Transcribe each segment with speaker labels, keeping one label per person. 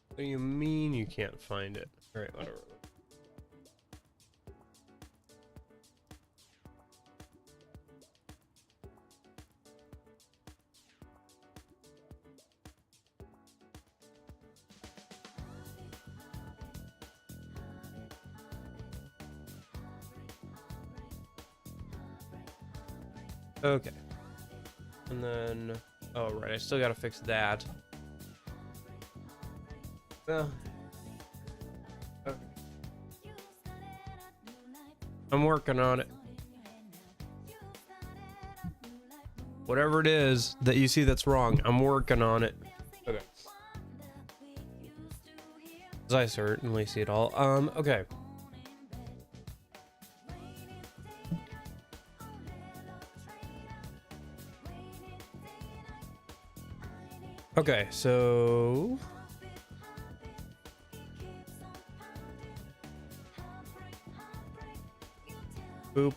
Speaker 1: What do you mean you can't find it? Alright, whatever. Okay. And then, oh right, I still gotta fix that. Well, okay. I'm working on it. Whatever it is that you see that's wrong, I'm working on it. Okay. 'Cause I certainly see it all. Okay. Okay, so boop.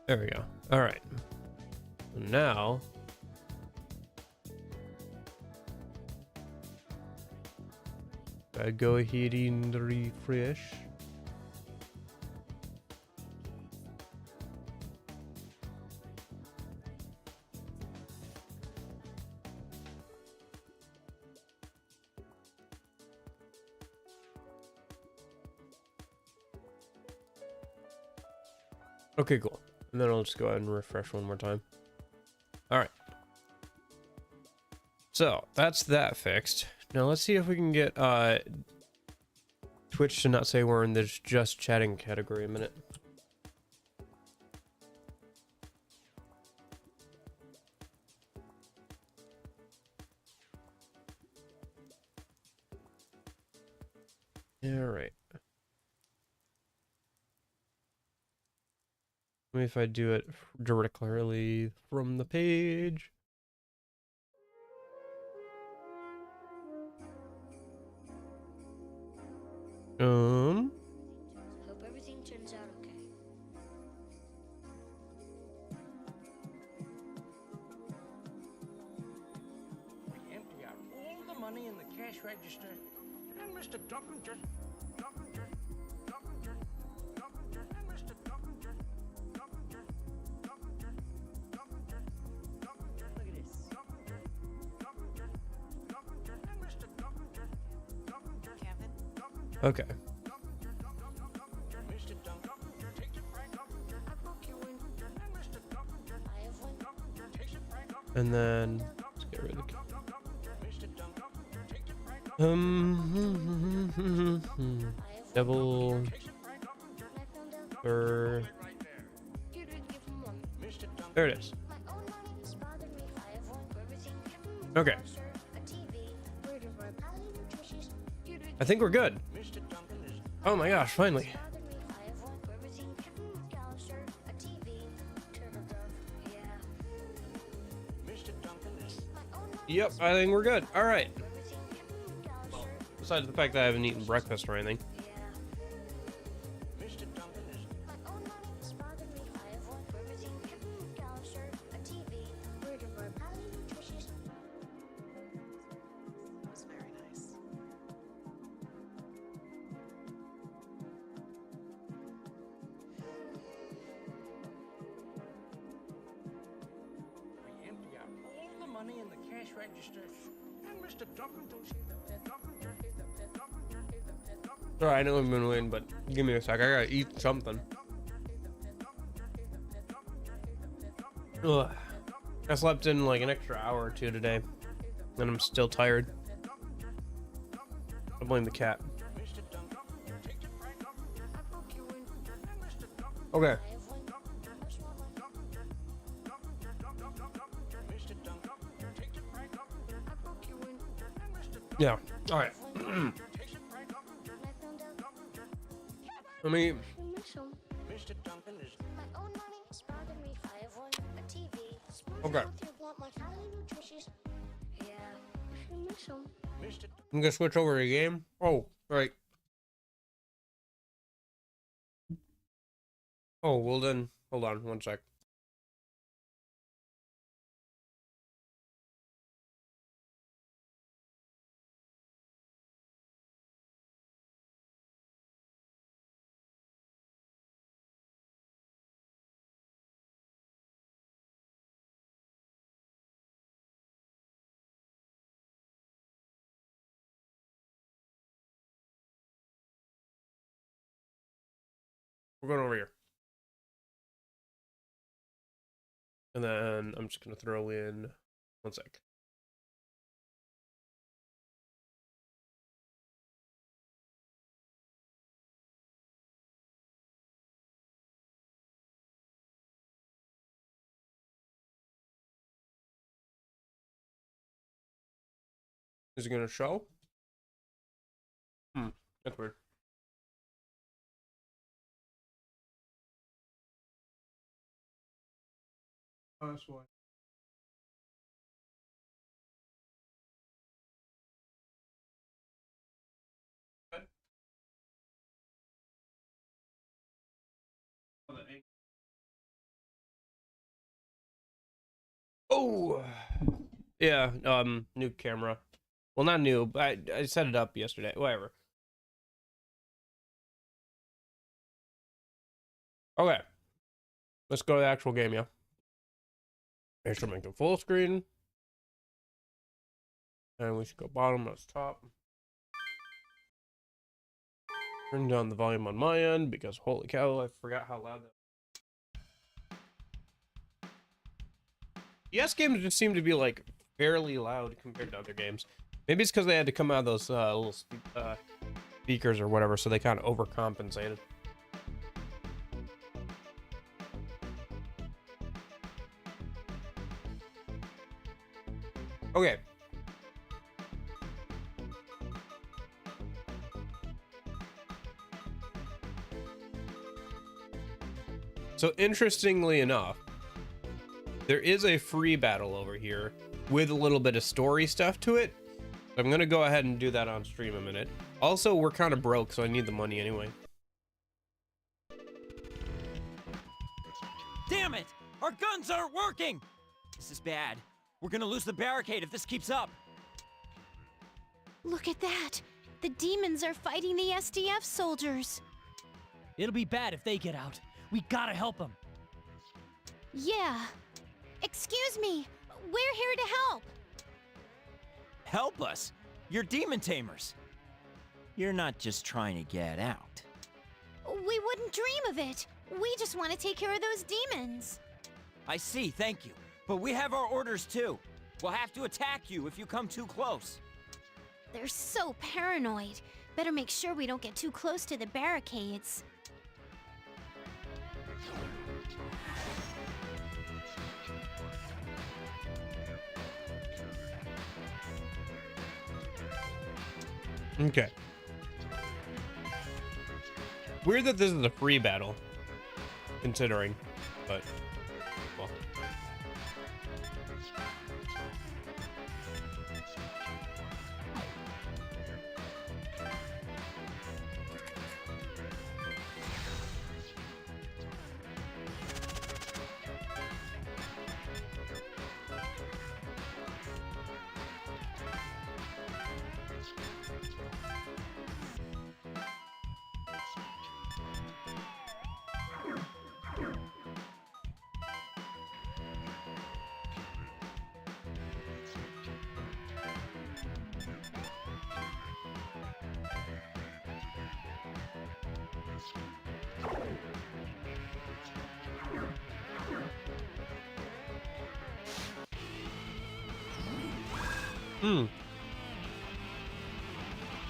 Speaker 1: There we go. All right. Now I go ahead and refresh. Okay, cool. And then I'll just go ahead and refresh one more time. All right. So that's that fixed. Now let's see if we can get Twitch to not say we're in this just chatting category a minute. All right. Maybe if I do it directly from the page.
Speaker 2: Hope everything turns out okay.
Speaker 3: We empty out all the money in the cash register, and Mr. Duncan just, and Mr. Duncan just, look at this. And Mr. Duncan just, Kevin.
Speaker 1: Okay.
Speaker 3: Mr. Duncan takes it right.
Speaker 2: I broke your window.
Speaker 3: And Mr. Duncan
Speaker 2: I have one.
Speaker 3: takes it right.
Speaker 1: And then let's get rid of the
Speaker 3: Mr. Duncan takes it right.
Speaker 1: double
Speaker 3: Takes it right.
Speaker 2: I found out
Speaker 1: or
Speaker 3: Right there.
Speaker 2: you didn't give him one.
Speaker 3: Mr. Duncan.
Speaker 1: there it is.
Speaker 2: My own money is bothering me. I have one for everything.
Speaker 1: Okay.
Speaker 2: A TV, word of our pally nutritious. You didn't
Speaker 1: I think we're good.
Speaker 3: Mr. Duncan is
Speaker 1: Oh my gosh, finally.
Speaker 2: bother me. I have one for everything. Gallister, a TV, turtle dove. Yeah.
Speaker 3: Mr. Duncan is
Speaker 2: My own money
Speaker 1: Yep, I think we're good. All right.
Speaker 2: for everything. Gallister,
Speaker 1: Besides the fact that I haven't eaten breakfast or anything.
Speaker 2: yeah.
Speaker 3: Mr. Duncan is
Speaker 2: My own money is bothering me. I have one for everything. Gallister, a TV, word of our pally nutritious.
Speaker 4: It's very nice.
Speaker 3: we empty out all the money in the cash register, and Mr. Duncan just,
Speaker 1: Sorry, I know we've been waiting, but give me a sec. I gotta eat something. Ugh. I slept in like an extra hour or two today, and I'm still tired. I blame the cat.
Speaker 3: Mr. Duncan takes it right.
Speaker 2: I broke your window.
Speaker 3: And Mr. Duncan,
Speaker 1: Okay.
Speaker 2: I have one. Much more money.
Speaker 3: Mr. Duncan
Speaker 1: Yeah. All right.
Speaker 3: Takes it right, Uncle Jerk.
Speaker 2: I found out
Speaker 1: I mean,
Speaker 2: I miss him.
Speaker 3: Mr. Duncan is
Speaker 2: My own money, smarter than me. I have one, a TV. Smart
Speaker 1: Okay.
Speaker 2: healthy, want my highly nutritious. Yeah, I miss him.
Speaker 3: Mr.
Speaker 1: I'm gonna switch over to the game. Oh, right. Oh, well then, hold on one sec. We're going over here. And then I'm just gonna throw in one sec. Is it gonna show? That's weird. Oh, that's why. Oh, yeah. New camera. Well, not new, but I set it up yesterday. Whatever. Okay, let's go to the actual game, yeah. I should make it full screen, and we should go bottom. That's top. Turn down the volume on my end because holy cow, I forgot how loud that. ES games just seem to be like fairly loud compared to other games. Maybe it's because they had to come out of those little speakers or whatever, so they kind of overcompensated. Okay. So interestingly enough, there is a free battle over here with a little bit of story stuff to it. I'm gonna go ahead and do that on stream a minute. Also, we're kind of broke, so I need the money anyway.
Speaker 4: Damn it! Our guns aren't working! This is bad. We're gonna lose the barricade if this keeps up.
Speaker 5: Look at that! The demons are fighting the SDF soldiers!
Speaker 6: It'll be bad if they get out. We gotta help them.
Speaker 5: Yeah. Excuse me, we're here to help!
Speaker 4: Help us! You're demon tamers! You're not just trying to get out.
Speaker 5: We wouldn't dream of it! We just want to take care of those demons!
Speaker 4: I see, thank you. But we have our orders too. We'll have to attack you if you come too close.
Speaker 5: They're so paranoid. Better make sure we don't get too close to the barricades.
Speaker 1: Okay. Weird that this is a free battle, considering, but well.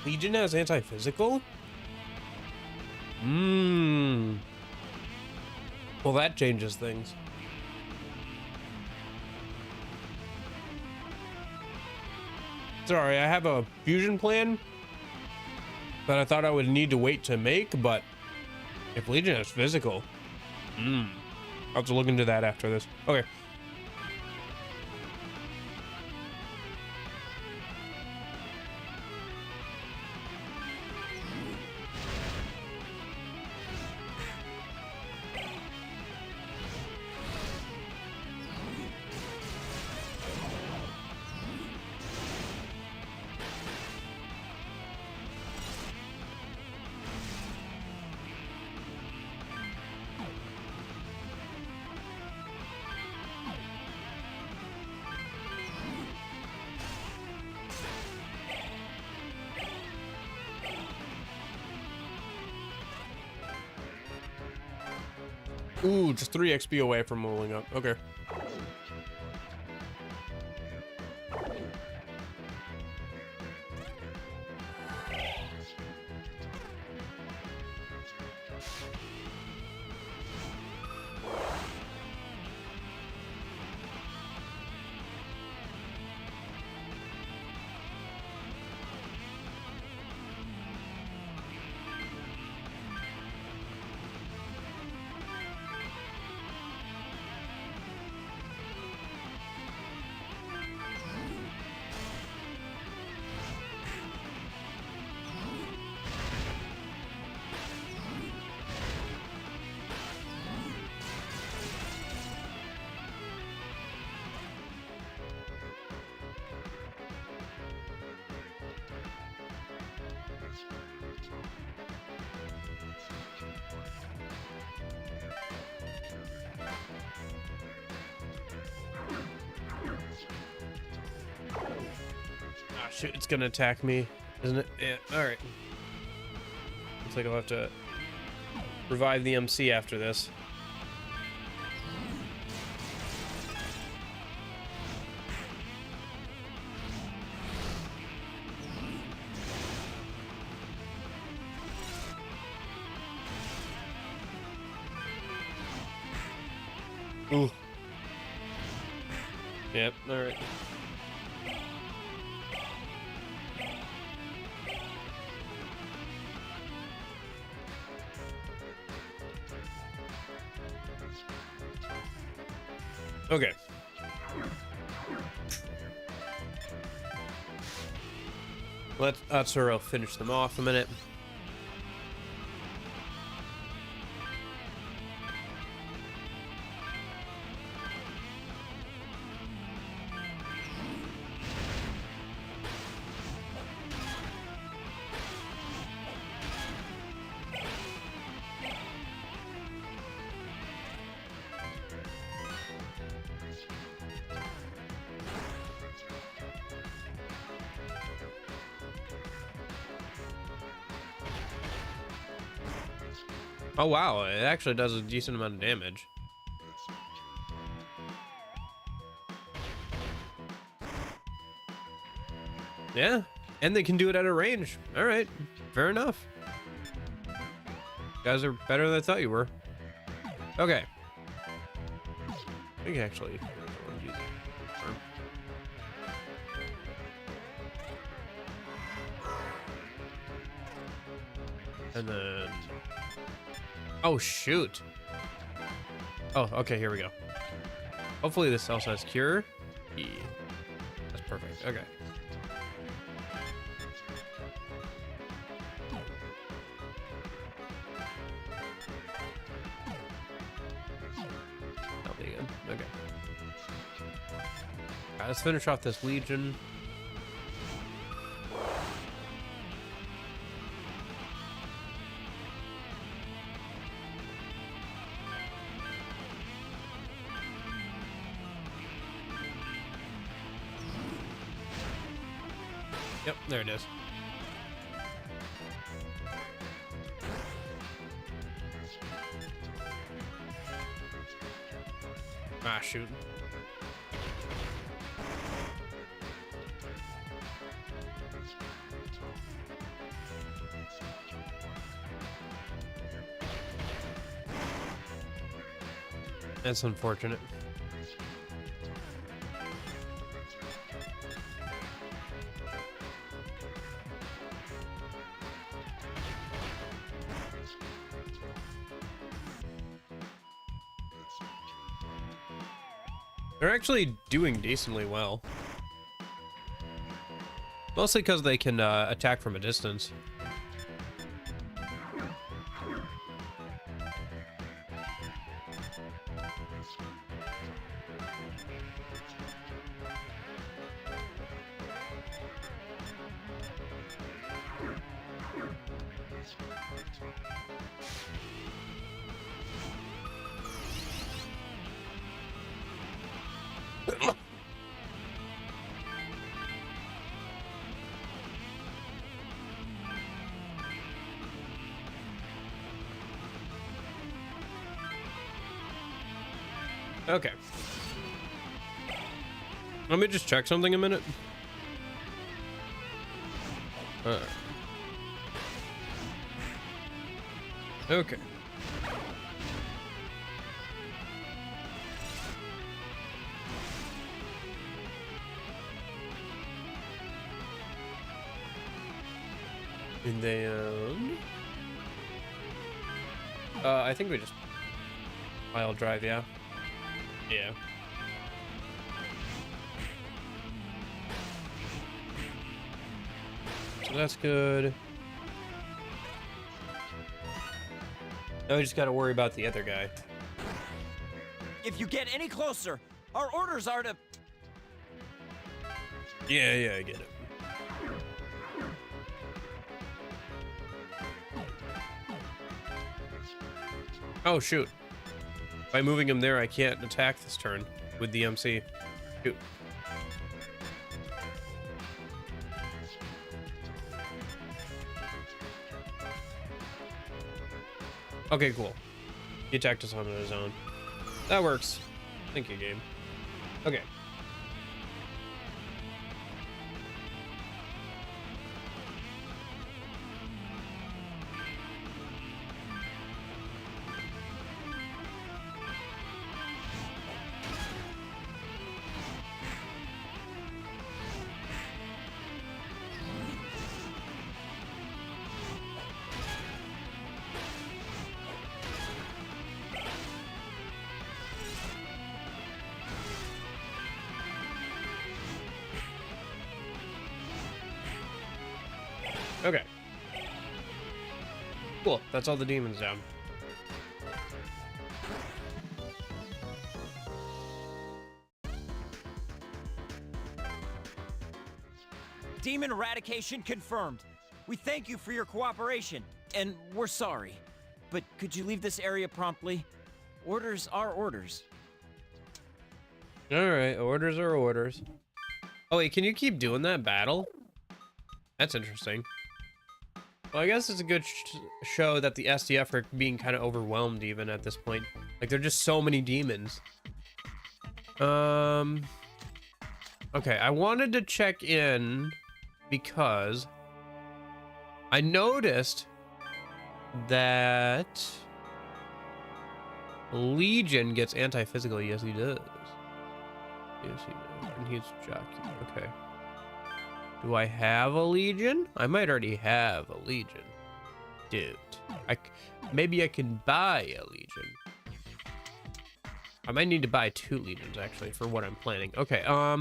Speaker 1: Legion has anti-physical? Well, that changes things. Sorry, I have a fusion plan that I thought I would need to wait to make, but if Legion is physical, I'll have to look into that after this. Okay. Ooh, just 3 XP away from rolling up. Okay. Shoot, it's gonna attack me, isn't it? Yeah, alright. Looks like I'll have to revive the MC after this. Ooh. Yep, alright. Okay. Let Atsuro finish them off a minute. Oh wow, it actually does a decent amount of damage. Yeah, and they can do it at a range. All right, fair enough. You guys are better than I thought you were. Okay. I think actually I'll use it. And then, oh shoot. Oh, okay, here we go. Hopefully this also has cure. Yeah. That's perfect. Okay. That'll be good. Okay. Alright, let's finish off this Legion. Yep, there it is. Ah, shoot. That's unfortunate. They're actually doing decently well. Mostly because they can attack from a distance. Okay. Let me just check something a minute. Okay. And then I think we just pile drive, yeah. Yeah. So that's good. Now we just gotta worry about the other guy.
Speaker 4: If you get any closer, our orders are to...
Speaker 1: Yeah, I get it. Oh, shoot. By moving him there, I can't attack this turn with the MC. Shoot. Okay, cool. He attacked us on his own. That works. Thank you, game. Okay. Okay. Cool. That's all the demons down.
Speaker 4: Demon eradication confirmed. We thank you for your cooperation, and we're sorry. But could you leave this area promptly? Orders are orders.
Speaker 1: Alright, orders are orders. Oh wait, can you keep doing that battle? That's interesting. Well, I guess it's a good show that the SDF are being kind of overwhelmed even at this point. Like, there are just so many demons. Okay, I wanted to check in because I noticed that Legion gets anti-physical. Yes, he does. Yes, he does. And he's jockey. Okay. Do I have a Legion? I might already have a Legion. Dude. Maybe I can buy a Legion. I might need to buy 2 Legions, actually, for what I'm planning. Okay, I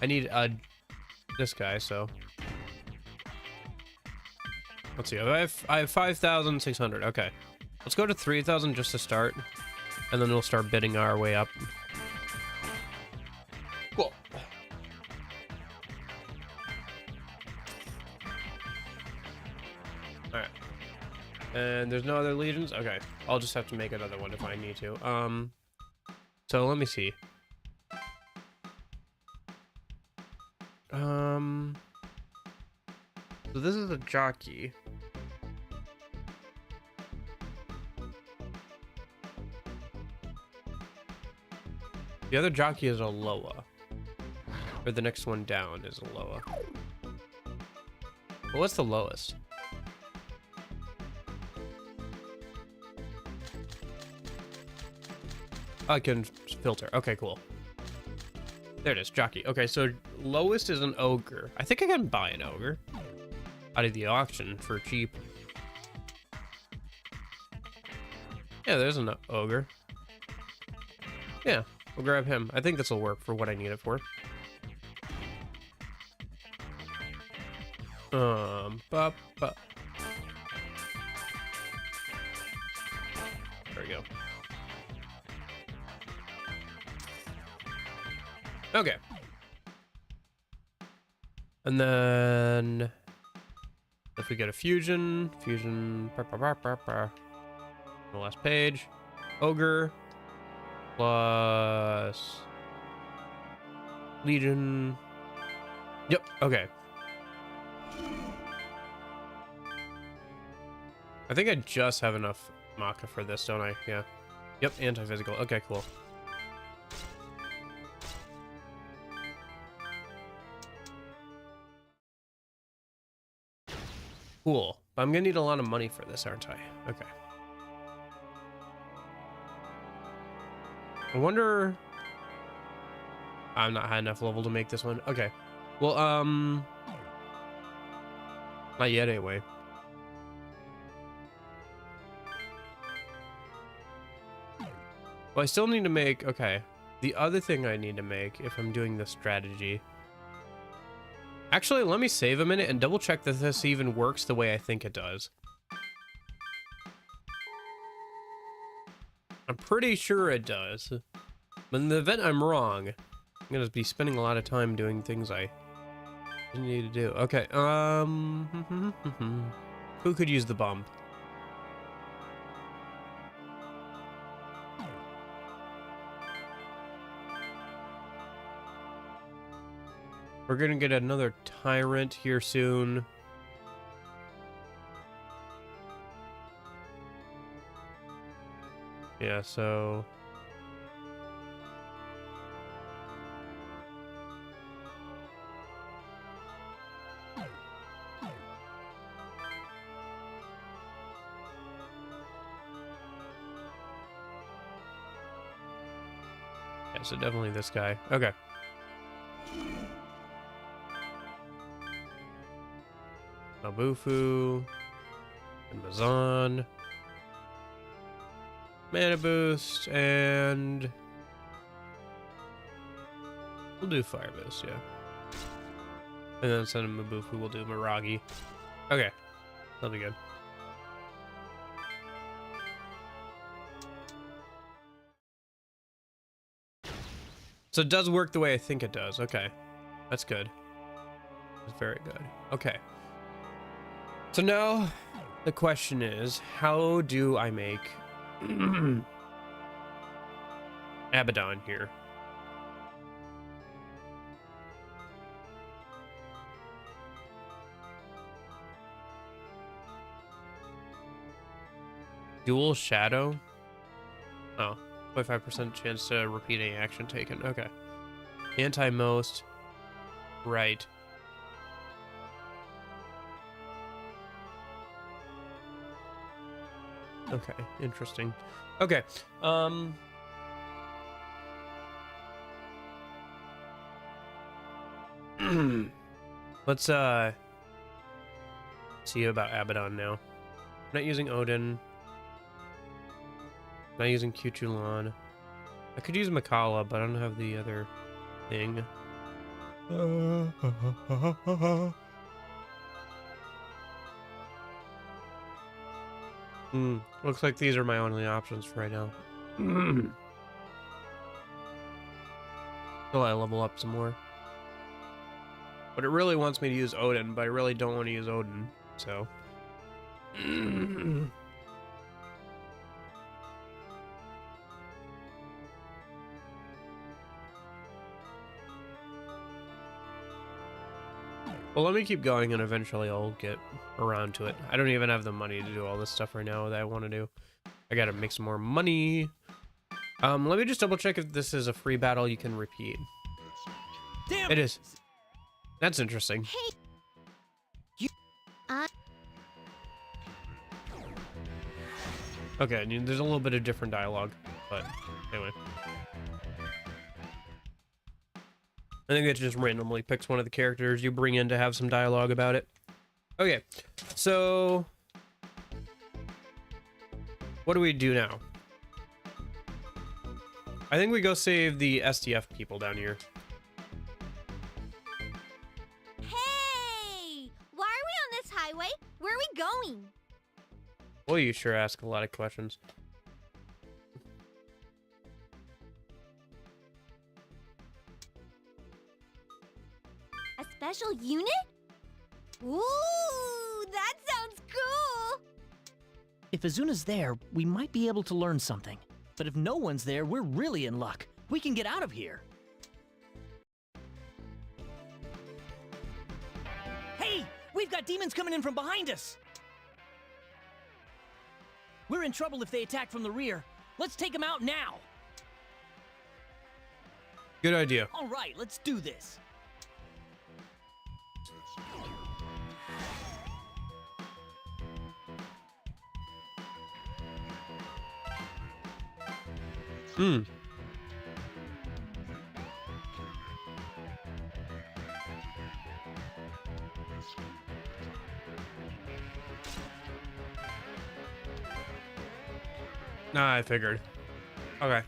Speaker 1: need this guy, so... Let's see, I have 5,600, okay. Let's go to 3,000 just to start, and then we'll start bidding our way up. Cool. Alright. And there's no other legions? Okay. I'll just have to make another one if I need to. So let me see. So this is a jockey. The other jockey is a Loa. Or the next one down is a Loa. Well, what's the lowest? I can filter. Okay, cool. There it is, jockey. Okay, so lowest is an ogre. I think I can buy an ogre out of the auction for cheap. Yeah, there's an ogre. Yeah, we'll grab him. I think this will work for what I need it for. There we go. Okay. And then if we get a fusion, the last page, ogre plus legion. Yep. Okay. I think I just have enough Maka for this, don't I? Yeah. Yep. Anti-physical. Okay. Cool. Cool. But I'm gonna need a lot of money for this, aren't I? Okay. I wonder... I'm not high enough level to make this one. Okay. Well, not yet anyway. Well, I still need to make... Okay. The other thing I need to make, if I'm doing this strategy... Actually, let me save a minute and double check that this even works the way I think it does. I'm pretty sure it does. But in the event I'm wrong, I'm gonna be spending a lot of time doing things I didn't need to do. Okay, who could use the bump? We're gonna get another tyrant here soon. Yeah, so... Yeah, so definitely this guy. Okay. Mabufu, and Mazan, mana boost, and we'll do fire boost, yeah. And then instead of Mabufu, we'll do Miragi. Okay, that'll be good. So it does work the way I think it does. Okay, that's good. That's very good. Okay. So now the question is, how do I make Abaddon here? Dual Shadow? Oh, 25% chance to repeat any action taken. Okay. Anti-most. Right. Okay, interesting. Okay, let's see about Abaddon now. I'm not using Odin. I'm not using Cuchulain. I could use Makala, but I don't have the other thing. Looks like these are my only options for right now. Till I level up some more. But it really wants me to use Odin, but I really don't want to use Odin, so... Well, let me keep going and eventually I'll get around to it. I don't even have the money to do all this stuff right now that I want to do. I gotta make some more money. Let me just double check if this is a free battle you can repeat.
Speaker 4: Damn
Speaker 1: It is. That's interesting.
Speaker 5: Hey.
Speaker 1: Okay, there's a little bit of different dialogue, but anyway. I think it just randomly picks one of the characters you bring in to have some dialogue about it. Okay, so what do we do now? I think we go save the SDF people down here.
Speaker 5: Hey! Why are we on this highway? Where are we going?
Speaker 1: Boy, you sure ask a lot of questions.
Speaker 5: A special unit? Ooh, that sounds cool!
Speaker 6: If Azuna's there, we might be able to learn something. But if no one's there, we're really in luck. We can get out of here. Hey! We've got demons coming in from behind us! We're in trouble if they attack from the rear. Let's take them out now!
Speaker 1: Good idea.
Speaker 6: All right, let's do this.
Speaker 1: Hmm. Nah, I figured. Okay.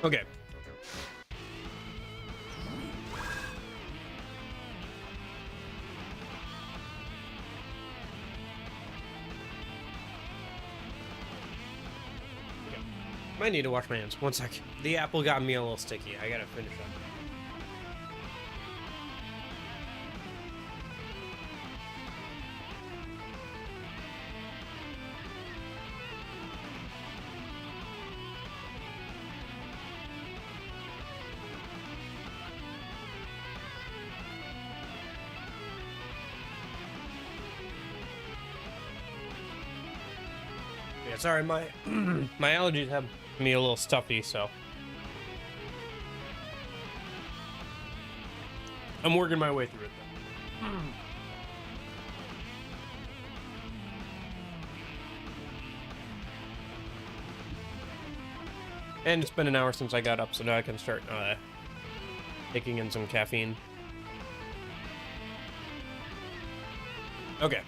Speaker 1: Okay. Might need to wash my hands. One sec. The apple got me a little sticky. I gotta finish up. Yeah, sorry, my my allergies have me a little stuffy, so I'm working my way through it though. And it's been an hour since I got up, so now I can start taking in some caffeine. Okay.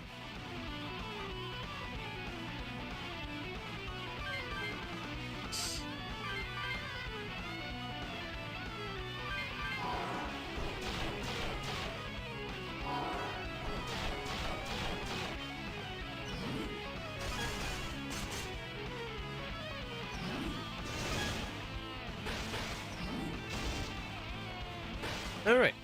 Speaker 1: All right.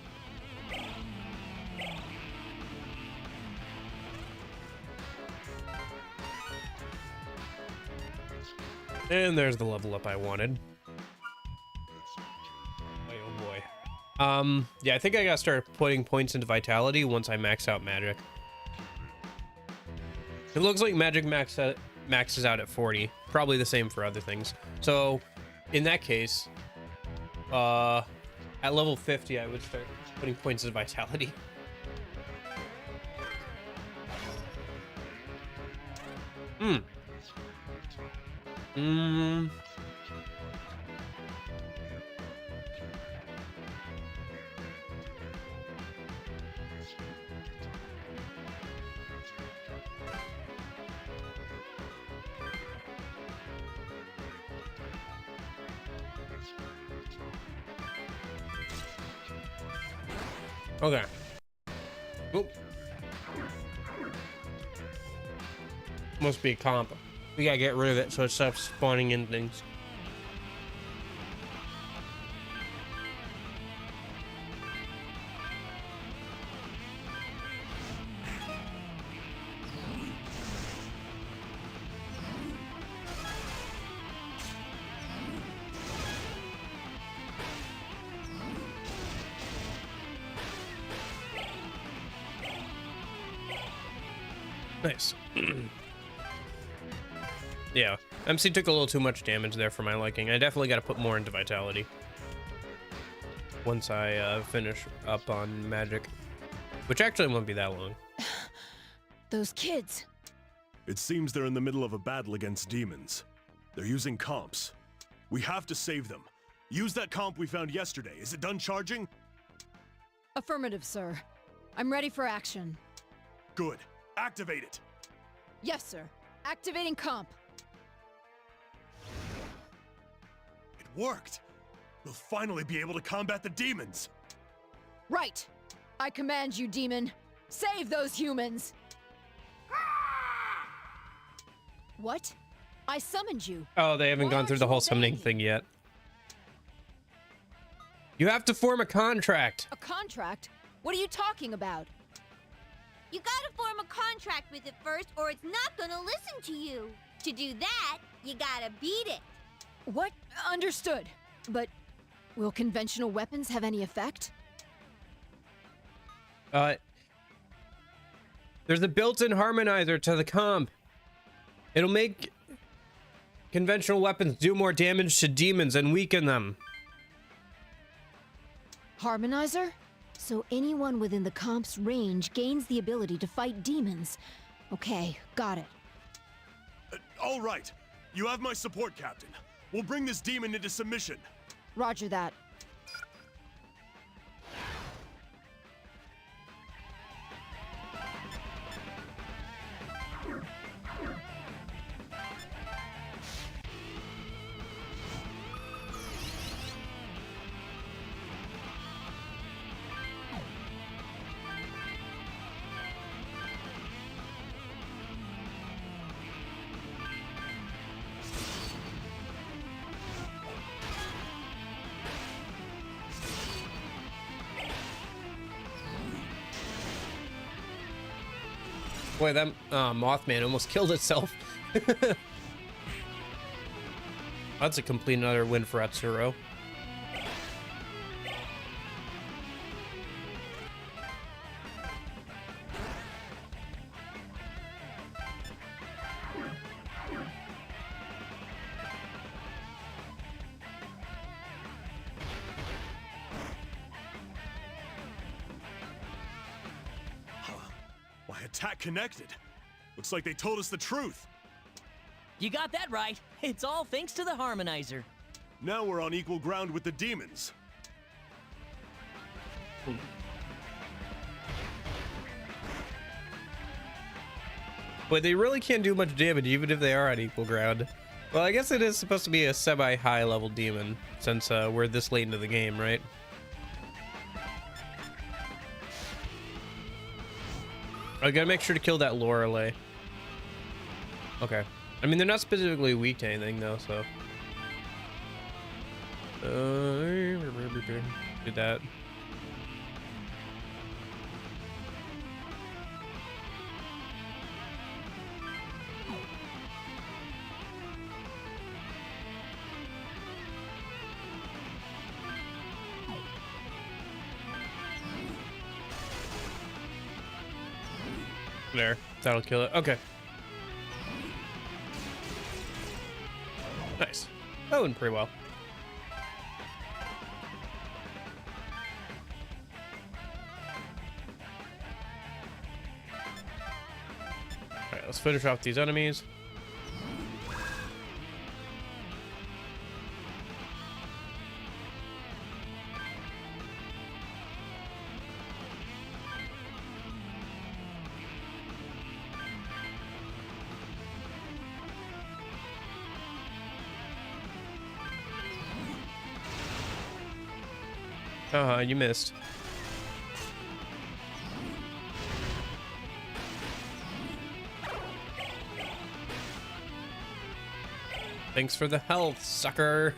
Speaker 1: And there's the level up I wanted. Oh boy. Yeah, I think I gotta start putting points into vitality once I max out magic. It looks like magic maxes out at 40. Probably the same for other things. So, in that case, at level 50, I would start putting points of vitality. Hmm. Hmm. Okay. Oop. Must be a comp. We gotta get rid of it so it stops spawning in things. Nice. Yeah, MC took a little too much damage there for my liking. I definitely got to put more into vitality once I finish up on magic, which actually won't be that long.
Speaker 7: Those kids.
Speaker 8: It seems they're in the middle of a battle against demons. They're using comps. We have to save them. Use that comp we found yesterday. Is it done charging?
Speaker 7: Affirmative, sir. I'm ready for action.
Speaker 8: Good. Activate it.
Speaker 7: Yes, sir. Activating comp.
Speaker 8: It worked. We'll finally be able to combat the demons.
Speaker 7: Right. I command you, demon. Save those humans. What? I summoned you.
Speaker 1: Oh, they haven't
Speaker 7: Why
Speaker 1: gone
Speaker 7: aren't
Speaker 1: through the
Speaker 7: you
Speaker 1: whole summoning
Speaker 7: obeying?
Speaker 1: thing yet. You have to form a contract.
Speaker 7: A contract? What are you talking about?
Speaker 5: You gotta form a contract with it first, or it's not gonna listen to you. To do that, you gotta beat it.
Speaker 7: What? Understood. But will conventional weapons have any effect?
Speaker 1: There's a built-in harmonizer to the comp. It'll make conventional weapons do more damage to demons and weaken them.
Speaker 7: Harmonizer? So anyone within the comp's range gains the ability to fight demons. Okay, got it.
Speaker 8: All right. You have my support, Captain. We'll bring this demon into submission.
Speaker 7: Roger that.
Speaker 1: Boy, that Mothman almost killed itself. That's a complete another win for Atsuro.
Speaker 8: My attack connected. Looks like they told us the truth.
Speaker 6: You got that right. It's all thanks to the harmonizer.
Speaker 8: Now we're on equal ground with the demons.
Speaker 1: But they really can't do much damage even if they are on equal ground. Well, I guess it is supposed to be a semi-high level demon since we're this late into the game, right? I gotta make sure to kill that Lorelei. Okay. I mean, they're not specifically weak to anything, though, so... do that. There. That'll kill it. Okay. Nice. That went pretty well. Alright, let's finish off these enemies. You missed. Thanks for the health, sucker.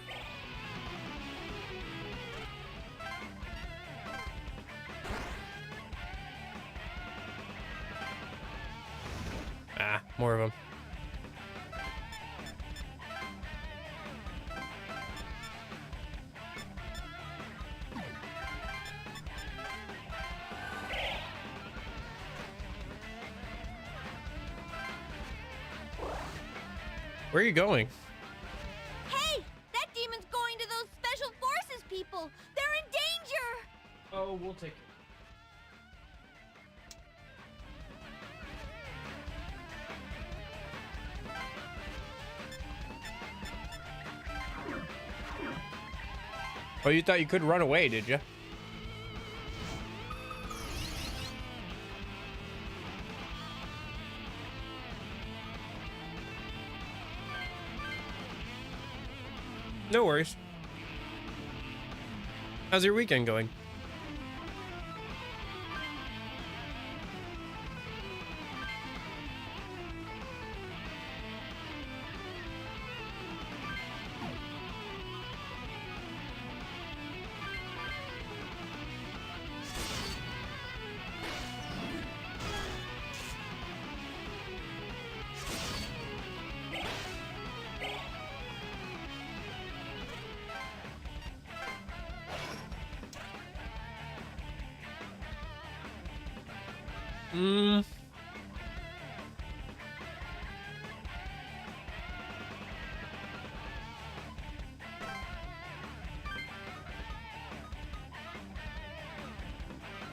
Speaker 1: Ah, more of them. Where are you going?
Speaker 5: Hey, that demon's going to those special forces people. They're in danger.
Speaker 1: Oh, we'll take it. Oh, you thought you could run away, did you? No worries. How's your weekend going?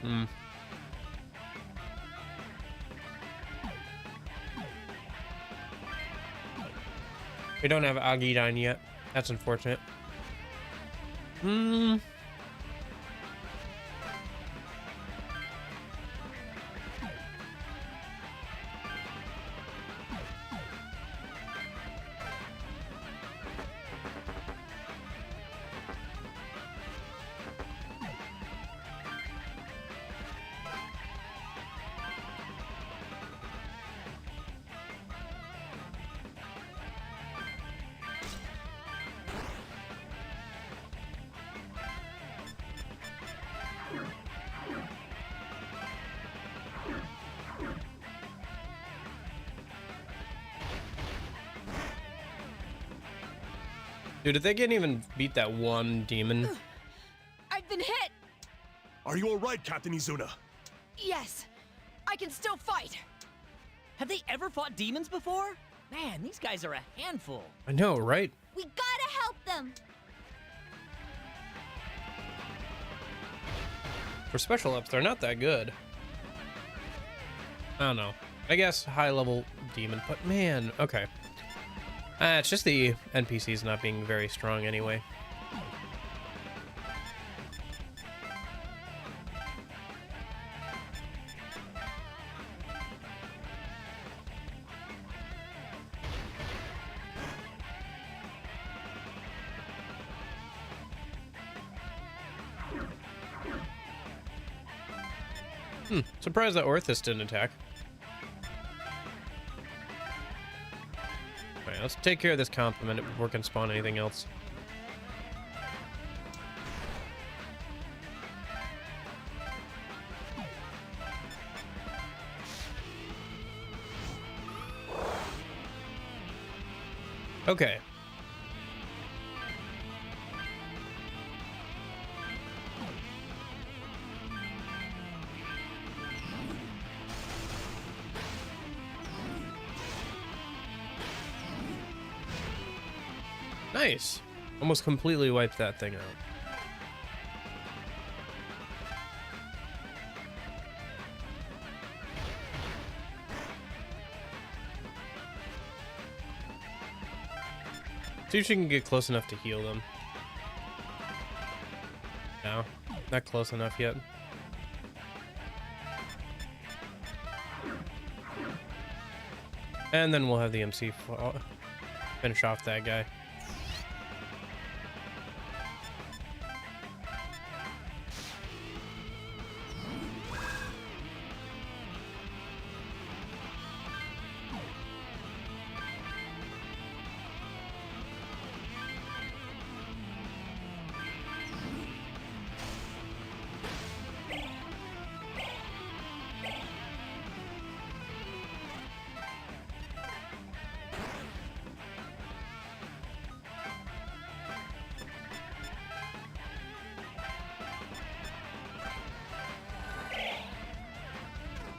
Speaker 1: Hmm. We don't have Agidon yet. That's unfortunate. Hmm. Dude, if they can't even beat that one demon.
Speaker 9: I've been hit!
Speaker 8: Are you alright, Captain Izuna?
Speaker 9: Yes! I can still fight!
Speaker 6: Have they ever fought demons before? Man, these guys are a handful.
Speaker 1: I know, right?
Speaker 5: We gotta help them.
Speaker 1: For special ups, they're not that good. I don't know. I guess high level demon, but man, okay. It's just the NPCs not being very strong anyway. Surprised that Orthus didn't attack. Alright, let's take care of this compliment before we can spawn anything else. Okay. Nice. Almost completely wiped that thing out. See if she can get close enough to heal them. No, not close enough yet. And then we'll have the MC finish off that guy.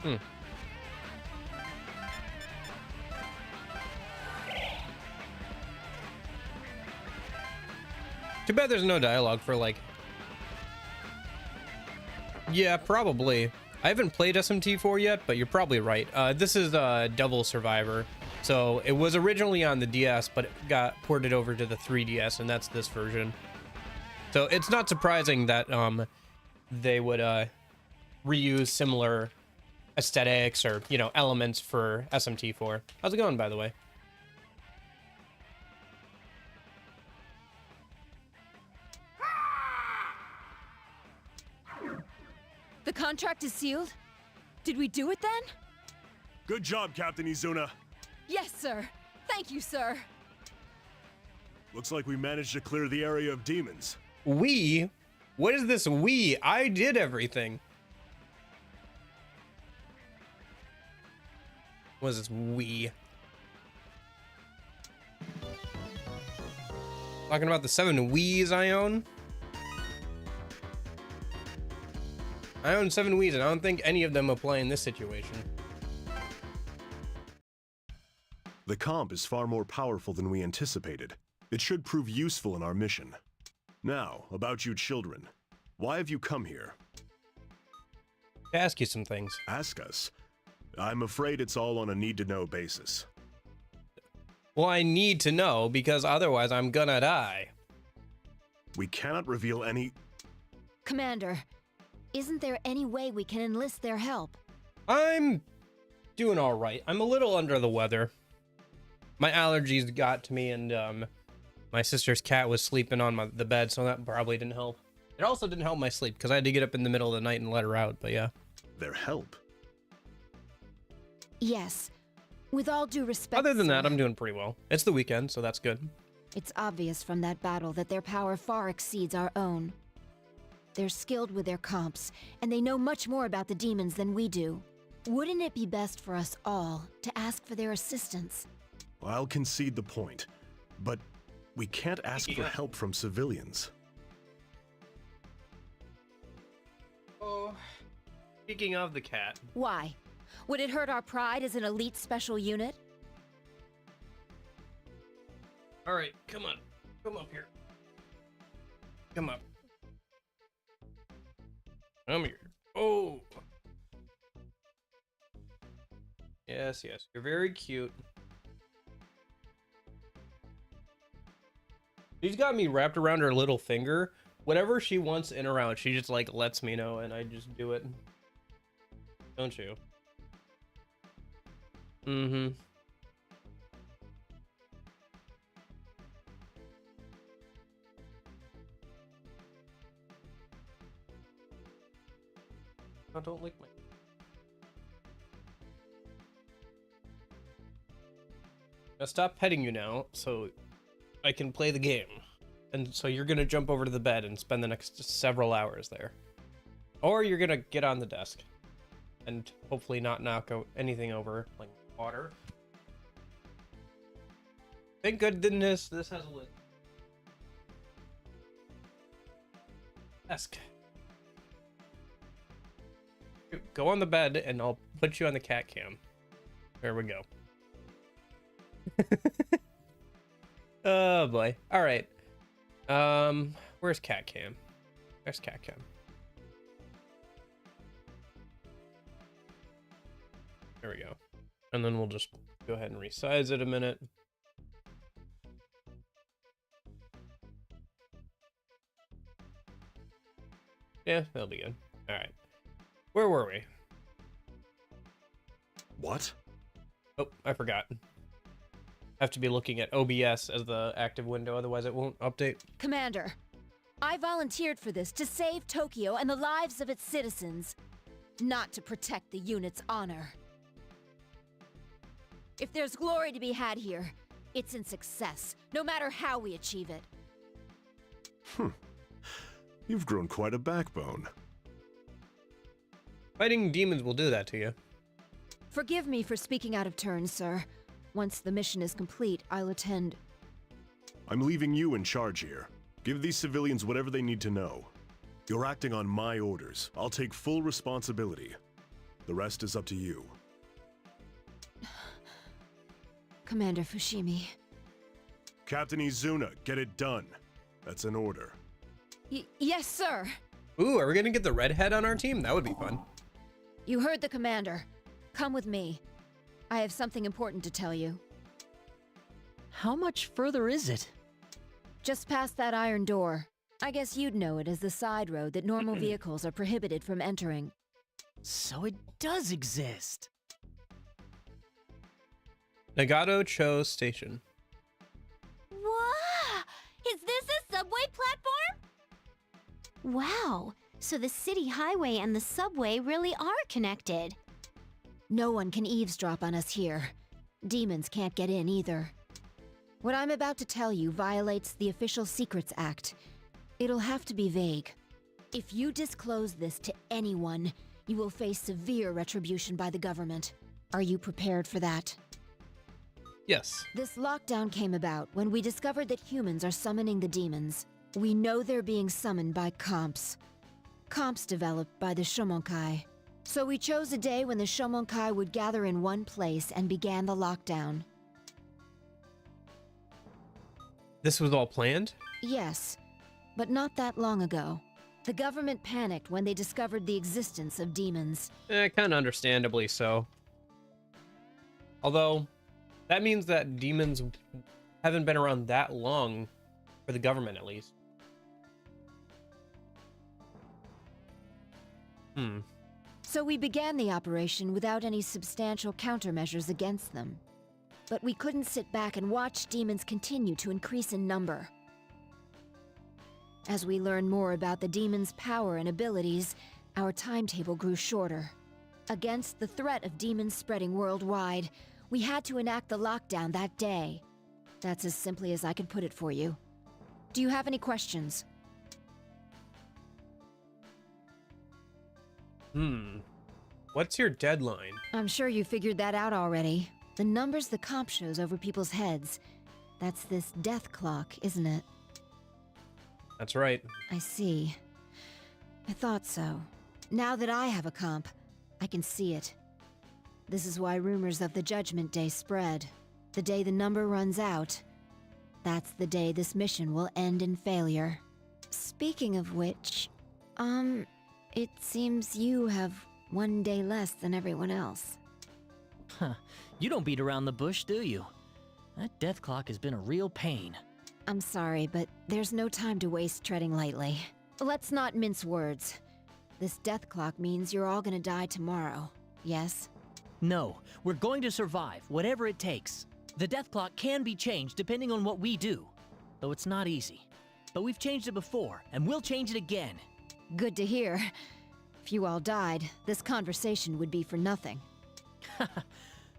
Speaker 1: Hmm. Too bad there's no dialogue for like. Yeah, probably. I haven't played SMT4 yet, but you're probably right. This is Devil Survivor. So it was originally on the DS, but it got ported over to the 3DS, and that's this version. So it's not surprising that they would reuse similar aesthetics or, you know, elements for SMT4. How's it going, by the way?
Speaker 9: The contract is sealed? Did we do it then?
Speaker 8: Good job, Captain Izuna.
Speaker 9: Yes, sir. Thank you, sir.
Speaker 8: Looks like we managed to clear the area of demons.
Speaker 1: We? What is this we? I did everything. What is this we? Talking about the 7 Wiis I own? I own 7 Wiis, and I don't think any of them apply in this situation.
Speaker 8: The comp is far more powerful than we anticipated. It should prove useful in our mission. Now, about you children. Why have you come here?
Speaker 1: To ask you some things.
Speaker 8: Ask us. I'm afraid it's all on a need-to-know basis.
Speaker 1: Well, I need to know, because otherwise I'm gonna die.
Speaker 8: We cannot reveal any...
Speaker 7: Commander, isn't there any way we can enlist their help?
Speaker 1: I'm doing all right. I'm a little under the weather. My allergies got to me, and my sister's cat was sleeping on the bed, so that probably didn't help. It also didn't help my sleep, because I had to get up in the middle of the night and let her out, but yeah.
Speaker 8: Their help?
Speaker 7: Yes. With all due respect,
Speaker 1: Other than
Speaker 7: sir,
Speaker 1: that, I'm doing pretty well. It's the weekend, so that's good.
Speaker 7: it's obvious from that battle that their power far exceeds our own. They're skilled with their comps, and they know much more about the demons than we do. Wouldn't it be best for us all to ask for their assistance?
Speaker 8: I'll concede the point, but we can't ask for help from civilians.
Speaker 1: Oh, speaking of the cat.
Speaker 7: Why? Would it hurt our pride as an elite special unit?
Speaker 1: All right, come on. Come up here. Come up. Come here. Oh. Yes, yes. You're very cute. She's got me wrapped around her little finger. Whatever she wants in or out, she just like lets me know and I just do it. Don't you? Mm-hmm. Oh, don't lick my... Now stop petting you now, so I can play the game. And so you're gonna jump over to the bed and spend the next several hours there. Or you're gonna get on the desk and hopefully not knock out anything over, like water. Thank goodness this has a lid. Desk. Go on the bed and I'll put you on the cat cam. There we go. Oh boy. All right. Where's cat cam? There's cat cam. There we go. And then we'll just go ahead and resize it a minute. Yeah, that'll be good. All right. Where were we?
Speaker 8: What?
Speaker 1: Oh, I forgot. Have to be looking at OBS as the active window, otherwise it won't update.
Speaker 7: Commander, I volunteered for this to save Tokyo and the lives of its citizens, not to protect the unit's honor. If there's glory to be had here, it's in success, no matter how we achieve it.
Speaker 8: You've grown quite a backbone.
Speaker 1: Fighting demons will do that to you.
Speaker 7: Forgive me for speaking out of turn, sir. Once the mission is complete, I'll attend.
Speaker 8: I'm leaving you in charge here. Give these civilians whatever they need to know. You're acting on my orders. I'll take full responsibility. The rest is up to you.
Speaker 7: Commander Fushimi.
Speaker 8: Captain Izuna, get it done. That's an order.
Speaker 9: Yes, sir.
Speaker 1: Ooh, are we gonna get the redhead on our team? That would be fun.
Speaker 7: You heard the commander. Come with me. I have something important to tell you.
Speaker 6: How much further is it?
Speaker 7: Just past that iron door. I guess you'd know it as the side road that normal vehicles are prohibited from entering.
Speaker 6: So it does exist.
Speaker 1: Nagato Cho Station.
Speaker 5: Whoa! Is this a subway platform? Wow, so the city highway and the subway really are connected.
Speaker 7: No one can eavesdrop on us here. Demons can't get in either. What I'm about to tell you violates the Official Secrets Act. It'll have to be vague. If you disclose this to anyone, you will face severe retribution by the government. Are you prepared for that?
Speaker 1: Yes.
Speaker 7: This lockdown came about when we discovered that humans are summoning the demons. We know they're being summoned by comps. Comps developed by the Shomonkai. So we chose a day when the Shomonkai would gather in one place and began the lockdown.
Speaker 1: This was all planned?
Speaker 7: Yes, but not that long ago. The government panicked when they discovered the existence of demons.
Speaker 1: Kind of understandably so. Although, that means that demons haven't been around that long, for the government at least.
Speaker 7: So we began the operation without any substantial countermeasures against them. But we couldn't sit back and watch demons continue to increase in number. As we learned more about the demons' power and abilities, our timetable grew shorter. Against the threat of demons spreading worldwide, we had to enact the lockdown that day. That's as simply as I can put it for you. Do you have any questions?
Speaker 1: What's your deadline?
Speaker 7: I'm sure you figured that out already. The numbers the comp shows over people's heads. That's this death clock, isn't it?
Speaker 1: That's right.
Speaker 7: I see. I thought so. Now that I have a comp, I can see it. This is why rumors of the Judgment Day spread. The day the number runs out, that's the day this mission will end in failure. Speaking of which, it seems you have one day less than everyone else.
Speaker 6: Huh. You don't beat around the bush, do you? That death clock has been a real pain.
Speaker 7: I'm sorry, but there's no time to waste treading lightly. Let's not mince words. This death clock means you're all gonna die tomorrow, yes?
Speaker 6: No, we're going to survive, whatever it takes. The death clock can be changed depending on what we do, though it's not easy. But we've changed it before, and we'll change it again.
Speaker 7: Good to hear. If you all died, this conversation would be for nothing.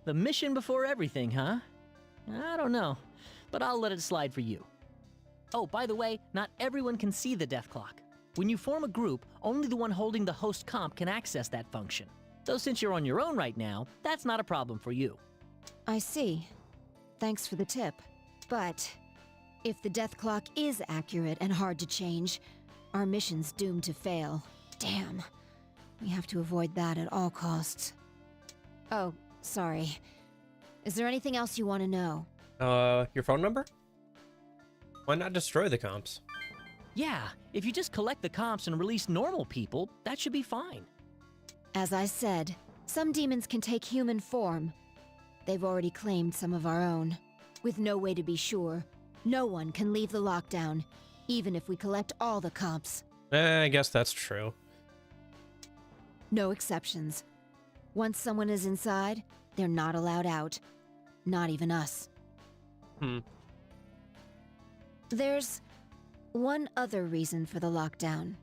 Speaker 6: The mission before everything, huh? I don't know, but I'll let it slide for you. Oh, by the way, not everyone can see the death clock. When you form a group, only the one holding the host comp can access that function. Though since you're on your own right now, that's not a problem for you.
Speaker 7: I see. Thanks for the tip. But if the death clock is accurate and hard to change, our mission's doomed to fail. Damn. We have to avoid that at all costs. Oh, sorry. Is there anything else you want to know?
Speaker 1: Your phone number? Why not destroy the comps?
Speaker 6: Yeah, if you just collect the comps and release normal people, that should be fine.
Speaker 7: As I said, some demons can take human form. They've already claimed some of our own. With no way to be sure, no one can leave the lockdown, even if we collect all the comps.
Speaker 1: I guess that's true.
Speaker 7: No exceptions. Once someone is inside, they're not allowed out. Not even us. There's one other reason for the lockdown.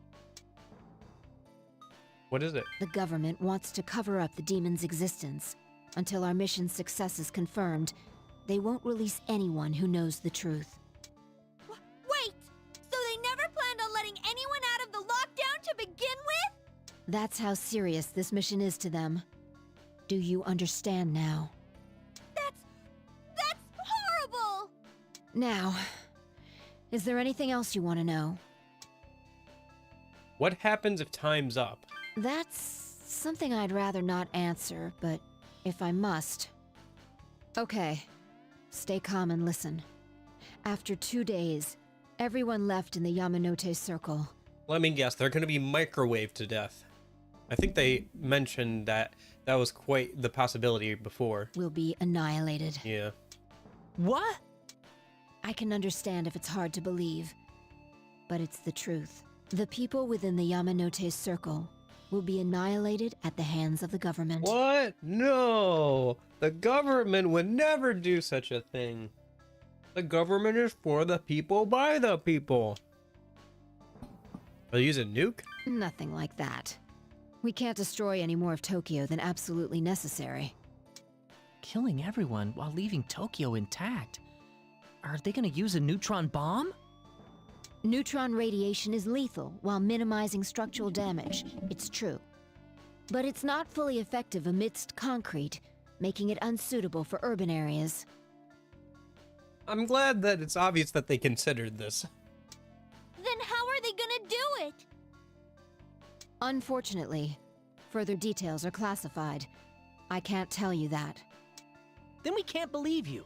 Speaker 1: What is it?
Speaker 7: The government wants to cover up the demon's existence. Until our mission's success is confirmed, they won't release anyone who knows the truth.
Speaker 5: Wait! So they never planned on letting anyone out of the lockdown to begin with?
Speaker 7: That's how serious this mission is to them. Do you understand now?
Speaker 5: That's horrible!
Speaker 7: Now, is there anything else you want to know?
Speaker 1: What happens if time's up?
Speaker 7: That's something I'd rather not answer, but if I must. Okay, stay calm and listen. After 2 days, Everyone left in the Yamanote Circle.
Speaker 1: Let me guess, they're going to be microwaved to death. I think they mentioned that that was quite the possibility before.
Speaker 7: Will be annihilated.
Speaker 1: Yeah.
Speaker 6: What?
Speaker 7: I can understand if it's hard to believe, but it's the truth. The people within the Yamanote Circle will be annihilated at the hands of the government.
Speaker 1: What? No! The government would never do such a thing. The government is for the people, by the people. They'll use a nuke?
Speaker 7: Nothing like that. We can't destroy any more of Tokyo than absolutely necessary.
Speaker 6: Killing everyone while leaving Tokyo intact. Are they gonna use a neutron bomb?
Speaker 7: Neutron radiation is lethal while minimizing structural damage, it's true. But it's not fully effective amidst concrete, making it unsuitable for urban areas.
Speaker 1: I'm glad that it's obvious that they considered this.
Speaker 5: Then how are they gonna do it?
Speaker 7: Unfortunately, further details are classified. I can't tell you that.
Speaker 6: Then we can't believe you.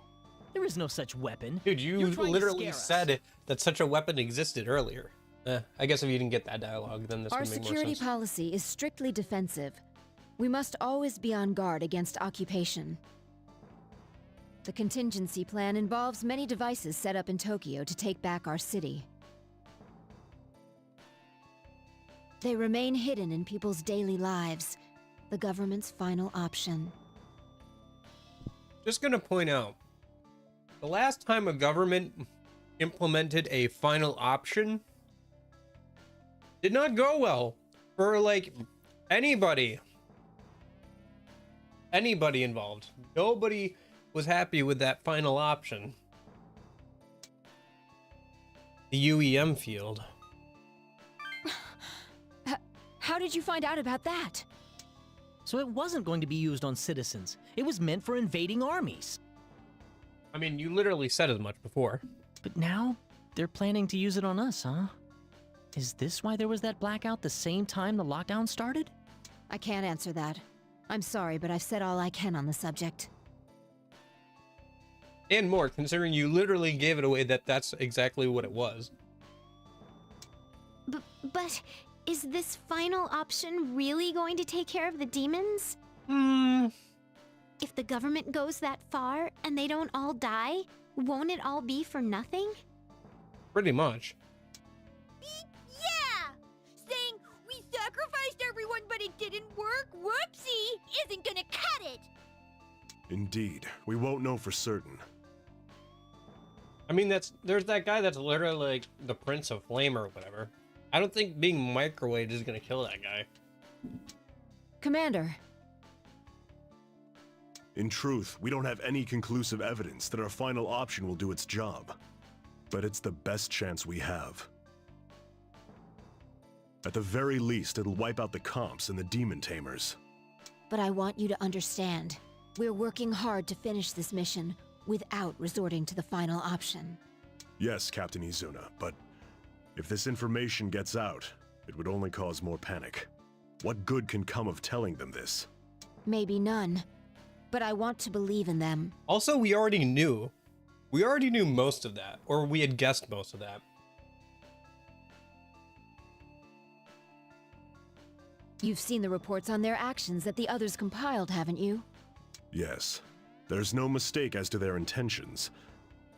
Speaker 6: There is no such weapon.
Speaker 1: Dude, you
Speaker 6: You're trying to
Speaker 1: literally
Speaker 6: scare us.
Speaker 1: said that such a weapon existed earlier. I guess if you didn't get that dialogue, then this
Speaker 7: Our
Speaker 1: would make more
Speaker 7: security
Speaker 1: sense.
Speaker 7: policy is strictly defensive. We must always be on guard against occupation. The contingency plan involves many devices set up in Tokyo to take back our city. They remain hidden in people's daily lives, the government's final option.
Speaker 1: Just gonna point out, the last time a government implemented a final option did not go well for, like, anybody involved. Nobody was happy with that final option. The UEM field.
Speaker 9: How did you find out about that?
Speaker 6: So it wasn't going to be used on citizens. It was meant for invading armies.
Speaker 1: I mean, you literally said as much before.
Speaker 6: But now, they're planning to use it on us, huh? Is this why there was that blackout the same time the lockdown started?
Speaker 7: I can't answer that. I'm sorry, but I've said all I can on the subject.
Speaker 1: And more, considering you literally gave it away that that's exactly what it was.
Speaker 5: But is this final option really going to take care of the demons? If the government goes that far and they don't all die, won't it all be for nothing?
Speaker 1: Pretty much.
Speaker 5: Yeah! Saying we sacrificed everyone but it didn't work, whoopsie, isn't gonna cut it!
Speaker 8: Indeed. We won't know for certain.
Speaker 1: I mean, there's that guy that's literally like the Prince of Flame or whatever. I don't think being microwaved is gonna kill that guy.
Speaker 7: Commander,
Speaker 8: In truth, we don't have any conclusive evidence that our final option will do its job. But it's the best chance we have. At the very least, it'll wipe out the comps and the demon tamers.
Speaker 7: but I want you to understand. We're working hard to finish this mission without resorting to the final option.
Speaker 8: Yes, Captain Izuna, but if this information gets out, it would only cause more panic. What good can come of telling them this?
Speaker 7: Maybe none, but I want to believe in them.
Speaker 1: Also, we already knew. We already knew most of that, or we had guessed most of that.
Speaker 7: You've seen the reports on their actions that the others compiled, haven't you?
Speaker 8: Yes. There's no mistake as to their intentions.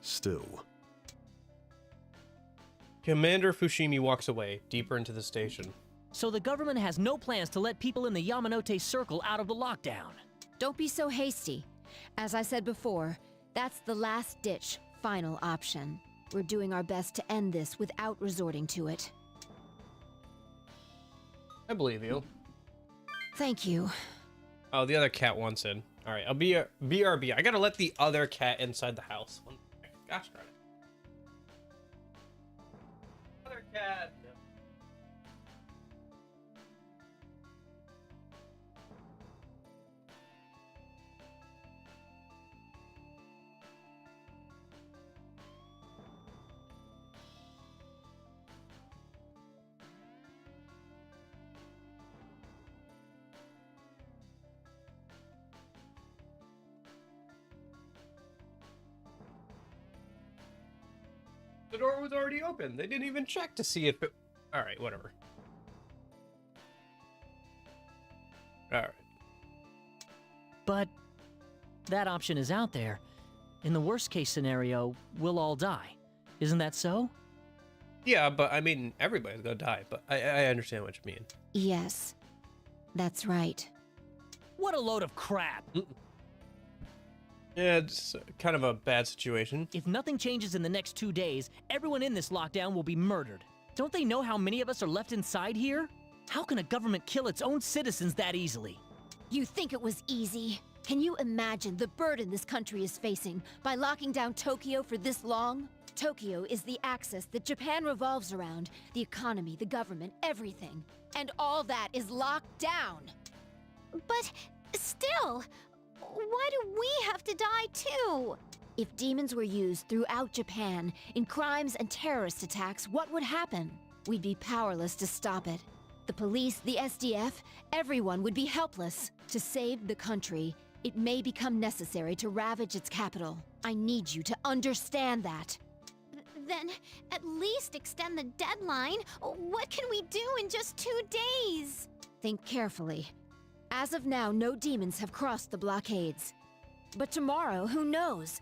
Speaker 8: Still.
Speaker 1: Commander Fushimi walks away, deeper into the station.
Speaker 6: So the government has no plans to let people in the Yamanote Circle out of the lockdown.
Speaker 7: Don't be so hasty. As I said before, that's the last-ditch, final option. We're doing our best to end this without resorting to it.
Speaker 1: I believe you.
Speaker 7: Thank you.
Speaker 1: Oh, the other cat wants in. All right, I'll be a BRB. I gotta let the other cat inside the house. Gosh darn it. Other cat. No. The door was already open. They didn't even check to see if it... Alright, whatever. Alright.
Speaker 6: But that option is out there. In the worst case scenario, we'll all die. Isn't that so?
Speaker 1: Yeah, but I mean, everybody's gonna die, but I understand what you mean.
Speaker 7: Yes, that's right.
Speaker 6: What a load of crap!
Speaker 1: Yeah, it's kind of a bad situation.
Speaker 6: If nothing changes in the next 2 days, everyone in this lockdown will be murdered. Don't they know how many of us are left inside here? How can a government kill its own citizens that easily?
Speaker 7: You think it was easy? Can you imagine the burden this country is facing by locking down Tokyo for this long? Tokyo is the axis that Japan revolves around, the economy, the government, everything. And all that is locked down.
Speaker 5: But still, why do we have to die too?
Speaker 7: If demons were used throughout Japan in crimes and terrorist attacks, what would happen? We'd be powerless to stop it. The police, the SDF, everyone would be helpless. To save the country, it may become necessary to ravage its capital. I need you to understand that.
Speaker 5: Then at least extend the deadline. What can we do in just 2 days?
Speaker 7: Think carefully. As of now, no demons have crossed the blockades. But tomorrow, who knows?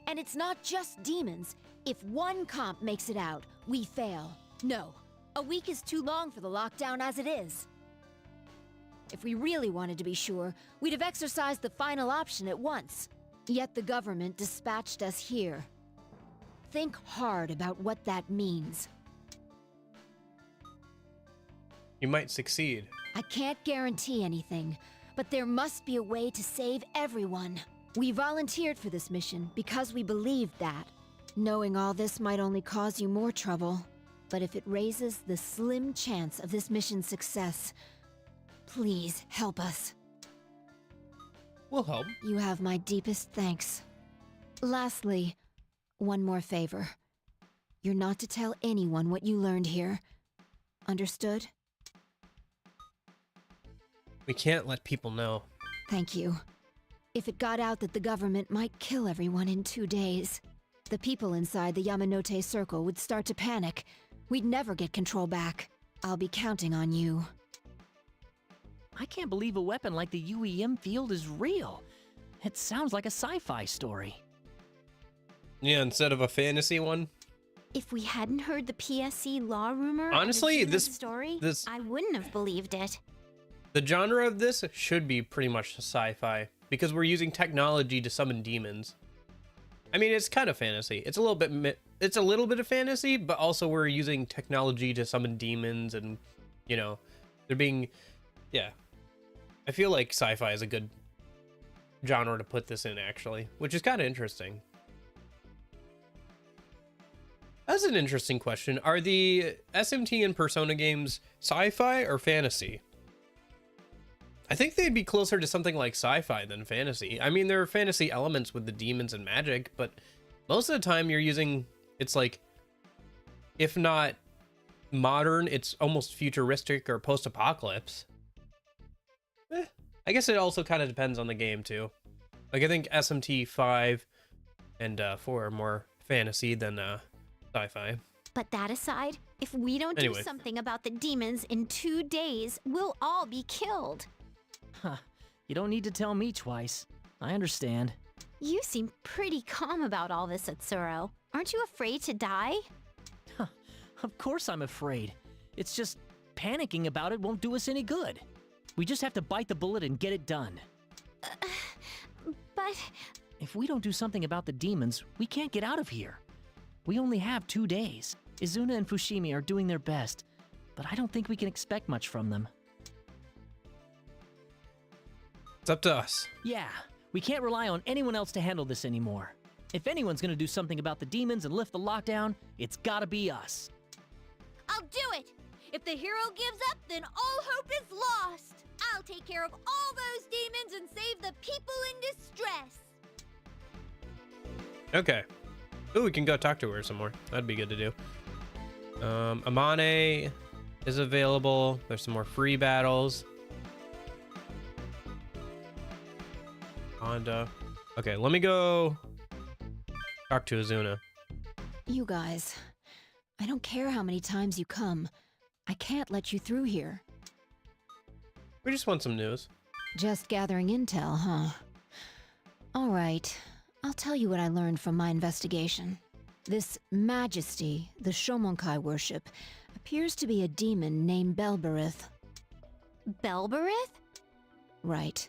Speaker 7: And it's not just demons. If one comp makes it out, we fail. No, a week is too long for the lockdown as it is. If we really wanted to be sure, we'd have exercised the final option at once. Yet the government dispatched us here. Think hard about what that means.
Speaker 1: You might succeed.
Speaker 7: I can't guarantee anything, but there must be a way to save everyone. We volunteered for this mission because we believed that. Knowing all this might only cause you more trouble, but if it raises the slim chance of this mission's success, please help us.
Speaker 1: We'll help.
Speaker 7: You have my deepest thanks. Lastly, one more favor. You're not to tell anyone what you learned here. Understood?
Speaker 1: We can't let people know.
Speaker 7: Thank you. If it got out that the government might kill everyone in 2 days, the people inside the Yamanote Circle would start to panic. We'd never get control back. I'll be counting on you.
Speaker 6: I can't believe a weapon like the UEM field is real. It sounds like a sci-fi story.
Speaker 1: Yeah, instead of a fantasy one.
Speaker 5: If we hadn't heard the PSC law rumor,
Speaker 1: Honestly,
Speaker 5: and the
Speaker 1: this
Speaker 5: story,
Speaker 1: this
Speaker 5: I wouldn't have believed it.
Speaker 1: the genre of this should be pretty much sci-fi because we're using technology to summon demons. I mean, it's kind of fantasy. It's a little bit of fantasy, but also we're using technology to summon demons, and you know, they're being, yeah. I feel like sci-fi is a good genre to put this in, actually, which is kind of interesting. That's an interesting question. Are the SMT and Persona games sci-fi or fantasy? I think they'd be closer to something like sci-fi than fantasy. I mean, there are fantasy elements with the demons and magic, but most of the time you're using, it's like, if not modern, it's almost futuristic or post-apocalypse. I guess it also kind of depends on the game too. Like, I think SMT 5 and 4 are more fantasy than sci-fi.
Speaker 5: But that aside, if we don't do something about the demons in 2 days, we'll all be killed.
Speaker 6: Huh. You don't need to tell me twice. I understand.
Speaker 5: You seem pretty calm about all this, Atsuro. Aren't you afraid to die?
Speaker 6: Huh. Of course I'm afraid. It's just panicking about it won't do us any good. We just have to bite the bullet and get it done.
Speaker 5: But...
Speaker 6: If we don't do something about the demons, we can't get out of here. We only have 2 days. Izuna and Fushimi are doing their best, but I don't think we can expect much from them.
Speaker 1: It's up to us.
Speaker 6: Yeah, we can't rely on anyone else to handle this anymore. If anyone's gonna do something about the demons and lift the lockdown, it's gotta be us.
Speaker 2: I'll do it! If the hero gives up, then all hope is lost! I'll take care of all those demons and save the people in distress!
Speaker 1: Okay. Ooh, we can go talk to her some more. That'd be good to do. Amane is available. There's some more free battles. Honda. Okay, let me go talk to Izuna.
Speaker 7: You guys, I don't care how many times you come. I can't let you through here.
Speaker 1: We just want some news.
Speaker 7: Just gathering intel, huh? All right, I'll tell you what I learned from my investigation. This Majesty, the Shomonkai worship, appears to be a demon named Belberith.
Speaker 5: Belberith?
Speaker 7: Right.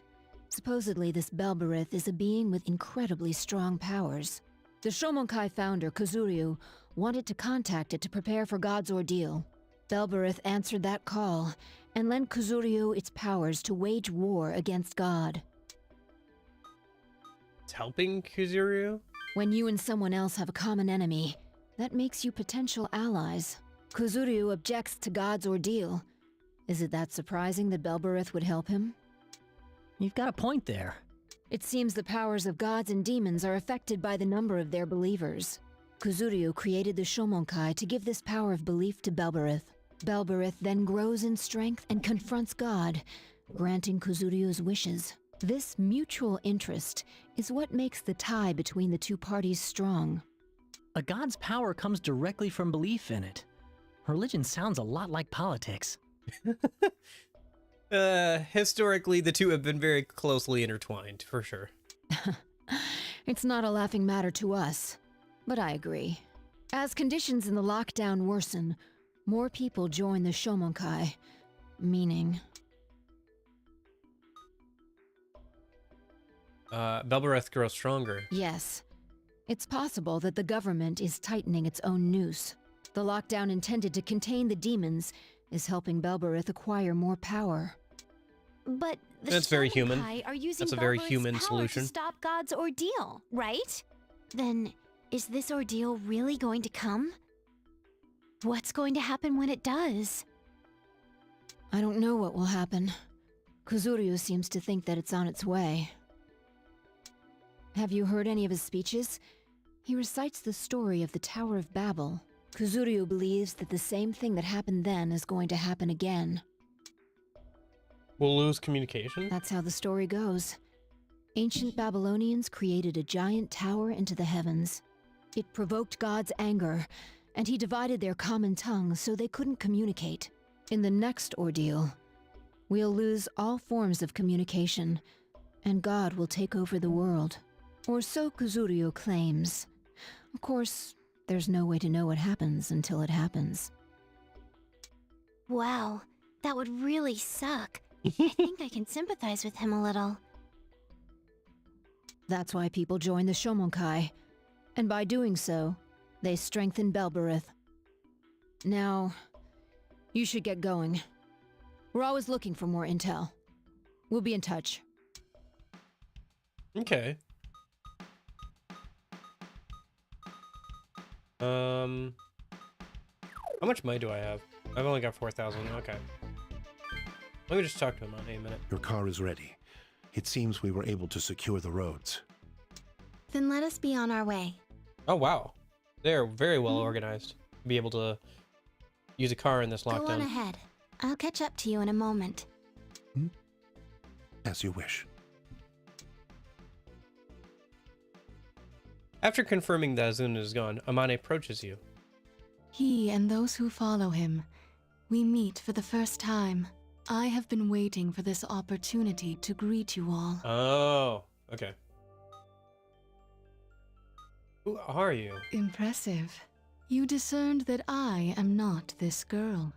Speaker 7: Supposedly, this Belberith is a being with incredibly strong powers. The Shomonkai founder, Kazuryu, wanted to contact it to prepare for God's ordeal. Belberith answered that call and lent Kazuryu its powers to wage war against God.
Speaker 1: It's helping Kuzuryu?
Speaker 7: When you and someone else have a common enemy, that makes you potential allies. Kazuryu objects to God's ordeal. Is it that surprising that Belberith would help him?
Speaker 6: You've got a point there.
Speaker 7: It seems the powers of gods and demons are affected by the number of their believers. Kazuryu created the Shomonkai to give this power of belief to Belberith. Belberith then grows in strength and confronts God, granting Kazuryu's wishes. This mutual interest is what makes the tie between the two parties strong.
Speaker 6: A god's power comes directly from belief in it. Religion sounds a lot like politics.
Speaker 1: Historically, the two have been very closely intertwined, for sure.
Speaker 7: It's not a laughing matter to us, but I agree. As conditions in the lockdown worsen, more people join the Shomonkai, meaning...
Speaker 1: Belbereth grows stronger.
Speaker 7: Yes. It's possible that the government is tightening its own noose. The lockdown intended to contain the demons is helping Belberith acquire more power.
Speaker 5: But the
Speaker 1: That's very human.
Speaker 5: Shomonkai are using
Speaker 1: That's a very
Speaker 5: Belberith's
Speaker 1: human
Speaker 5: power
Speaker 1: solution.
Speaker 5: to stop God's ordeal, right? Then, is this ordeal really going to come? What's going to happen when it does?
Speaker 7: I don't know what will happen. Kazuryu seems to think that it's on its way. Have you heard any of his speeches? He recites the story of the Tower of Babel. Kazuryu believes that the same thing that happened then is going to happen again.
Speaker 1: We'll lose communication?
Speaker 7: That's how the story goes. Ancient Babylonians created a giant tower into the heavens. It provoked God's anger, and he divided their common tongue so they couldn't communicate. In the next ordeal, we'll lose all forms of communication, and God will take over the world. Or so Kazuryu claims. Of course, there's no way to know what happens until it happens.
Speaker 5: Wow, that would really suck. I think I can sympathize with him a little.
Speaker 7: That's why people join the Shomonkai, and by doing so, they strengthen Belberith. Now, you should get going. We're always looking for more intel. We'll be in touch.
Speaker 1: Okay. How much money do I have? I've only got 4,000. Okay. Let me just talk to him on a minute.
Speaker 10: Your car is ready. It seems we were able to secure the roads.
Speaker 5: Then let us be on our way.
Speaker 1: Oh, wow. They're very well organized. Be able to use a car in this lockdown.
Speaker 5: Go on ahead. I'll catch up to you in a moment.
Speaker 10: As you wish.
Speaker 1: After confirming that Azuna is gone, Amane approaches you.
Speaker 11: He and those who follow him, we meet for the first time. I have been waiting for this opportunity to greet you all.
Speaker 1: Oh, okay. Who are you?
Speaker 11: Impressive. You discerned that I am not this girl.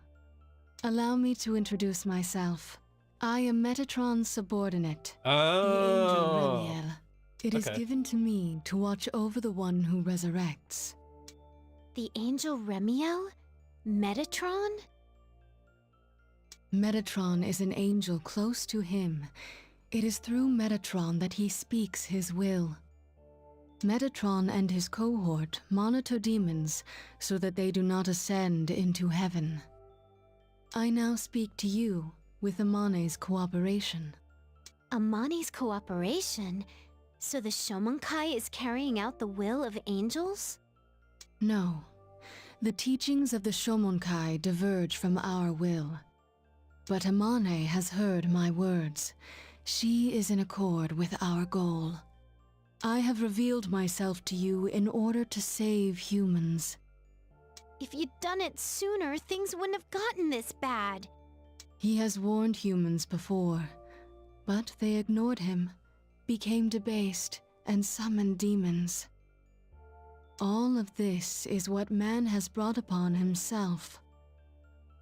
Speaker 11: Allow me to introduce myself. I am Metatron's subordinate, the
Speaker 1: Oh.
Speaker 11: Angel Remiel. It is
Speaker 1: Okay.
Speaker 11: given to me to watch over the one who resurrects.
Speaker 5: The Angel Remiel? Metatron?
Speaker 11: Metatron is an angel close to him. It is through Metatron that he speaks his will. Metatron and his cohort monitor demons so that they do not ascend into heaven. I now speak to you with Amane's cooperation.
Speaker 5: Amani's cooperation? So the Shomonkai is carrying out the will of angels?
Speaker 11: No. The teachings of the Shomonkai diverge from our will. But Amane has heard my words. She is in accord with our goal. I have revealed myself to you in order to save humans.
Speaker 5: If you'd done it sooner, things wouldn't have gotten this bad.
Speaker 11: He has warned humans before, but they ignored him, became debased, and summoned demons. All of this is what man has brought upon himself.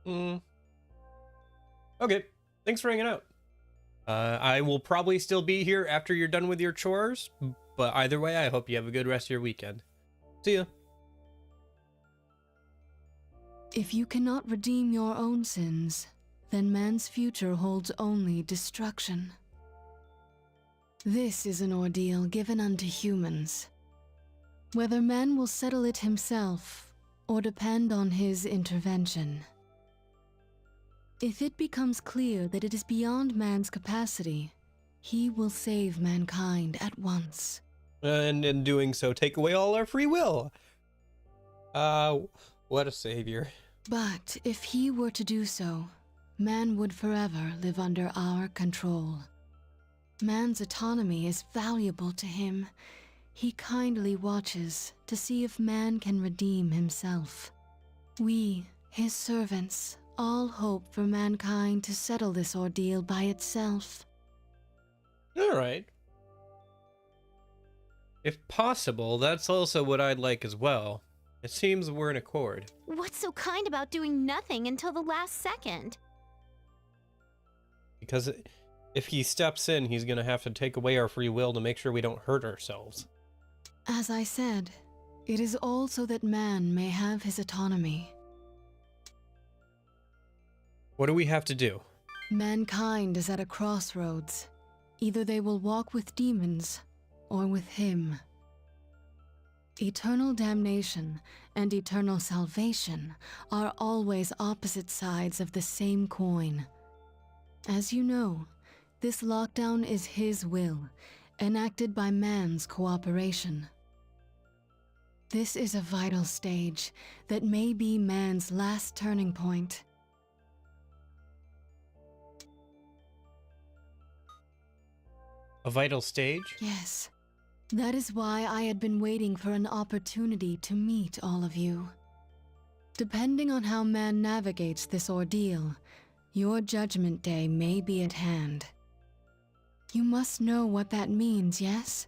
Speaker 1: Okay, thanks for hanging out. I will probably still be here after you're done with your chores, but either way, I hope you have a good rest of your weekend. See ya.
Speaker 11: If you cannot redeem your own sins, then man's future holds only destruction. This is an ordeal given unto humans. Whether man will settle it himself, or depend on his intervention. If it becomes clear that it is beyond man's capacity, he will save mankind at once.
Speaker 1: And in doing so, take away all our free will. What a savior.
Speaker 11: But if he were to do so, man would forever live under our control. Man's autonomy is valuable to him. He kindly watches to see if man can redeem himself. We, his servants, all hope for mankind to settle this ordeal by itself.
Speaker 1: All right. If possible, that's also what I'd like as well. It seems we're in accord.
Speaker 5: What's so kind about doing nothing until the last second?
Speaker 1: Because if he steps in, he's gonna have to take away our free will to make sure we don't hurt ourselves.
Speaker 11: As I said, it is all so that man may have his autonomy.
Speaker 1: What do we have to do?
Speaker 11: Mankind is at a crossroads. Either they will walk with demons, or with him. Eternal damnation and eternal salvation are always opposite sides of the same coin. As you know, this lockdown is his will, enacted by man's cooperation. This is a vital stage that may be man's last turning point.
Speaker 1: A vital stage?
Speaker 11: Yes. That is why I had been waiting for an opportunity to meet all of you. Depending on how man navigates this ordeal, your judgment day may be at hand. You must know what that means, yes?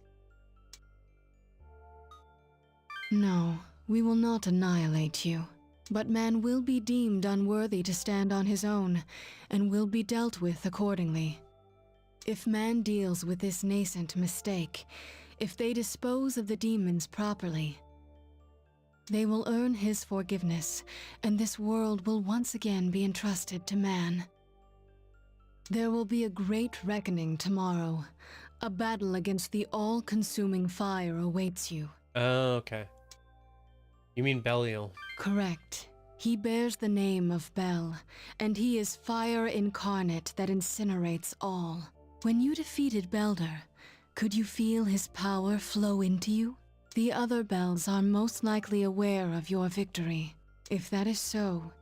Speaker 11: No, we will not annihilate you. But man will be deemed unworthy to stand on his own, and will be dealt with accordingly. If man deals with this nascent mistake, if they dispose of the demons properly, they will earn his forgiveness, and this world will once again be entrusted to man. There will be a great reckoning tomorrow. A battle against the all-consuming fire awaits you.
Speaker 1: Oh, okay. You mean Belial?
Speaker 11: Correct. He bears the name of Bel, and he is fire incarnate that incinerates all. When you defeated Belder, could you feel his power flow into you? The other Bels are most likely aware of your victory. If that is so,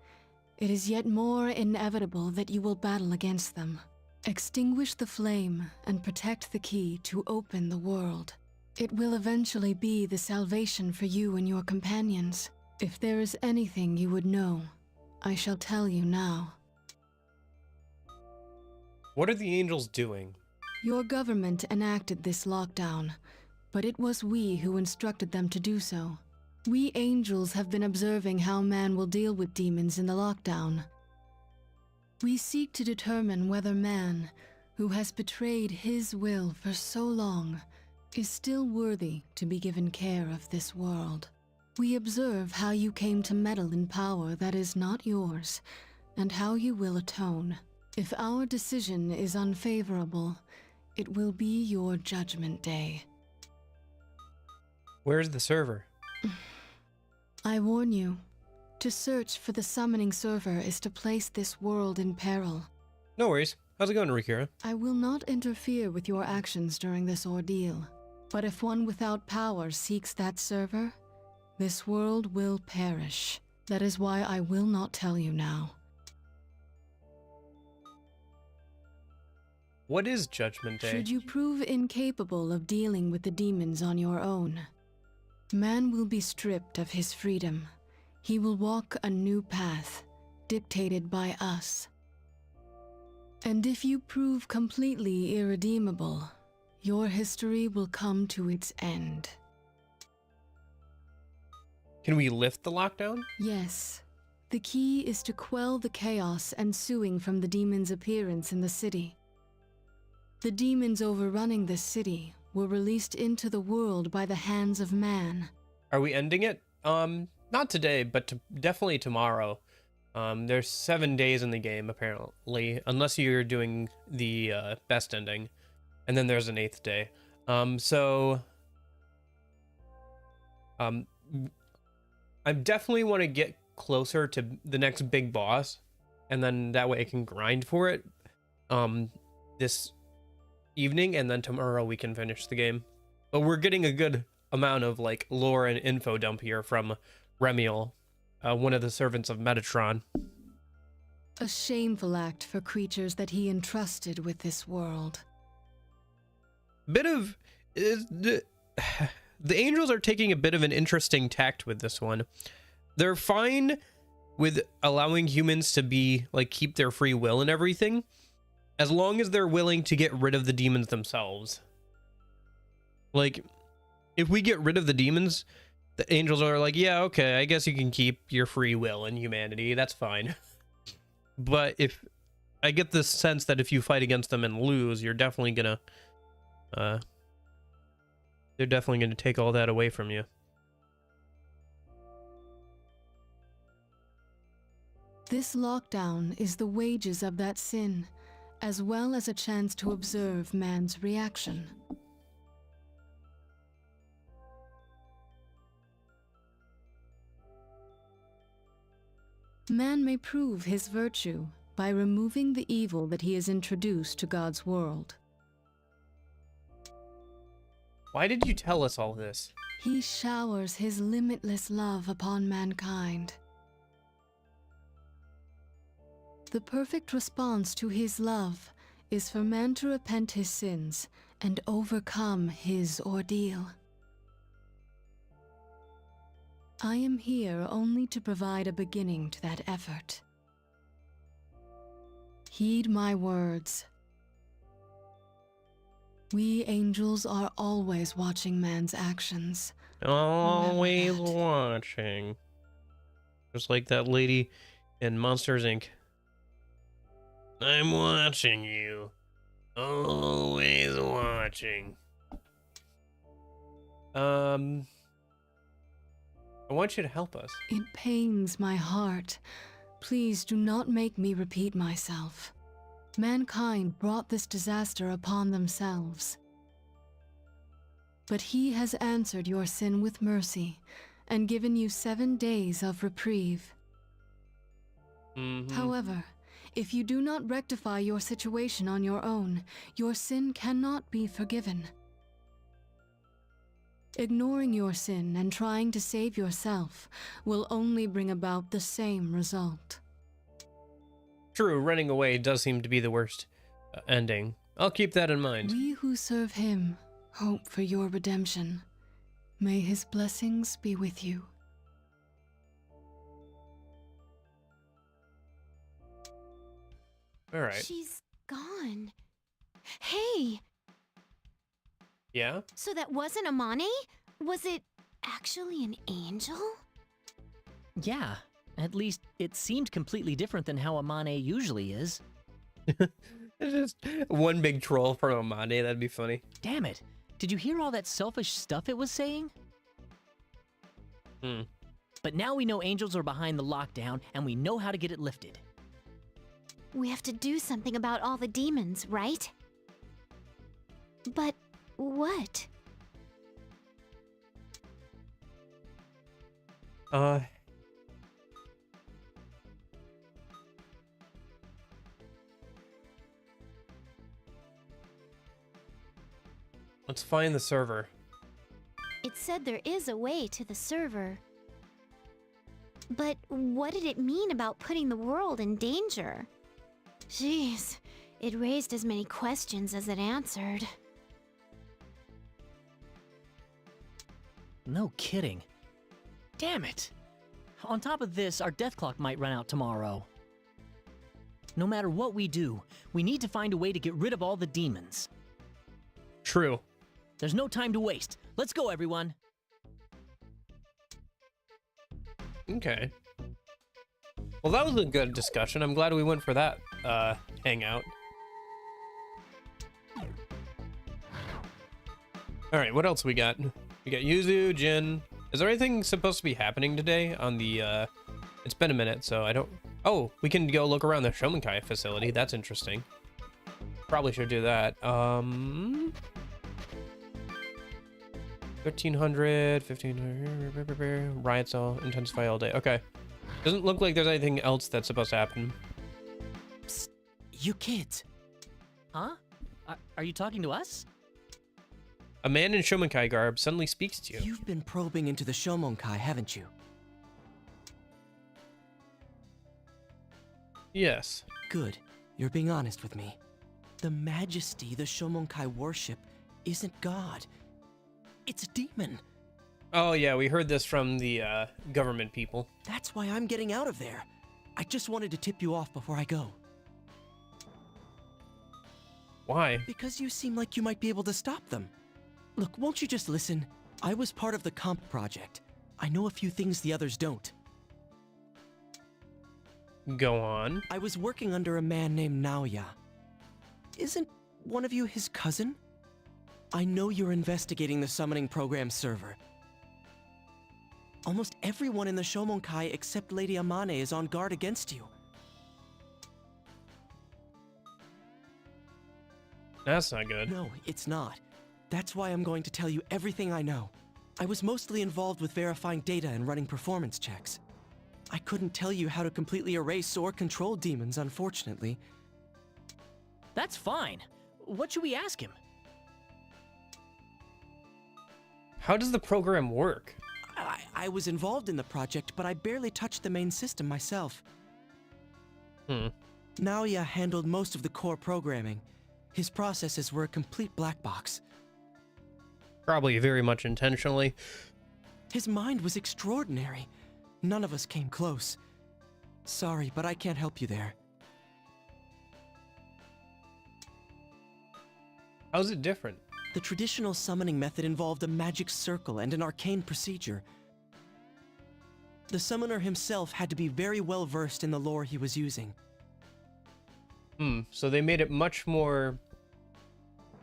Speaker 11: it is yet more inevitable that you will battle against them. Extinguish the flame and protect the key to open the world. It will eventually be the salvation for you and your companions. If there is anything you would know, I shall tell you now.
Speaker 1: What are the angels doing?
Speaker 11: Your government enacted this lockdown, but it was we who instructed them to do so. We angels have been observing how man will deal with demons in the lockdown. We seek to determine whether man, who has betrayed his will for so long, is still worthy to be given care of this world. We observe how you came to meddle in power that is not yours, and how you will atone. If our decision is unfavorable, it will be your judgment day.
Speaker 1: Where's the server?
Speaker 11: I warn you, to search for the summoning server is to place this world in peril.
Speaker 1: No worries. How's it going, Rikira?
Speaker 11: I will not interfere with your actions during this ordeal, but if one without power seeks that server, this world will perish. That is why I will not tell you now.
Speaker 1: What is Judgment Day?
Speaker 11: Should you prove incapable of dealing with the demons on your own, man will be stripped of his freedom. He will walk a new path, dictated by us. And if you prove completely irredeemable, your history will come to its end.
Speaker 1: Can we lift the lockdown?
Speaker 11: Yes. The key is to quell the chaos ensuing from the demon's appearance in the city. The demons overrunning this city were released into the world by the hands of man.
Speaker 1: Are we ending it? Not today, but definitely tomorrow. There's 7 days in the game, apparently, unless you're doing the best ending. And then there's an 8th day. I definitely want to get closer to the next big boss, and then that way I can grind for it this evening, and then tomorrow we can finish the game. But we're getting a good amount of like lore and info dump here from Remiel, one of the servants of Metatron.
Speaker 11: A shameful act for creatures that he entrusted with this world.
Speaker 1: The angels are taking a bit of an interesting tact with this one. They're fine with allowing humans to be like keep their free will and everything, as long as they're willing to get rid of the demons themselves. Like, if we get rid of the demons, the angels are like, yeah, okay, I guess you can keep your free will and humanity, that's fine. But if I get this sense that if you fight against them and lose, you're definitely gonna they're definitely gonna take all that away from you.
Speaker 11: This lockdown is the wages of that sin, as well as a chance to observe man's reaction. Man may prove his virtue by removing the evil that he has introduced to God's world.
Speaker 1: Why did you tell us all this?
Speaker 11: He showers his limitless love upon mankind. The perfect response to his love is for man to repent his sins and overcome his ordeal. I am here only to provide a beginning to that effort. Heed my words. We angels are always watching man's actions.
Speaker 1: Always watching. Just like that lady in Monsters, Inc. I'm watching you. Always watching. I want you to help us.
Speaker 11: It pains my heart. Please do not make me repeat myself. Mankind brought this disaster upon themselves. But he has answered your sin with mercy and given you 7 days of reprieve. However, if you do not rectify your situation on your own, your sin cannot be forgiven. Ignoring your sin and trying to save yourself will only bring about the same result.
Speaker 1: True, running away does seem to be the worst ending. I'll keep that in mind.
Speaker 11: We who serve him hope for your redemption. May his blessings be with you.
Speaker 1: All right.
Speaker 5: She's gone. Hey,
Speaker 1: Yeah?
Speaker 5: so that wasn't Amane? Was it actually an angel?
Speaker 6: Yeah, at least it seemed completely different than how Amane usually is.
Speaker 1: It's just one big troll from Amane, that'd be funny.
Speaker 6: Damn it. Did you hear all that selfish stuff it was saying? But now we know angels are behind the lockdown, and we know how to get it lifted.
Speaker 5: We have to do something about all the demons, right? But what?
Speaker 1: Let's find the server.
Speaker 5: It said there is a way to the server. But what did it mean about putting the world in danger? Jeez, It raised as many questions as it answered.
Speaker 6: No kidding. Damn it! On top of this, our death clock might run out tomorrow. No matter what we do, we need to find a way to get rid of all the demons.
Speaker 1: True.
Speaker 6: There's no time to waste. Let's go, everyone!
Speaker 1: Okay. Well, that was a good discussion. I'm glad we went for that hangout. All right, what else we got? We got Yuzu, Jin. Is there anything supposed to be happening today on the, it's been a minute, so I don't... Oh, we can go look around the Shomenkai facility. That's interesting. Probably should do that. 1300, 1500, riots all intensify all day. Okay. Doesn't look like there's anything else that's supposed to happen.
Speaker 4: Psst, you kids.
Speaker 6: Huh? Are you talking to us?
Speaker 1: A man in Shomenkai garb suddenly speaks to you.
Speaker 4: You've been probing into the Shomonkai, haven't you?
Speaker 1: Yes.
Speaker 4: Good. You're being honest with me. The majesty the Shomonkai worship isn't God. It's a demon.
Speaker 1: Oh yeah, we heard this from the government people.
Speaker 4: That's why I'm getting out of there. I just wanted to tip you off before I go.
Speaker 1: Why?
Speaker 4: Because you seem like you might be able to stop them. Look, won't you just listen? I was part of the comp project. I know a few things the others don't.
Speaker 1: Go on.
Speaker 4: I was working under a man named Naoya. Isn't one of you his cousin? I know you're investigating the summoning program server. Almost everyone in the Shomonkai except Lady Amane is on guard against you.
Speaker 1: That's not good.
Speaker 4: No, it's not. That's why I'm going to tell you everything I know. I was mostly involved with verifying data and running performance checks. I couldn't tell you how to completely erase or control demons, unfortunately.
Speaker 6: That's fine. What should we ask him?
Speaker 1: How does the program work?
Speaker 4: I was involved in the project, but I barely touched the main system myself. Naoya handled most of the core programming. His processes were a complete black box.
Speaker 1: Probably very much intentionally.
Speaker 4: His mind was extraordinary. None of us came close. Sorry, but I can't help you there.
Speaker 1: How's it different?
Speaker 4: The traditional summoning method involved a magic circle and an arcane procedure. The summoner himself had to be very well versed in the lore he was using.
Speaker 1: So they made it much more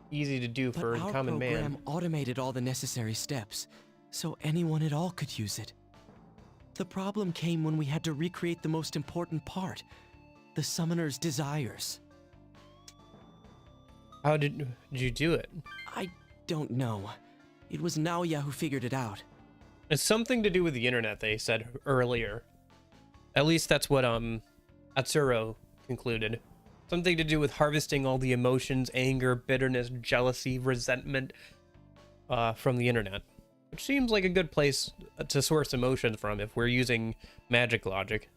Speaker 1: easy to do for a common man.
Speaker 4: But our program automated all the necessary steps, so anyone at all could use it. The problem came when we had to recreate the most important part, the summoner's desires.
Speaker 1: How did you do it?
Speaker 4: I don't know. It was Naoya who figured it out.
Speaker 1: It's something to do with the internet, they said earlier. At least that's what Atsuro concluded. Something to do with harvesting all the emotions, anger, bitterness, jealousy, resentment from the internet. Which seems like a good place to source emotions from if we're using magic logic.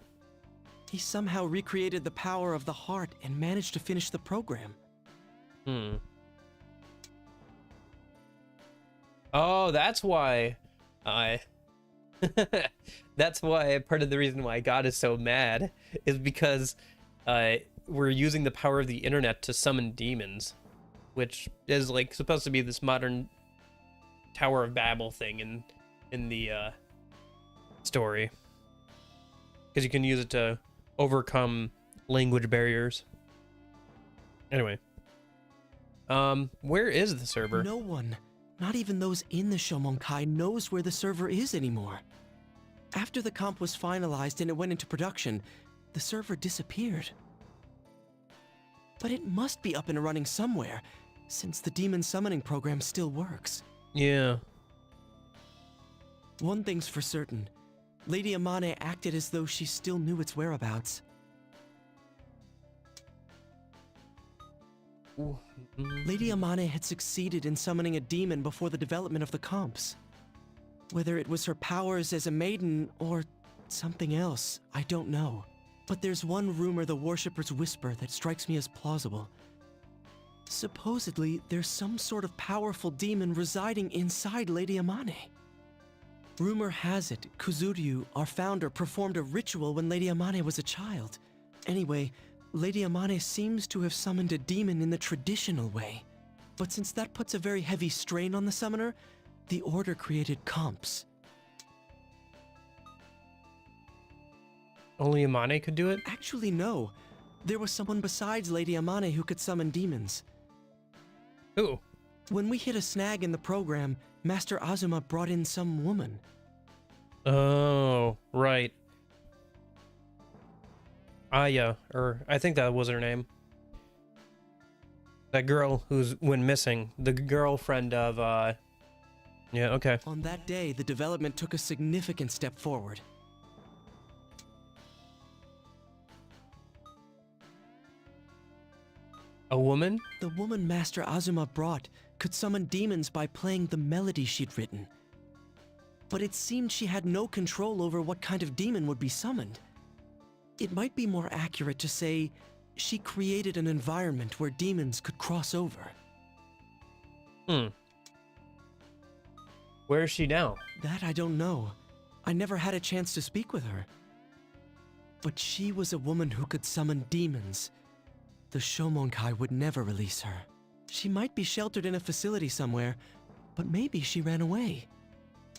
Speaker 4: He somehow recreated the power of the heart and managed to finish the program.
Speaker 1: Oh, that's why that's why part of the reason why God is so mad is because we're using the power of the internet to summon demons, which is like supposed to be this modern Tower of Babel thing in the story, because you can use it to overcome language barriers. Anyway, where is the server?
Speaker 4: No one, not even those in the Shomonkai, knows where the server is anymore. After the comp was finalized and it went into production, the server disappeared. But it must be up and running somewhere, since the demon summoning program still works.
Speaker 1: Yeah.
Speaker 4: One thing's for certain. Lady Amane acted as though she still knew its whereabouts. Lady Amane had succeeded in summoning a demon before the development of the comps. Whether it was her powers as a maiden or something else, I don't know. But there's one rumor the worshippers whisper that strikes me as plausible. Supposedly, there's some sort of powerful demon residing inside Lady Amane. Rumor has it, Kuzuryu, our founder, performed a ritual when Lady Amane was a child. Anyway, Lady Amane seems to have summoned a demon in the traditional way. But since that puts a very heavy strain on the summoner, the Order created comps.
Speaker 1: Only Amane could do it?
Speaker 4: Actually, no. There was someone besides Lady Amane who could summon demons.
Speaker 1: Who?
Speaker 4: When we hit a snag in the program, Master Azuma brought in some woman.
Speaker 1: Oh, right. Aya, or I think that was her name. That girl who's went missing. The girlfriend of, yeah, okay.
Speaker 4: On that day, the development took a significant step forward.
Speaker 1: A woman?
Speaker 4: The woman Master Azuma brought could summon demons by playing the melody she'd written. But it seemed she had no control over what kind of demon would be summoned. It might be more accurate to say she created an environment where demons could cross over.
Speaker 1: Where is she now?
Speaker 4: That I don't know. I never had a chance to speak with her. But she was a woman who could summon demons. The Shomonkai would never release her. She might be sheltered in a facility somewhere, but maybe she ran away.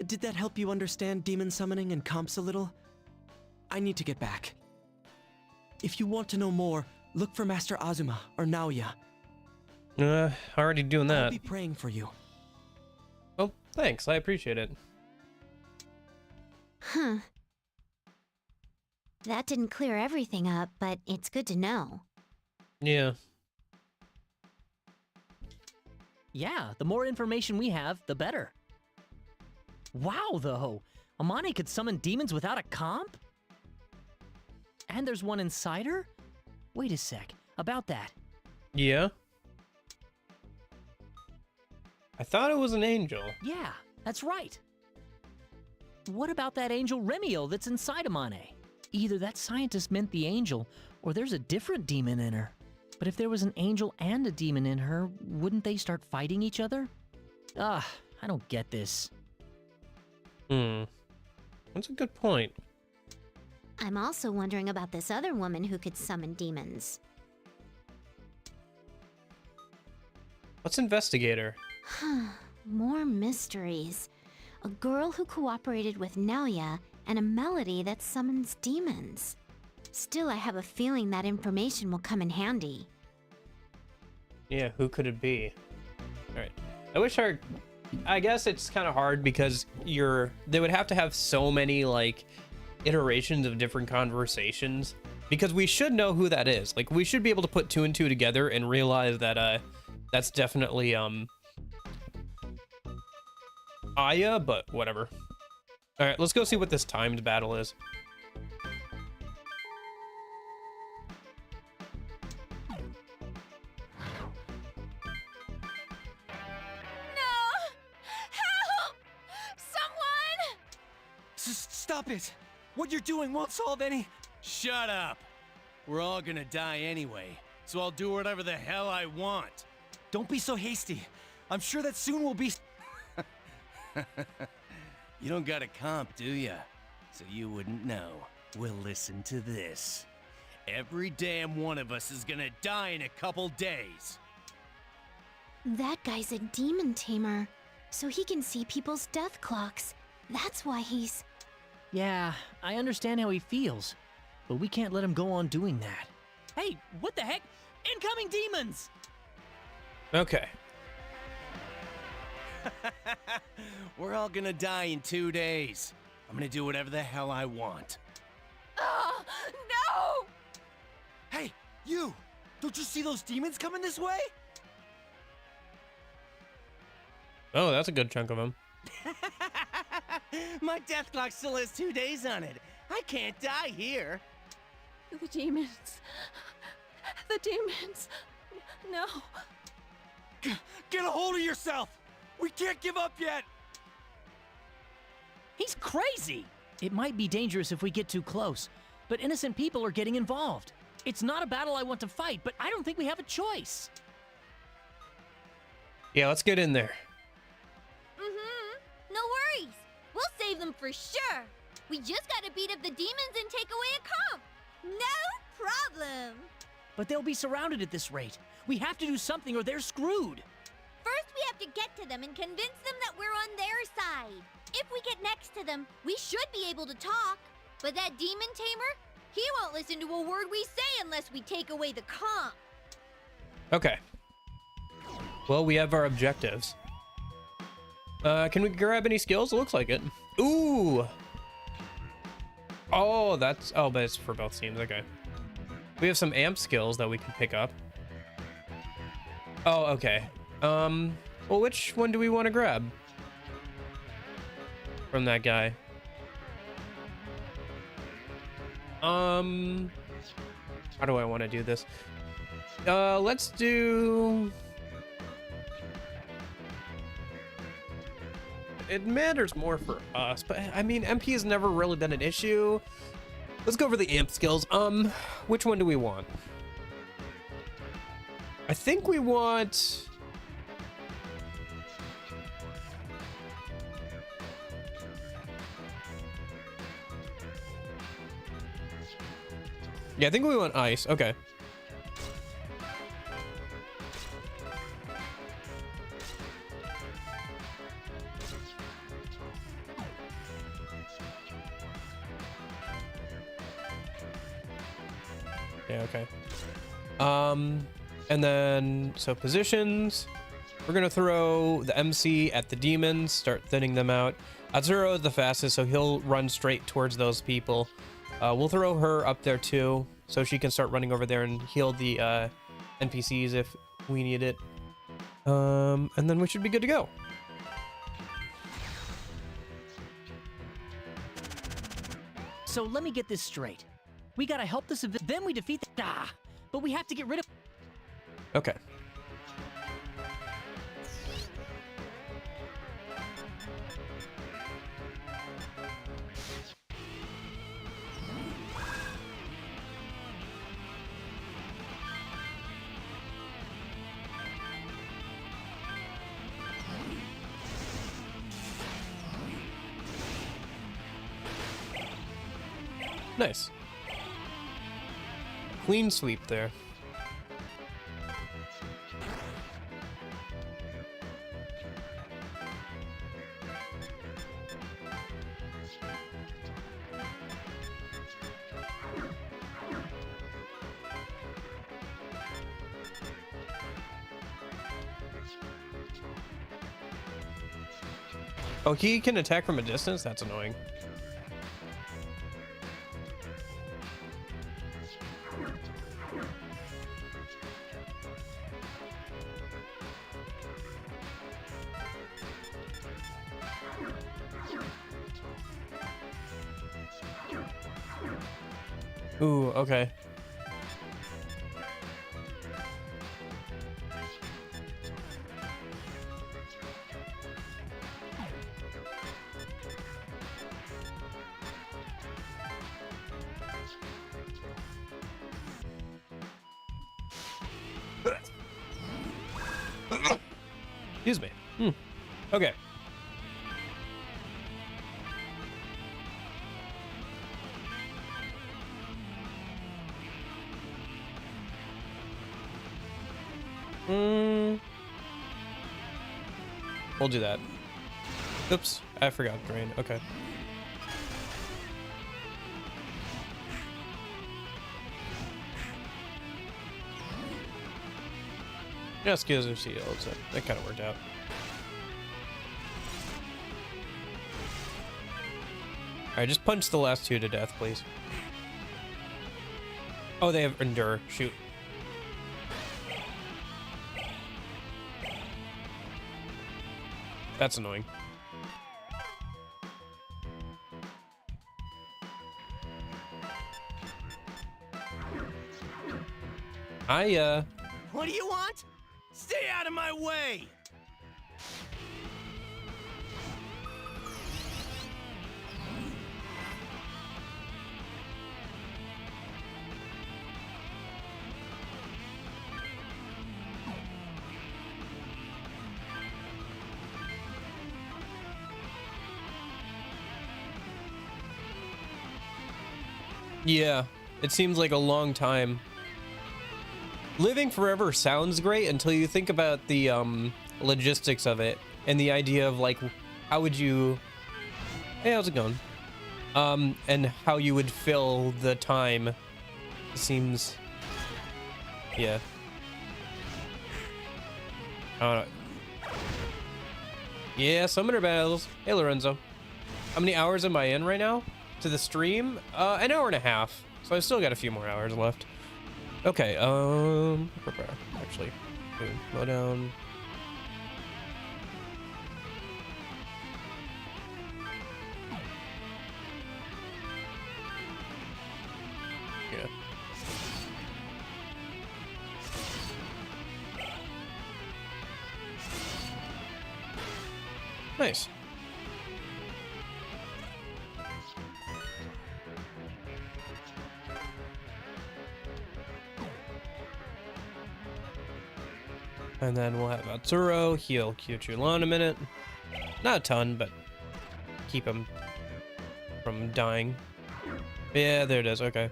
Speaker 4: Did that help you understand demon summoning and comps a little? I need to get back. If you want to know more, look for Master Azuma or Naoya.
Speaker 1: Already doing that.
Speaker 4: I'll be praying for you.
Speaker 1: Oh, thanks. I appreciate it.
Speaker 5: Huh. That didn't clear everything up, but it's good to know.
Speaker 1: Yeah.
Speaker 6: Yeah, the more information we have, the better. Wow, though. Amane could summon demons without a comp? And there's one inside her? Wait a sec. About that.
Speaker 1: Yeah. I thought it was an angel.
Speaker 6: Yeah, that's right. What about that angel Remio that's inside Amane? Either that scientist meant the angel, or there's a different demon in her. But if there was an angel and a demon in her, wouldn't they start fighting each other? I don't get this.
Speaker 1: That's a good point.
Speaker 5: I'm also wondering about this other woman who could summon demons.
Speaker 1: Let's investigate her.
Speaker 5: More mysteries. A girl who cooperated with Naoya and a melody that summons demons. Still, I have a feeling that information will come in handy.
Speaker 1: Yeah, who could it be? Alright. I guess it's kind of hard because they would have to have so many, like, iterations of different conversations. Because we should know who that is. Like, we should be able to put two and two together and realize that, that's definitely, Aya, but whatever. Alright, let's go see what this timed battle is.
Speaker 12: Stop it! What you're doing won't solve any— Shut up! We're all gonna die anyway, so I'll do whatever the hell I want. Don't be so hasty. I'm sure that soon we'll be— You don't got a comp, do ya? So you wouldn't know. Well, listen to this. Every damn one of us is gonna die in a couple days.
Speaker 5: That guy's a demon tamer, so he can see people's death clocks. That's why he's...
Speaker 6: Yeah, I understand how he feels, but we can't let him go on doing that. Hey, what the heck? Incoming demons!
Speaker 1: Okay.
Speaker 12: We're all gonna die in 2 days. I'm gonna do whatever the hell I want.
Speaker 9: Oh, no!
Speaker 12: Hey, you! Don't you see those demons coming this way?
Speaker 1: Oh, that's a good chunk of them.
Speaker 12: My death clock still has 2 days on it. I can't die here.
Speaker 9: The demons. The demons. No.
Speaker 12: Get a hold of yourself! We can't give up yet!
Speaker 6: He's crazy! It might be dangerous if we get too close, but innocent people are getting involved. It's not a battle I want to fight, but I don't think we have a choice.
Speaker 1: Yeah, let's get in there.
Speaker 2: No worries. We'll save them for sure. We just gotta beat up the demons and take away a comp. No problem.
Speaker 6: But they'll be surrounded at this rate. We have to do something or they're screwed.
Speaker 2: First, we have to get to them and convince them that we're on their side. If we get next to them, we should be able to talk. But that demon tamer, he won't listen to a word we say unless we take away the comp.
Speaker 1: Okay. Well, we have our objectives. Can we grab any skills? It looks like it. Ooh. Oh, that's... Oh, but it's for both teams. Okay. We have some amp skills that we can pick up. Oh, okay. Well, which one do we want to grab? From that guy. How do I want to do this? Let's do... It matters more for us, but I mean, MP has never really been an issue. Let's go over the amp skills. Which one do we want? I think we want... Yeah, I think we want ice. Okay. Yeah, okay. And then, so positions. We're gonna throw the MC at the demons, start thinning them out. Atsuro is the fastest, so he'll run straight towards those people. We'll throw her up there too, so she can start running over there and heal the NPCs if we need it. And then we should be good to go.
Speaker 6: So let me get this straight. We gotta help the civilians, then we defeat the... but we have to get rid of...
Speaker 1: Okay. Nice. Clean sweep there. Oh, he can attack from a distance? That's annoying. Ooh, okay. Excuse me. Okay. We'll do that. Oops, I forgot drain. Okay. Yeah, skills are sealed, so that kind of worked out. Alright, just punch the last two to death, please. Oh, they have endure. Shoot. That's annoying.
Speaker 12: What do you want? Stay out of my way!
Speaker 1: Yeah, it seems like a long time. Living forever sounds great until you think about the logistics of it and the idea of like how would you, hey, how's it going, and how you would fill the time. It seems, yeah, I don't know. Yeah, summoner battles. Hey Lorenzo, how many hours am I in right now to the stream? An hour and a half, so I still got a few more hours left. Okay, actually, go down. Yeah. Nice. And then we'll have Atsuro heal Kyuchula in a minute. Not a ton, but keep him from dying. Yeah, there it is. Okay.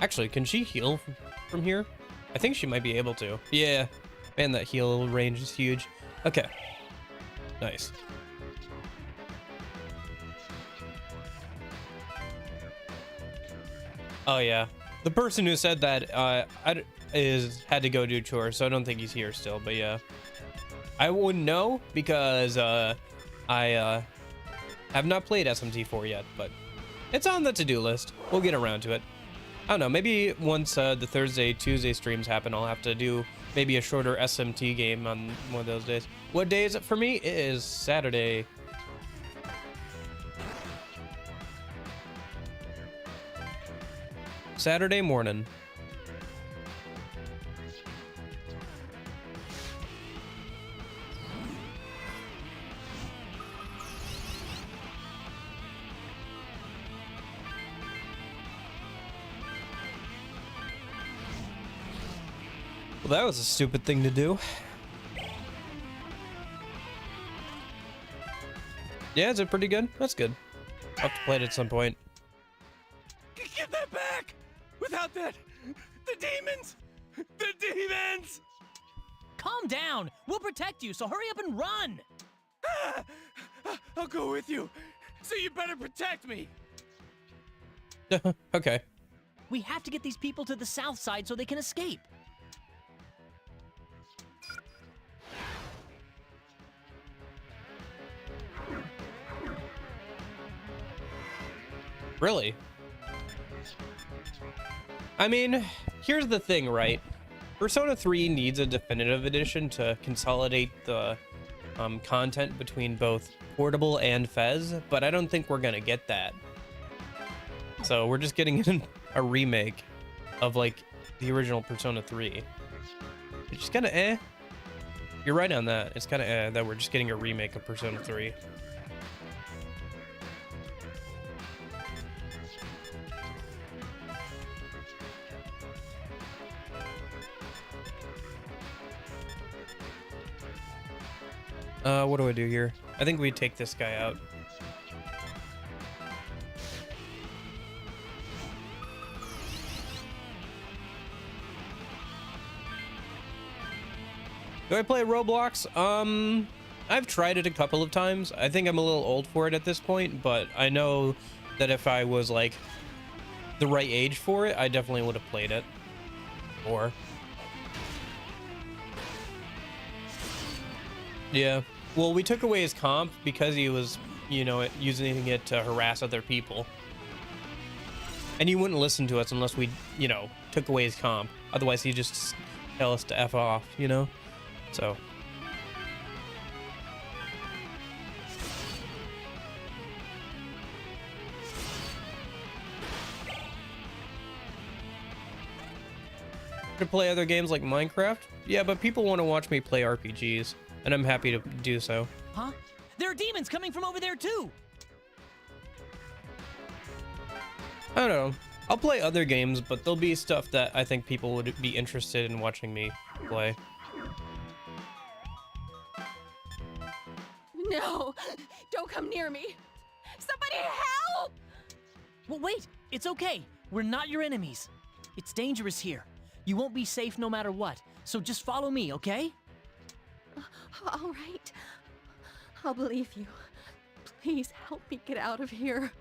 Speaker 1: Actually, can she heal from here? I think she might be able to. Yeah. Man, that heal range is huge. Okay. Nice. Oh, yeah. The person who said that had to go do chores, so I don't think he's here still, but yeah. I wouldn't know because I have not played SMT4 yet, but it's on the to-do list. We'll get around to it. I don't know, maybe once the Thursday, Tuesday streams happen, I'll have to do maybe a shorter SMT game on one of those days. What day is it for me? It is Saturday. Saturday morning. Well, that was a stupid thing to do. Yeah, is it pretty good? That's good. I'll have to play it at some point.
Speaker 12: Get that back! Without that, the demons! The demons!
Speaker 6: Calm down! We'll protect you, so hurry up and run!
Speaker 12: I'll go with you, so you better protect me!
Speaker 1: Okay.
Speaker 6: We have to get these people to the south side so they can escape.
Speaker 1: Really? I mean, here's the thing, right? Persona 3 needs a definitive edition to consolidate the content between both Portable and Fez, but I don't think we're gonna get that. So we're just getting a remake of like the original Persona 3. It's just kind of eh. You're right on that. It's kind of eh that we're just getting a remake of Persona 3. What do I do here? I think we take this guy out. Do I play Roblox? I've tried it a couple of times. I think I'm a little old for it at this point, but I know that if I was like the right age for it, I definitely would have played it. Or yeah. Well, we took away his comp because he was, you know, using it to harass other people. And he wouldn't listen to us unless we, you know, took away his comp. Otherwise, he'd just tell us to F off, you know? So. To play other games like Minecraft? Yeah, but people want to watch me play RPGs. And I'm happy to do so.
Speaker 6: Huh? There are demons coming from over there too!
Speaker 1: I don't know. I'll play other games, but there'll be stuff that I think people would be interested in watching me play.
Speaker 9: No! Don't come near me! Somebody help!
Speaker 6: Well, wait! It's okay. We're not your enemies. It's dangerous here. You won't be safe no matter what. So just follow me, okay?
Speaker 11: All right. I'll believe you. Please help me get out of here.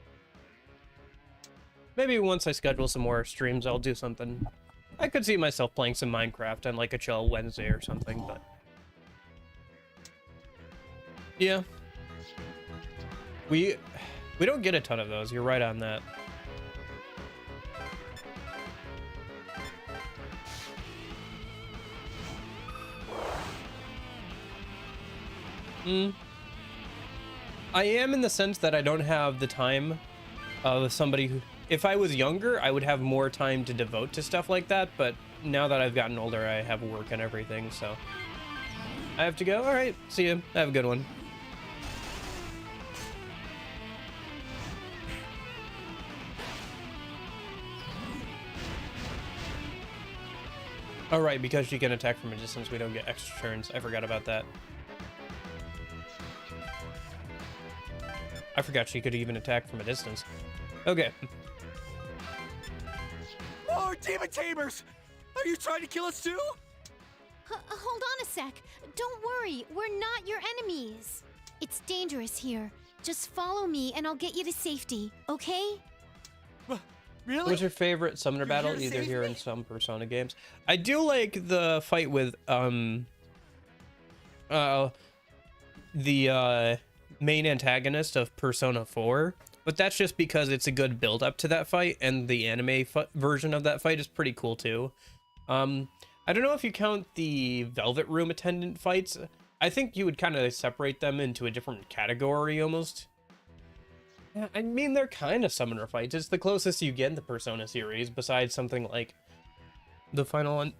Speaker 1: Maybe once I schedule some more streams, I'll do something. I could see myself playing some Minecraft on like a chill Wednesday or something, but yeah, we don't get a ton of those. You're right on that. I am in the sense that I don't have the time of somebody who, if I was younger, I would have more time to devote to stuff like that, but now that I've gotten older, I have work and everything, so I have to go. All right, see you. Have a good one. All right, because she can attack from a distance, we don't get extra turns. I forgot about that. I forgot she could even attack from a distance. Okay.
Speaker 12: More demon tamers! Are you trying to kill us too?
Speaker 5: Hold on a sec. Don't worry, we're not your enemies. It's dangerous here. Just follow me and I'll get you to safety, okay?
Speaker 12: Really?
Speaker 1: What's your favorite summoner battle,
Speaker 12: here to
Speaker 1: either
Speaker 12: save
Speaker 1: here
Speaker 12: me?
Speaker 1: in some Persona games? I do like the fight with the main antagonist of Persona 4, but that's just because it's a good build up to that fight, and the anime version of that fight is pretty cool too. I don't know if you count the Velvet Room attendant fights. I think you would kind of separate them into a different category almost. Yeah, I mean, they're kind of summoner fights. It's the closest you get in the Persona series, besides something like the final one,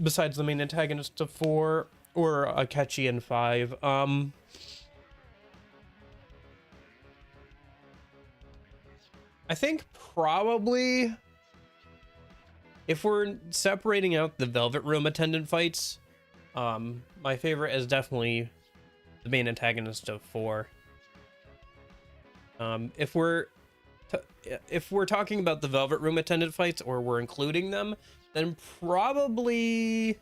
Speaker 1: besides the main antagonist of 4 or Akechi in 5. I think probably, if we're separating out the Velvet Room attendant fights, my favorite is definitely the main antagonist of 4. If we're talking about the Velvet Room attendant fights, or we're including them, then probably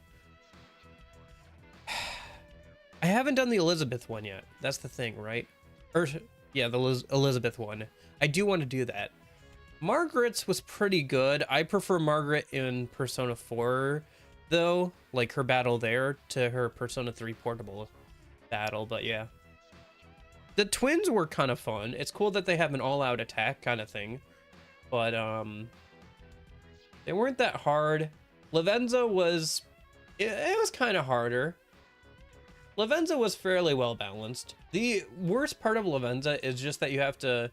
Speaker 1: I haven't done the Elizabeth one yet. That's the thing, right? Or yeah, the Elizabeth one. I do want to do that. Margaret's was pretty good. I prefer Margaret in Persona 4 though, like her battle there, to her Persona 3 portable battle, but yeah. The twins were kind of fun. It's cool that they have an all-out attack kind of thing, but they weren't that hard. Lavenza was, it was kind of harder. Lavenza was fairly well balanced. The worst part of Lavenza is just that you have to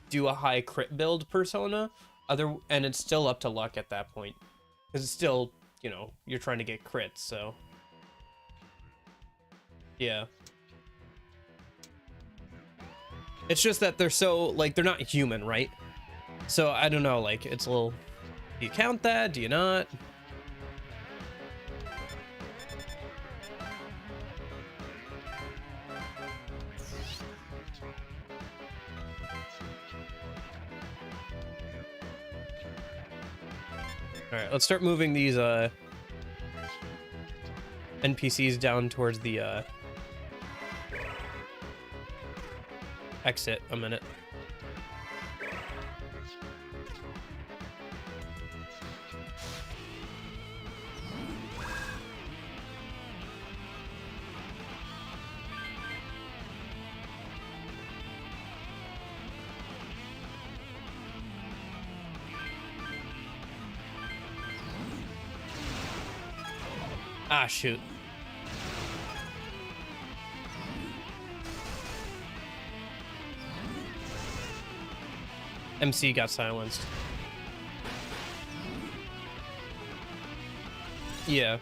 Speaker 1: do a high crit build Persona, and it's still up to luck at that point, because it's still, you know, you're trying to get crits, so yeah. It's just that they're so, like, they're not human, right? So, I don't know, like, it's a little... Do you count that? Do you not? Alright, let's start moving these, NPCs down towards the, exit a minute. Ah, shoot. MC got silenced. Yeah.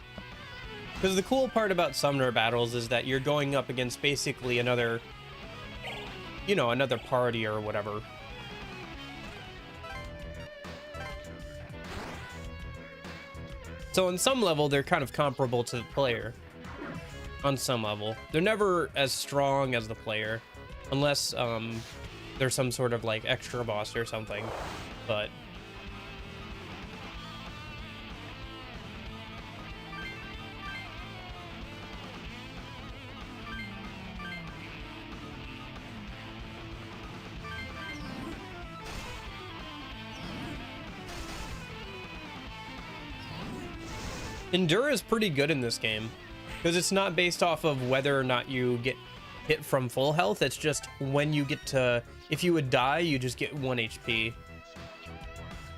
Speaker 1: Because the cool part about summoner battles is that you're going up against basically another, you know, another party or whatever. So on some level, they're kind of comparable to the player. On some level. They're never as strong as the player. Unless, there's some sort of like extra boss or something, but Endure is pretty good in this game because it's not based off of whether or not you get hit from full health. It's just when you get to, if you would die, you just get 1 HP.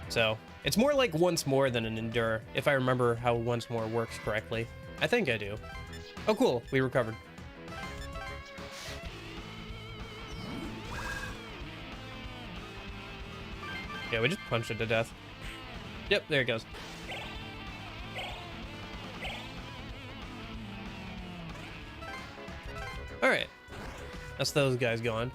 Speaker 1: So it's more like Once More than an Endure, if I remember how Once More works correctly. I think I do. Oh, cool. We recovered. Yeah, we just punched it to death. Yep, there it goes. All right, that's those guys going.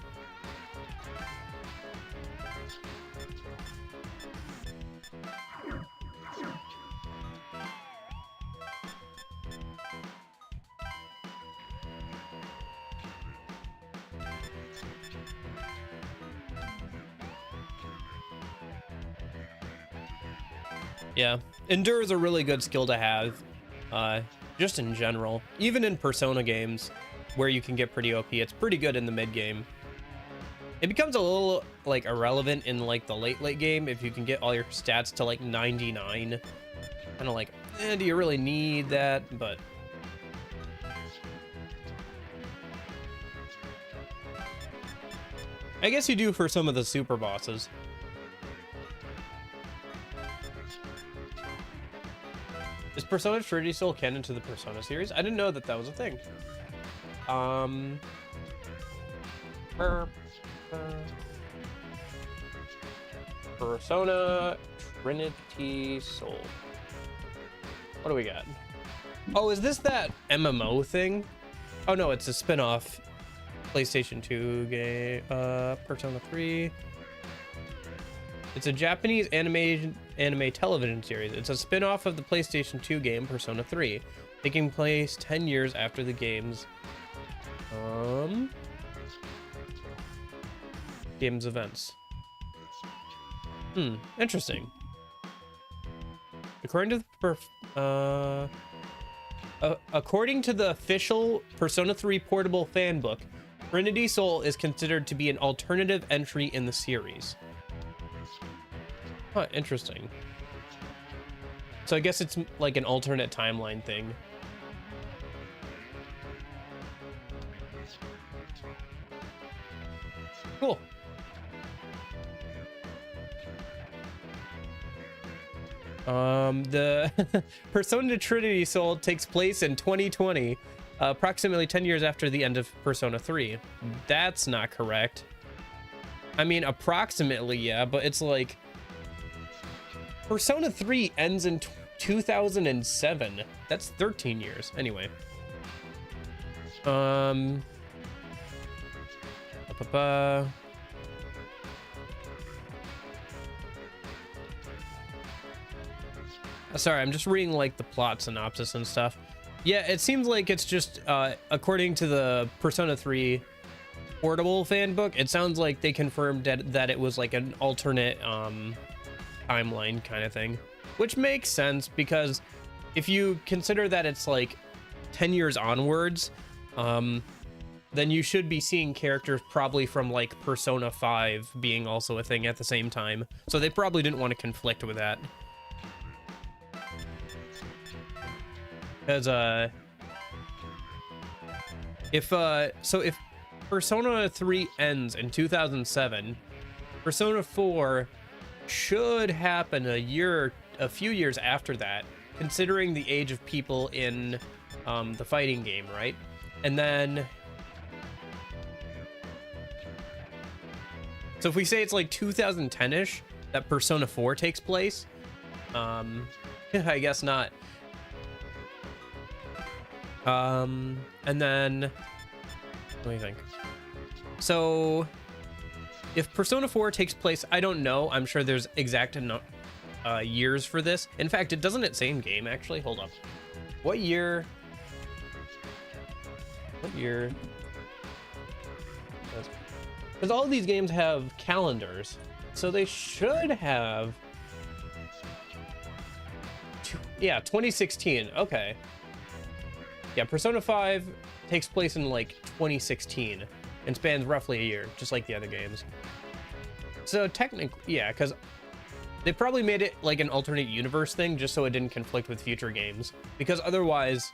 Speaker 1: Yeah, Endure is a really good skill to have, just in general. Even in Persona games, where you can get pretty OP, it's pretty good in the mid game. It becomes a little like irrelevant in like the late game if you can get all your stats to like 99. Kind of like, do you really need that? But I guess you do for some of the super bosses. Is Persona Trinity Soul canon to the Persona series? I didn't know that that was a thing. Persona Trinity Soul. What do we got? Oh, is this that MMO thing? Oh no, it's a spin-off PlayStation 2 game, Persona 3. It's a Japanese anime television series. It's a spin-off of the PlayStation 2 game Persona 3, taking place 10 years after the game's game's events. Interesting. According to the official Persona 3 portable fan book, Trinity Soul is considered to be an alternative entry in the series. Huh, interesting. So I guess it's like an alternate timeline thing. Cool. The Persona Trinity Soul takes place in 2020, approximately 10 years after the end of Persona 3. That's not correct. I mean, approximately, yeah, but it's like Persona 3 ends in 2007. That's 13 years. Anyway. Sorry, I'm just reading like the plot synopsis and stuff. Yeah, it seems like it's just according to the Persona 3 portable fan book, it sounds like they confirmed that it was like an alternate timeline kind of thing, which makes sense because if you consider that it's like 10 years onwards, then you should be seeing characters probably from like Persona 5 being also a thing at the same time. So they probably didn't want to conflict with that. Because if Persona 3 ends in 2007, Persona 4 should happen a few years after that, considering the age of people in the fighting game, right? And then, so if we say it's like 2010-ish that Persona 4 takes place, I guess not. And then, what do you think? So if Persona 4 takes place, I don't know. I'm sure there's exact years for this. In fact, it doesn't say in game, actually. Hold up. What year? Because all of these games have calendars, so they should have. Yeah, 2016. Okay. Yeah, Persona 5 takes place in like 2016 and spans roughly a year, just like the other games. So technically, yeah, because they probably made it like an alternate universe thing just so it didn't conflict with future games. Because otherwise,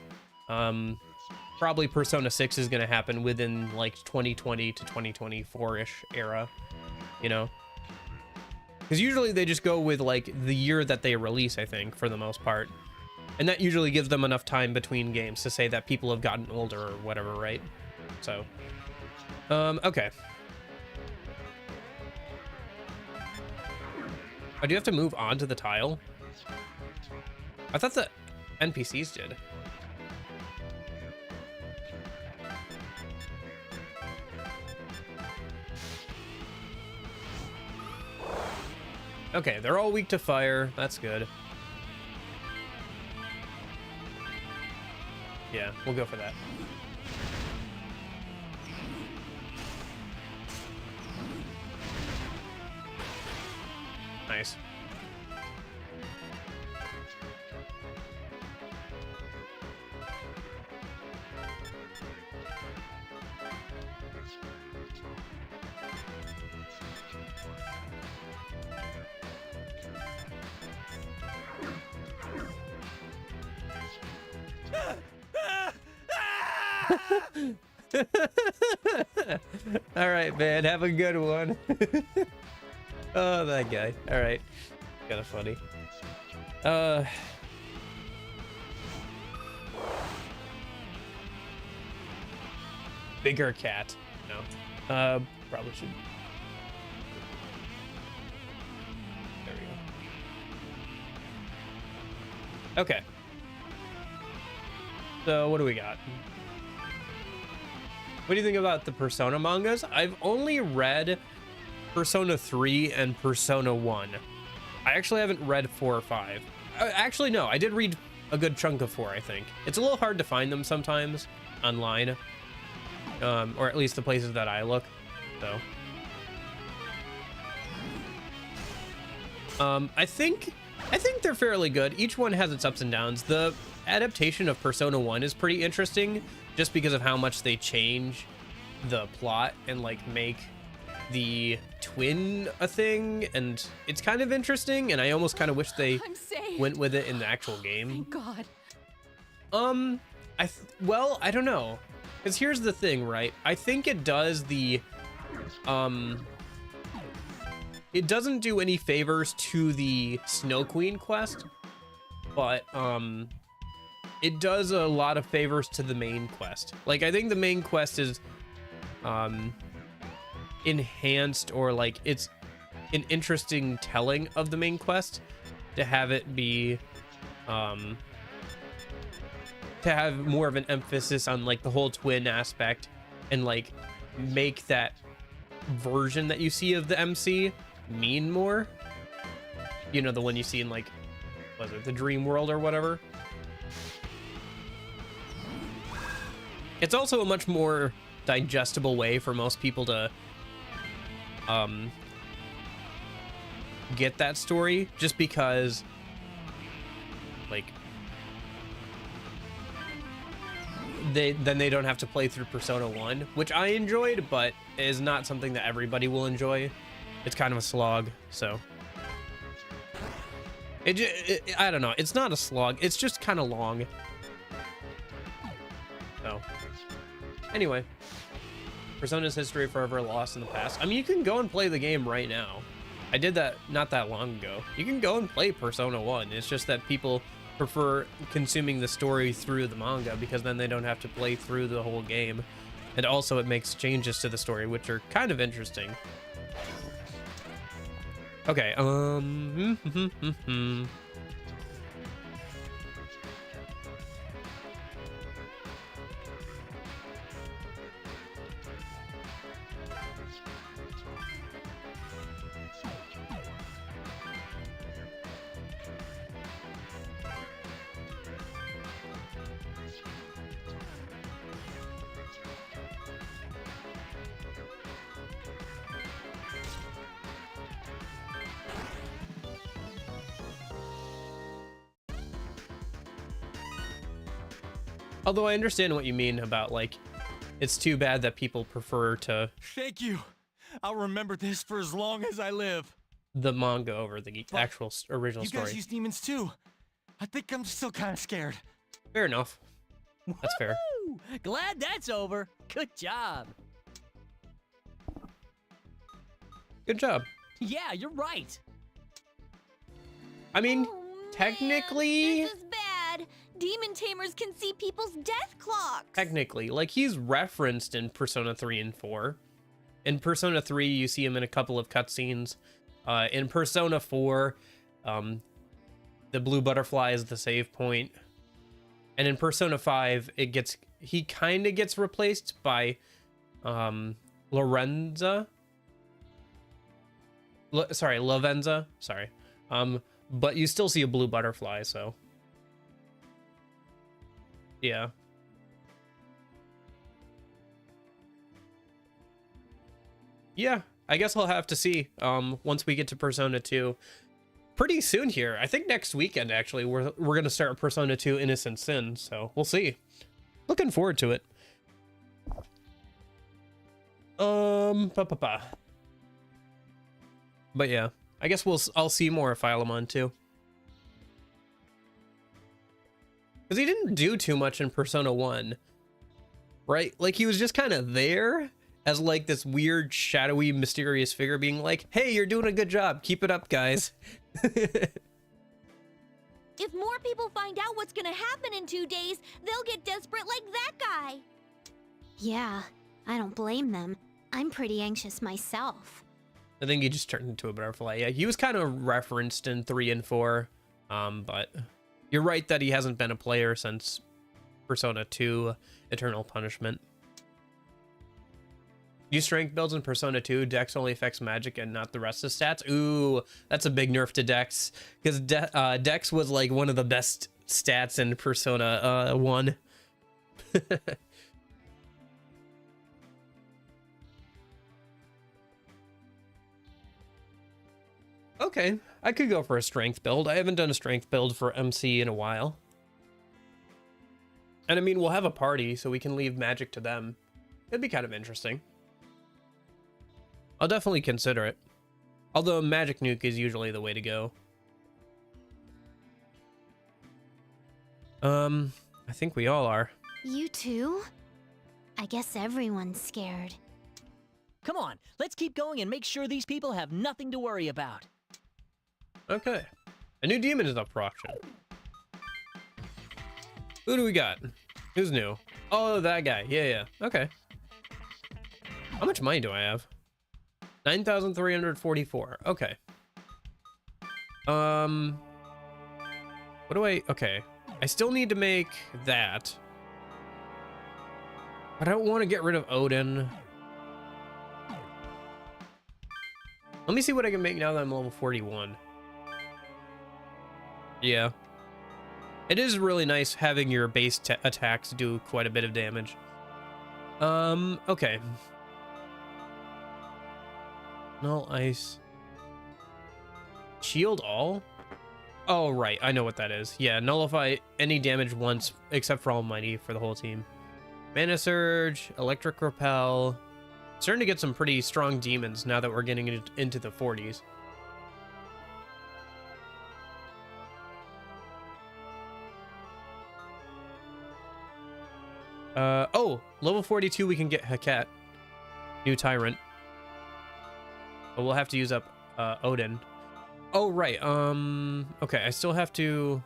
Speaker 1: probably Persona 6 is going to happen within like 2020 to 2024-ish era, you know? Because usually they just go with like the year that they release, I think, for the most part. And that usually gives them enough time between games to say that people have gotten older or whatever, right? So, okay. Oh, do you have to move on to the tile? I thought the NPCs did. Okay, they're all weak to fire. That's good. Yeah, we'll go for that. Nice. All right, man, have a good one. Oh, that guy. All right, kind of funny. Bigger cat. No. Probably should. There we go. Okay. So what do we got? What do you think about the Persona mangas? I've only read Persona 3 and Persona 1. I actually haven't read 4 or 5. Actually, no, I did read a good chunk of 4, I think. It's a little hard to find them sometimes online. Or at least the places that I look, so. I think they're fairly good. Each one has its ups and downs. The adaptation of Persona 1 is pretty interesting, just because of how much they change the plot and like make the twin a thing, and it's kind of interesting, and I almost kind of wish they went with it in the actual game.
Speaker 9: Thank God.
Speaker 1: Well, I don't know, because here's the thing, right? I think it does the it doesn't do any favors to the Snow Queen quest, but it does a lot of favors to the main quest. Like, I think the main quest is enhanced, or like it's an interesting telling of the main quest to have it be to have more of an emphasis on like the whole twin aspect, and like make that version that you see of the MC mean more, you know, the one you see in like, was it the dream world or whatever. It's also a much more digestible way for most people to get that story, just because like they don't have to play through Persona 1, which I enjoyed, but is not something that everybody will enjoy. It's kind of a slog, so I don't know, it's not a slog, it's just kind of long. So anyway, Persona's history forever lost in the past. I mean, you can go and play the game right now. I did that not that long ago. You can go and play Persona 1. It's just that people prefer consuming the story through the manga, because then they don't have to play through the whole game. And also it makes changes to the story, which are kind of interesting. Okay, Although I understand what you mean about, like, it's too bad that people prefer to
Speaker 12: Thank you. I'll remember this for as long as I live.
Speaker 1: the manga over the actual original
Speaker 12: You
Speaker 1: story.
Speaker 12: guys use demons too. I think I'm still kind of scared.
Speaker 1: Fair enough. That's fair.
Speaker 6: Woo! Glad that's over. Good job.
Speaker 1: Good job.
Speaker 6: Yeah, you're right.
Speaker 1: I mean,
Speaker 2: Oh, man,
Speaker 1: technically,
Speaker 2: this is bad. Demon tamers can see people's death clocks.
Speaker 1: technically, like, he's referenced in Persona 3 and 4. In Persona 3, you see him in a couple of cutscenes. In Persona 4, the blue butterfly is the save point. And in Persona 5, he kind of gets replaced by Lavenza. Lavenza. Sorry. But you still see a blue butterfly, so. Yeah. Yeah, I guess I'll have to see once we get to Persona 2 pretty soon here. I think next weekend, actually, we're going to start Persona 2 Innocent Sin, so we'll see. Looking forward to it. But yeah, I guess I'll see more of Philemon too. Because he didn't do too much in Persona 1, right? Like, he was just kind of there as, like, this weird, shadowy, mysterious figure being like, hey, you're doing a good job. Keep it up, guys.
Speaker 2: If more people find out what's gonna happen in 2 days, they'll get desperate like that guy.
Speaker 5: Yeah, I don't blame them. I'm pretty anxious myself.
Speaker 1: I think he just turned into a butterfly. Yeah, he was kind of referenced in 3 and 4. But you're right that he hasn't been a player since Persona 2 Eternal Punishment. Use strength builds in Persona 2. Dex only affects magic and not the rest of stats. Ooh, that's a big nerf to Dex. Because Dex was like one of the best stats in Persona 1. Okay, I could go for a strength build. I haven't done a strength build for MC in a while. And I mean, we'll have a party, so we can leave magic to them. It'd be kind of interesting. I'll definitely consider it. Although magic nuke is usually the way to go. I think we all are.
Speaker 5: You too? I guess everyone's scared.
Speaker 6: Come on, let's keep going and make sure these people have nothing to worry about.
Speaker 1: Okay. A new demon is up for auction. Who do we got? Who's new? Oh, that guy. Yeah. Okay. How much money do I have? 9,344. Okay. What do I... Okay. I still need to make that. But I don't want to get rid of Odin. Let me see what I can make now that I'm level 41. Yeah. It is really nice having your base attacks do quite a bit of damage. Okay. Null ice. Shield all? Oh, right. I know what that is. Yeah, nullify any damage once, except for Almighty for the whole team. Mana Surge, Electric Repel. Starting to get some pretty strong demons now that we're getting into the 40s. Oh, level 42 we can get Heket. New Tyrant. But we'll have to use up Odin. Oh, right. Okay, I still have to...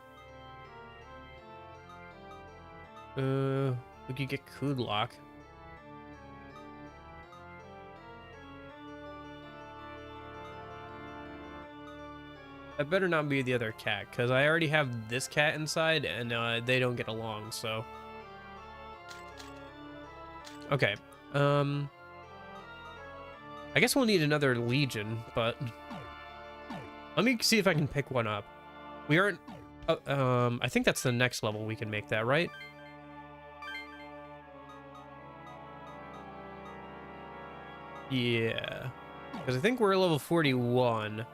Speaker 1: we could get Kudlock. That better not be the other cat, because I already have this cat inside, and they don't get along, so... Okay, I guess we'll need another Legion, but... Let me see if I can pick one up. We aren't... I think that's the next level we can make that, right? Yeah. Because I think we're level 41.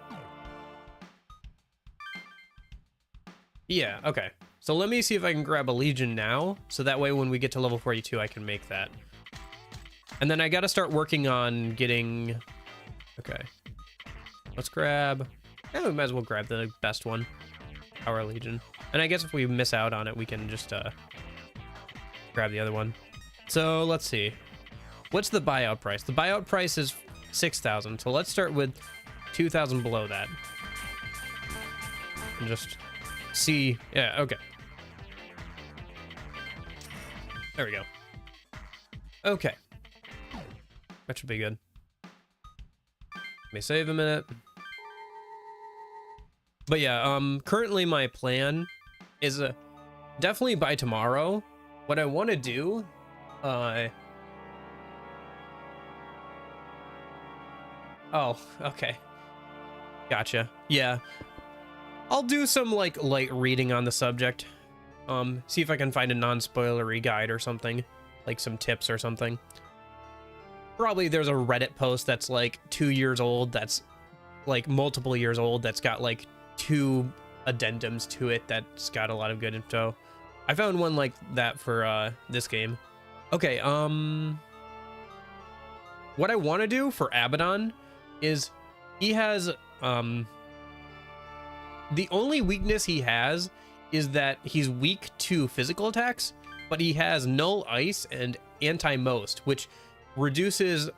Speaker 1: Yeah, okay. So let me see if I can grab a Legion now, so that way when we get to level 42, I can make that. And then I got to start working on getting... Okay. Let's grab... Yeah, we might as well grab the best one. Our Legion. And I guess if we miss out on it, we can just grab the other one. So let's see. What's the buyout price? The buyout price is 6,000. So let's start with 2,000 below that. And just see. Yeah, okay. There we go. Okay. That should be good. Let me save a minute. But yeah, currently my plan is definitely by tomorrow. What I want to do, oh, okay. Gotcha. Yeah. I'll do some like light reading on the subject. See if I can find a non-spoilery guide or something, like some tips or something. Probably there's a Reddit post that's like 2 years old, that's like multiple years old, that's got like 2 addendums to it that's got a lot of good info. I found one like that for this game. Okay, what I want to do for Abaddon is he has the only weakness he has is that he's weak to physical attacks, but he has null ice and anti-most, which reduces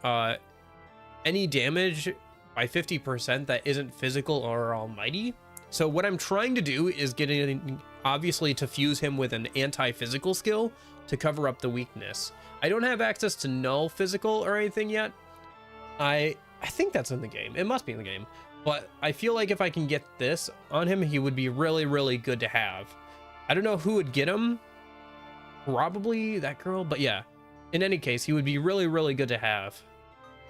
Speaker 1: any damage by 50% that isn't physical or almighty. So what I'm trying to do is getting, obviously, to fuse him with an anti-physical skill to cover up the weakness. I don't have access to null physical or anything yet. I think that's in the game. It must be in the game. But I feel like if I can get this on him, he would be really, really good to have. I don't know who would get him. Probably that girl, but yeah. In any case, he would be really, really good to have.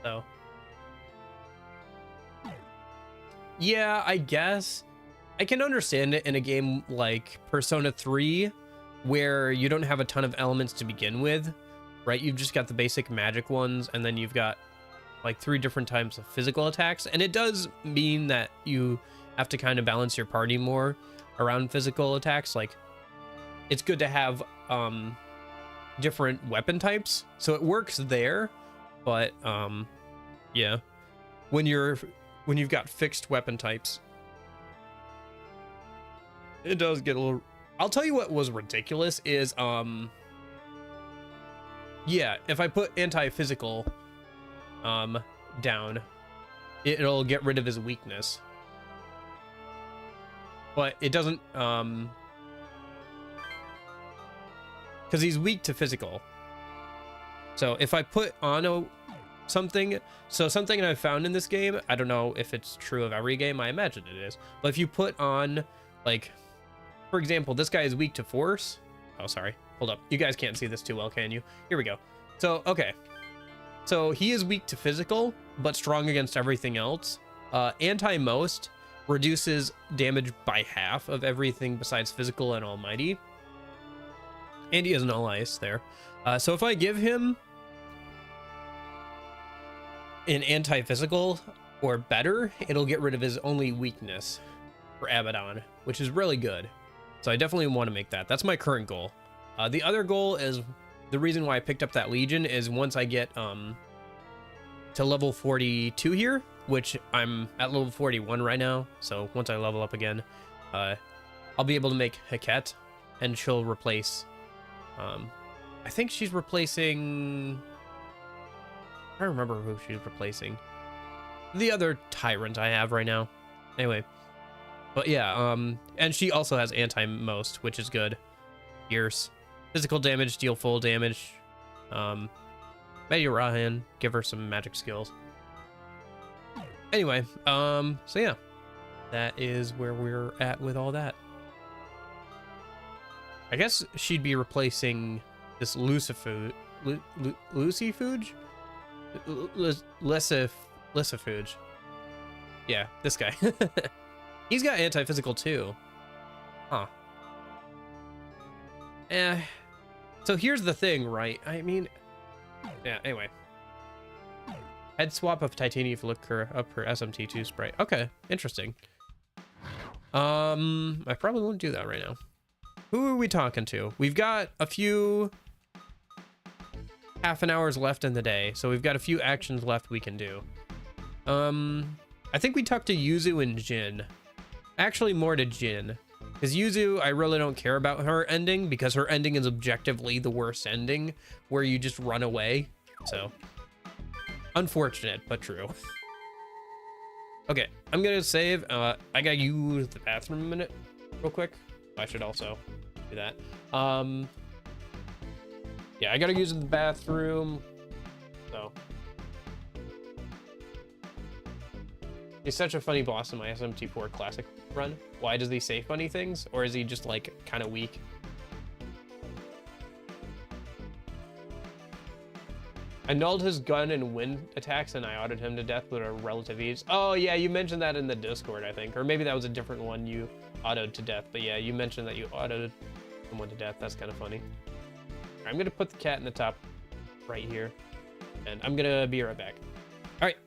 Speaker 1: So. Yeah, I guess. I can understand it in a game like Persona 3, where you don't have a ton of elements to begin with, right? You've just got the basic magic ones, and then you've got like 3 different types of physical attacks. And it does mean that you have to kind of balance your party more around physical attacks. Like, it's good to have different weapon types, so it works there. But yeah, when you've got fixed weapon types, it does get a little... I'll tell you what was ridiculous is yeah, if I put anti-physical down, it'll get rid of his weakness, but it doesn't because he's weak to physical. So if I put on something I found in this game, I don't know if it's true of every game, I imagine it is, but if you put on, like, for example, this guy is weak to force. Oh, sorry, hold up, you guys can't see this too well, can you? Here we go. So okay, so he is weak to physical but strong against everything else. Anti-most reduces damage by half of everything besides physical and almighty. And he has null ice there. So if I give him an anti-physical or better, it'll get rid of his only weakness for Abaddon, which is really good. So I definitely want to make that. That's my current goal. The other goal is, the reason why I picked up that Legion is once I get to level 42 here, which I'm at level 41 right now. So once I level up again, I'll be able to make Heket, and she'll replace... I think she's replacing... I don't remember who she's replacing. The other tyrant I have right now. Anyway. But yeah, and she also has anti-most, which is good. Fierce. Physical damage, deal full damage. Maybe Rahan, give her some magic skills. Anyway, so yeah. That is where we're at with all that. I guess she'd be replacing this Lucifuge. Lucifuge? Lucifuge. Yeah, this guy. He's got anti-physical too. Huh. So here's the thing, right? I mean, yeah, anyway. Head swap of titanium if you look her up her SMT2 sprite. Okay, interesting. I probably won't do that right now. Who are we talking to? We've got a few half an hours left in the day, so we've got a few actions left we can do. I think we talked to Yuzu and Jin. Actually, more to Jin. Because Yuzu, I really don't care about her ending, because her ending is objectively the worst ending, where you just run away. So, unfortunate, but true. Okay, I'm gonna save. I gotta use the bathroom a minute, real quick. I should also do that. Yeah, I gotta use the bathroom. So. He's such a funny boss in my SMT4 classic run. Why does he say funny things? Or is he just like kind of weak? I nulled his gun and wind attacks and I autoed him to death with a relative ease. Oh yeah, you mentioned that in the Discord, I think. Or maybe that was a different one you autoed to death. But yeah, you mentioned that you autoed someone to death. That's kind of funny. All right, I'm gonna put the cat in the top right here. And I'm gonna be right back. All right.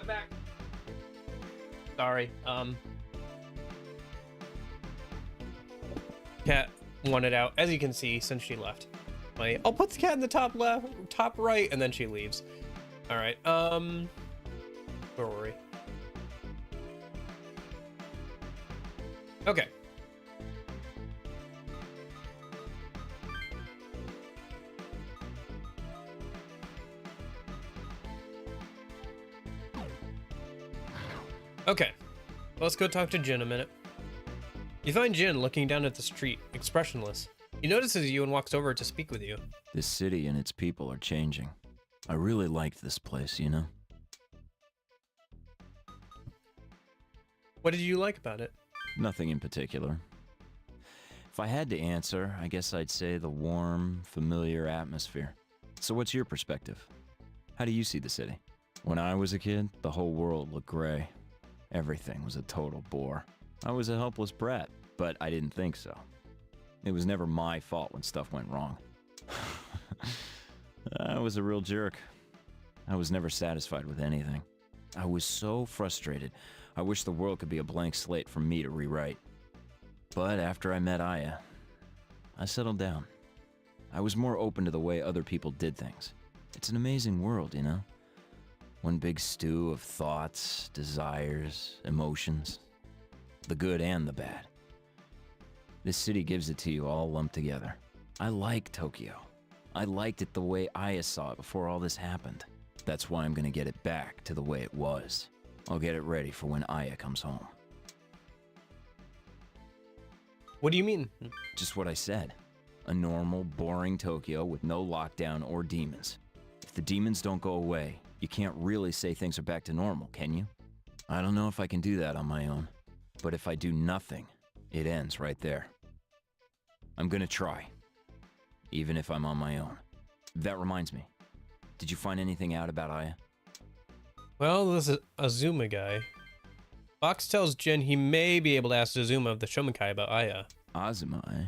Speaker 1: Back. Sorry. Cat wanted out, as you can see, since she left. I'll put the cat in the top left, top right, and then she leaves. All right. Where were we? Okay. Okay, let's go talk to Jin a minute. You find Jin looking down at the street, expressionless. He notices you and walks over to speak with you.
Speaker 13: This city and its people are changing. I really liked this place, you know?
Speaker 1: What did you like about it?
Speaker 13: Nothing in particular. If I had to answer, I guess I'd say the warm, familiar atmosphere. So what's your perspective? How do you see the city? When I was a kid, the whole world looked gray. Everything was a total bore. I was a helpless brat, but I didn't think so. It was never my fault when stuff went wrong. I was a real jerk. I was never satisfied with anything. I was so frustrated. I wish the world could be a blank slate for me to rewrite. But after I met Aya, I settled down. I was more open to the way other people did things. It's an amazing world, you know? One big stew of thoughts, desires, emotions. The good and the bad. This city gives it to you all lumped together. I like Tokyo. I liked it the way Aya saw it before all this happened. That's why I'm gonna get it back to the way it was. I'll get it ready for when Aya comes home.
Speaker 1: What do you mean?
Speaker 13: Just what I said. A normal, boring Tokyo with no lockdown or demons. If the demons don't go away, you can't really say things are back to normal, can you? I don't know if I can do that on my own. But if I do nothing, it ends right there. I'm gonna try. Even if I'm on my own. That reminds me. Did you find anything out about Aya?
Speaker 1: Well, this is Azuma guy. Fox tells Jin he may be able to ask Azuma of the Shomenkai about Aya.
Speaker 13: Azuma, eh?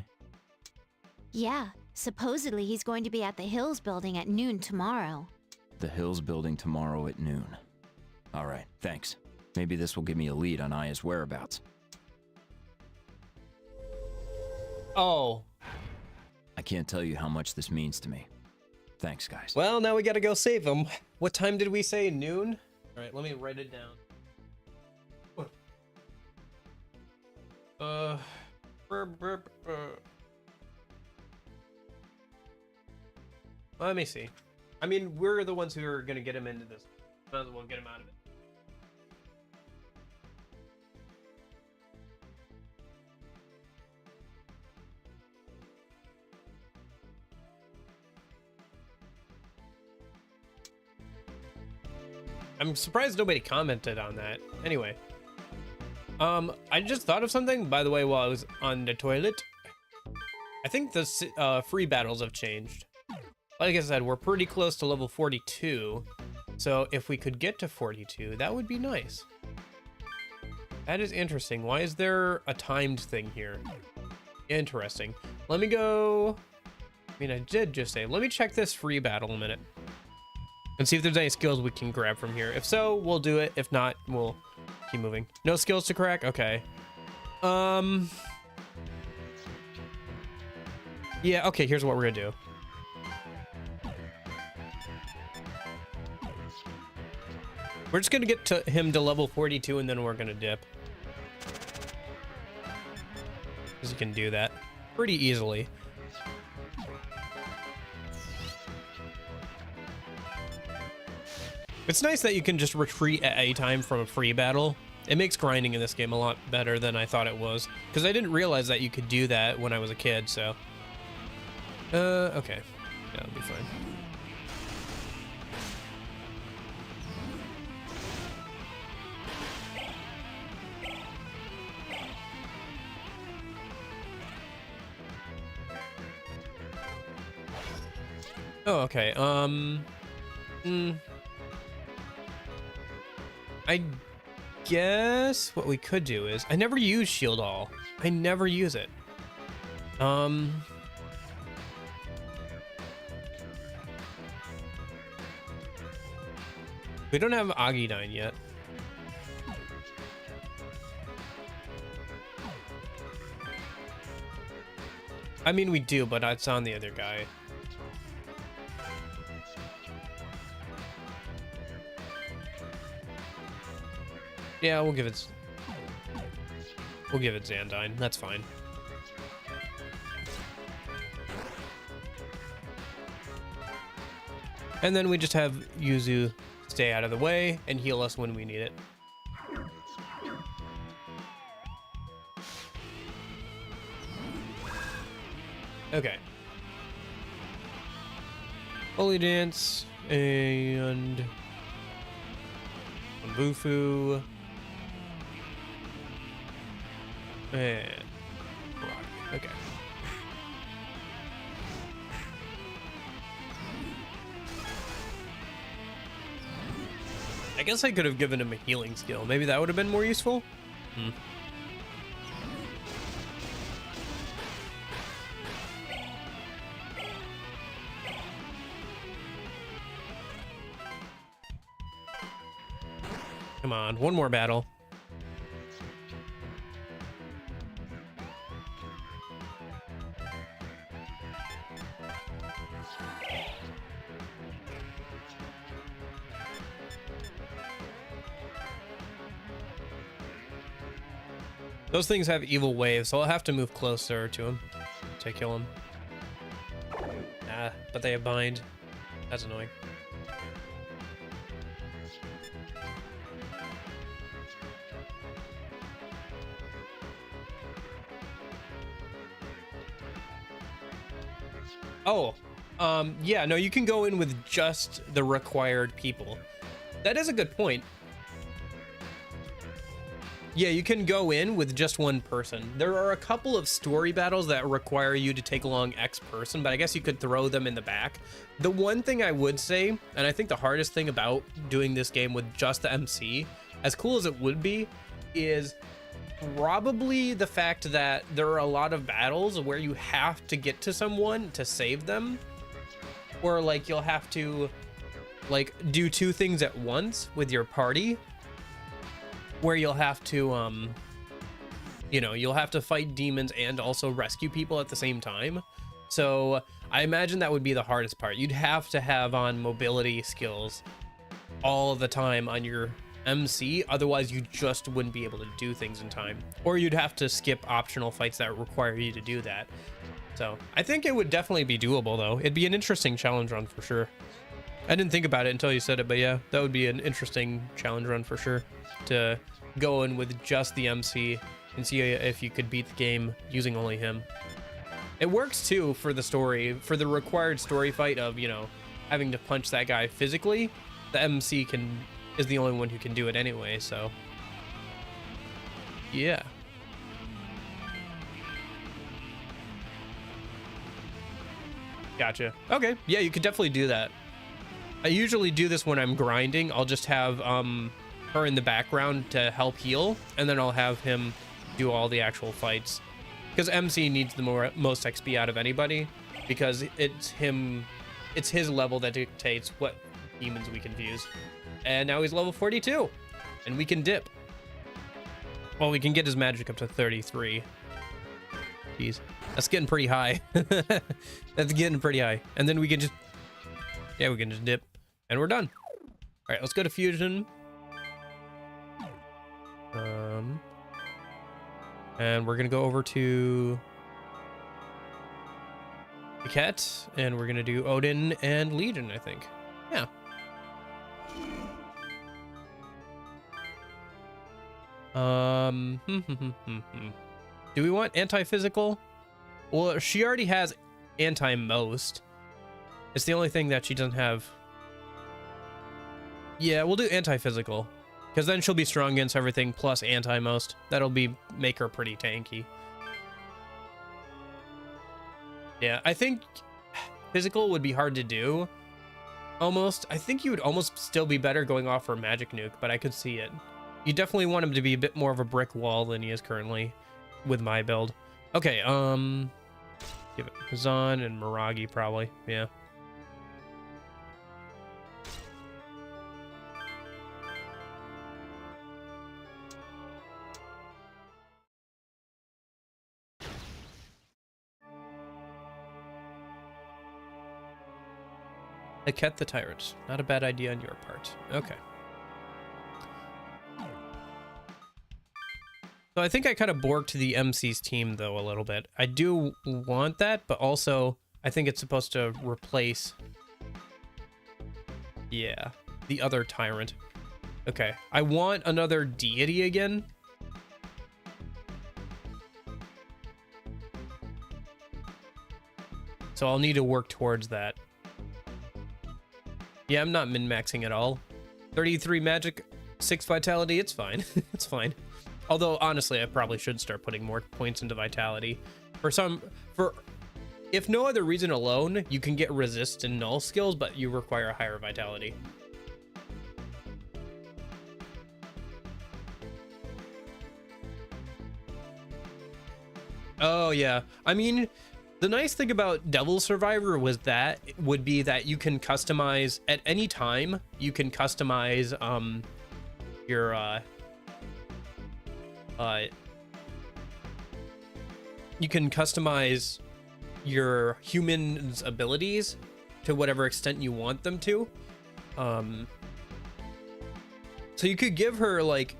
Speaker 5: Yeah, supposedly he's going to be at the Hills building at noon tomorrow.
Speaker 13: The Hills building tomorrow at noon. Alright, thanks. Maybe this will give me a lead on Aya's whereabouts.
Speaker 1: Oh.
Speaker 13: I can't tell you how much this means to me. Thanks, guys.
Speaker 1: Well, now we gotta go save him. What time did we say? Noon? Alright, let me write it down. Let me see. I mean, we're the ones who are gonna get him into this. Might as well get him out of it. I'm surprised nobody commented on that. Anyway. I just thought of something, by the way, while I was on the toilet. I think the free battles have changed. Like I said, we're pretty close to level 42. So if we could get to 42, that would be nice. That is interesting. Why is there a timed thing here? Interesting. Let me go... I mean, I did just say, let me check this free battle a minute. And see if there's any skills we can grab from here. If so, we'll do it. If not, we'll keep moving. No skills to crack? Okay. Yeah, okay, here's what we're gonna do. We're just gonna get to him to level 42 and then we're gonna dip. Because you can do that pretty easily. It's nice that you can just retreat at any time from a free battle. It makes grinding in this game a lot better than I thought it was. Because I didn't realize that you could do that when I was a kid, so... okay. Yeah, that'll be fine. Oh, okay. I guess what we could do is... I never use Shield All. I never use it. We don't have Agidine yet. I mean, we do, but it's on the other guy. Yeah, we'll give it Xandine. That's fine. And then we just have Yuzu stay out of the way and heal us when we need it. Okay. Holy Dance and Bufu. And rock. Okay. I guess I could have given him a healing skill. Maybe that would have been more useful. Come on, one more battle. Those things have evil waves, so I'll have to move closer to him to kill him. Ah, but they have bind. That's annoying. Oh, yeah, no, you can go in with just the required people. That is a good point. Yeah, you can go in with just one person. There are a couple of story battles that require you to take along X person, but I guess you could throw them in the back. The one thing I would say, and I think the hardest thing about doing this game with just the MC, as cool as it would be, is probably the fact that there are a lot of battles where you have to get to someone to save them, or like you'll have to like do two things at once with your party, where you'll have to you know, you'll have to fight demons and also rescue people at the same time. So I imagine that would be the hardest part. You'd have to have on mobility skills all of the time on your MC, otherwise you just wouldn't be able to do things in time, or you'd have to skip optional fights that require you to do that. So I think it would definitely be doable, though. It'd be an interesting challenge run for sure. I didn't think about it until you said it, but yeah, that would be an interesting challenge run for sure, to go in with just the MC and see if you could beat the game using only him. It works too for the story, for the required story fight of, you know, having to punch that guy physically. The MC is the only one who can do it anyway, so yeah. Gotcha. Okay, yeah, you could definitely do that. I usually do this when I'm grinding. I'll just have her in the background to help heal, and then I'll have him do all the actual fights, because MC needs the most XP out of anybody, because it's his level that dictates what demons we can fuse. And now he's level 42, and we can dip. Well, we can get his magic up to 33. Jeez, that's getting pretty high. That's getting pretty high. And then we can just, yeah, we can just dip, and we're done. All right, let's go to fusion. And we're gonna go over to Ket, and we're gonna do Odin and Legion, I think. Yeah. Do we want anti-physical? Well, she already has anti-most. It's the only thing that she doesn't have. Yeah, we'll do anti-physical, because then she'll be strong against everything plus anti-most. That'll make her pretty tanky. Yeah, I think physical would be hard to do. Almost. I think you would almost still be better going off for magic nuke, but I could see it. You definitely want him to be a bit more of a brick wall than he is currently with my build. Okay, give it Hazan and Miragi probably, yeah. Ket the Tyrant. Not a bad idea on your part. Okay. So I think I kind of borked the MC's team, though, a little bit. I do want that, but also I think it's supposed to replace, yeah, the other Tyrant. Okay. I want another deity again. So I'll need to work towards that. Yeah, I'm not min-maxing at all. 33 magic, 6 vitality, it's fine. It's fine. Although, honestly, I probably should start putting more points into vitality. If no other reason alone, you can get resist and null skills, but you require a higher vitality. Oh, yeah. I mean, the nice thing about Devil Survivor would be that you can customize at any time. You can customize your you can customize your human's abilities to whatever extent you want them to. So you could give her, like,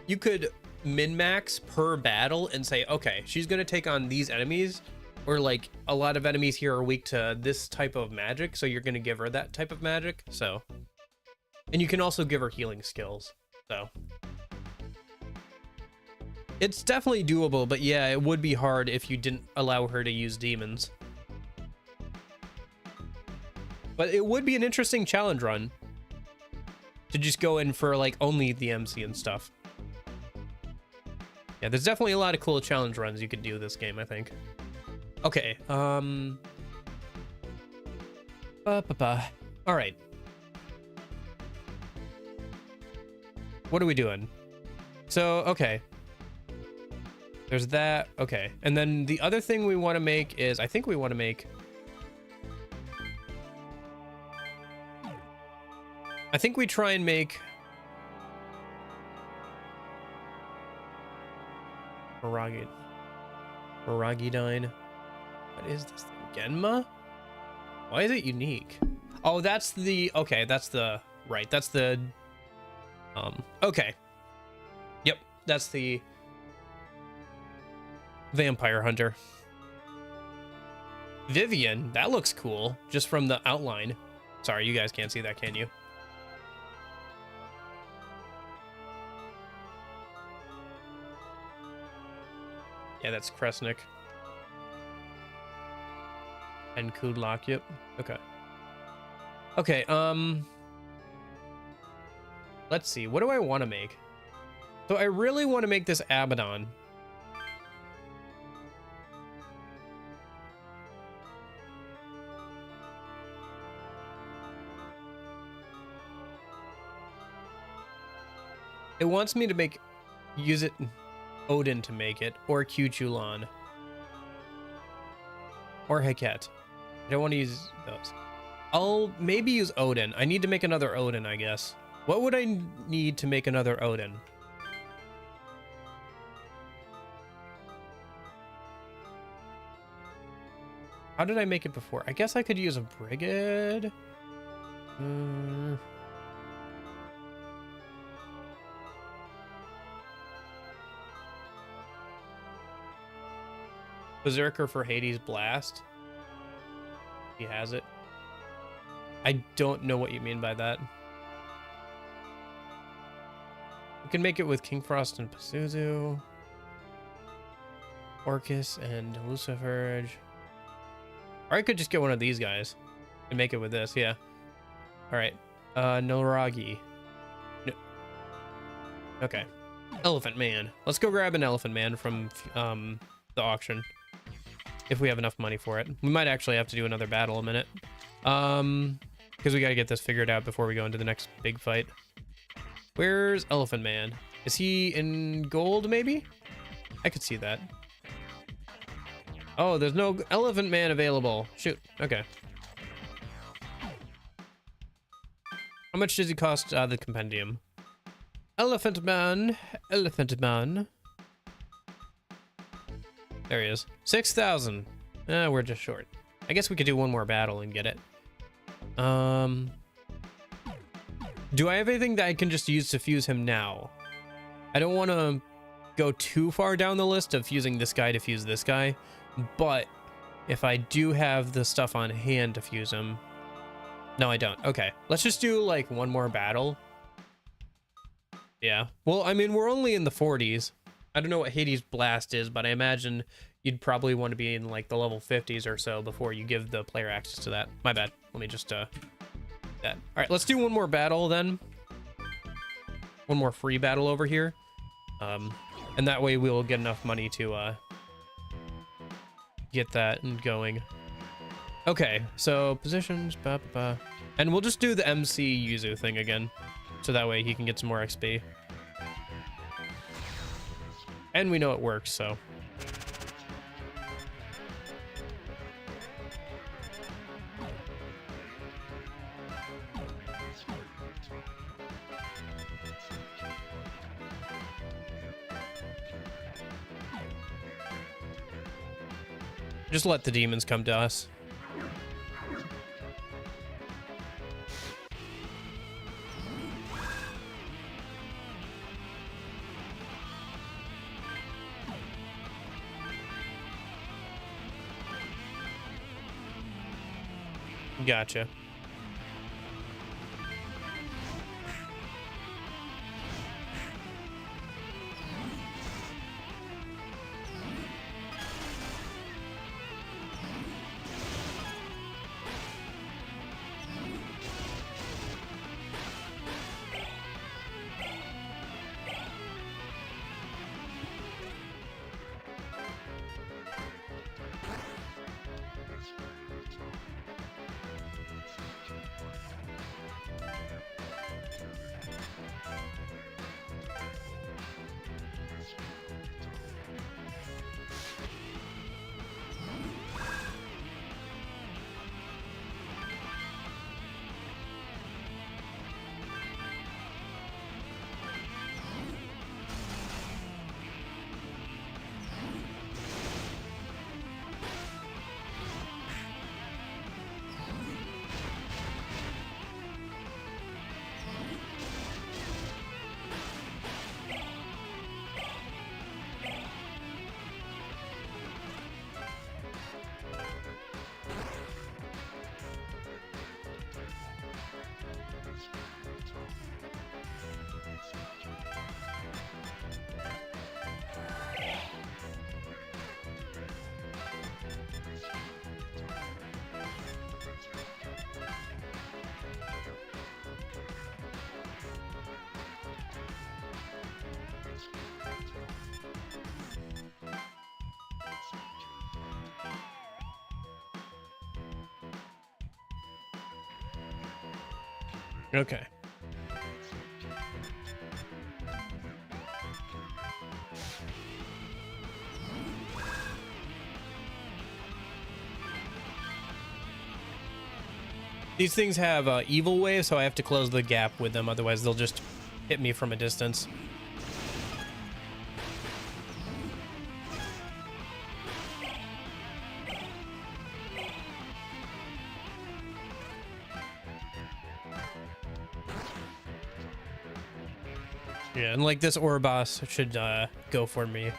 Speaker 1: you could min-max per battle and say, okay, she's gonna take on these enemies, or like a lot of enemies here are weak to this type of magic, so you're gonna give her that type of magic. So, and you can also give her healing skills. So it's definitely doable, but yeah, it would be hard if you didn't allow her to use demons. But it would be an interesting challenge run to just go in for like only the MC and stuff. Yeah, there's definitely a lot of cool challenge runs you could do this game, I think. Okay, all right. What are we doing? So, okay. There's that, okay. And then the other thing we want to make is, I think we want to make... I think we try and make... Miragidine. What is this thing? Genma? Why is it unique? Oh, that's the... Okay, that's the... Right, that's the... Okay. Yep, that's the... Vampire Hunter. Vivian, that looks cool, just from the outline. Sorry, you guys can't see that, can you? Yeah, that's Kresnik. And Kudlak, yep. Okay. Okay, let's see, what do I want to make? So I really want to make this Abaddon. It wants me to use it Odin to make it, or Q-Chulan. Or Heket. I don't want to use those. I'll maybe use Odin. I need to make another Odin, I guess. What would I need to make another Odin? How did I make it before? I guess I could use a Brigade. Berserker for Hades Blast. He has it. I don't know what you mean by that. We can make it with King Frost and Pazuzu. Orcus and Luciferge. Or I could just get one of these guys and make it with this, yeah. Alright. Nilragi. No. Okay. Elephant Man. Let's go grab an Elephant Man from the auction. If we have enough money for it. We might actually have to do another battle in a minute. Because we gotta get this figured out before we go into the next big fight. Where's Elephant Man? Is he in gold, maybe? I could see that. Oh, there's no Elephant Man available. Shoot, okay. How much does he cost the compendium? Elephant Man, Elephant Man. There he is. 6,000. We're just short. I guess we could do one more battle and get it. Do I have anything that I can just use to fuse him now? I don't want to go too far down the list of fusing this guy to fuse this guy, but if I do have the stuff on hand to fuse him... No, I don't. Okay, let's just do like one more battle. Yeah. Well, I mean, we're only in the 40s. I don't know what Hades Blast is, but I imagine you'd probably want to be in like the level 50s or so before you give the player access to that. My bad. Let me just that. All right, let's do one more battle then. One more free battle over here. And that way we'll get enough money to get that going. Okay, so positions, and we'll just do the MC Yuzu thing again, so that way he can get some more XP. And we know it works, so. Just let the demons come to us. Gotcha. Okay. These things have evil waves, so I have to close the gap with them, otherwise they'll just hit me from a distance. Yeah, and like this ore boss should go for me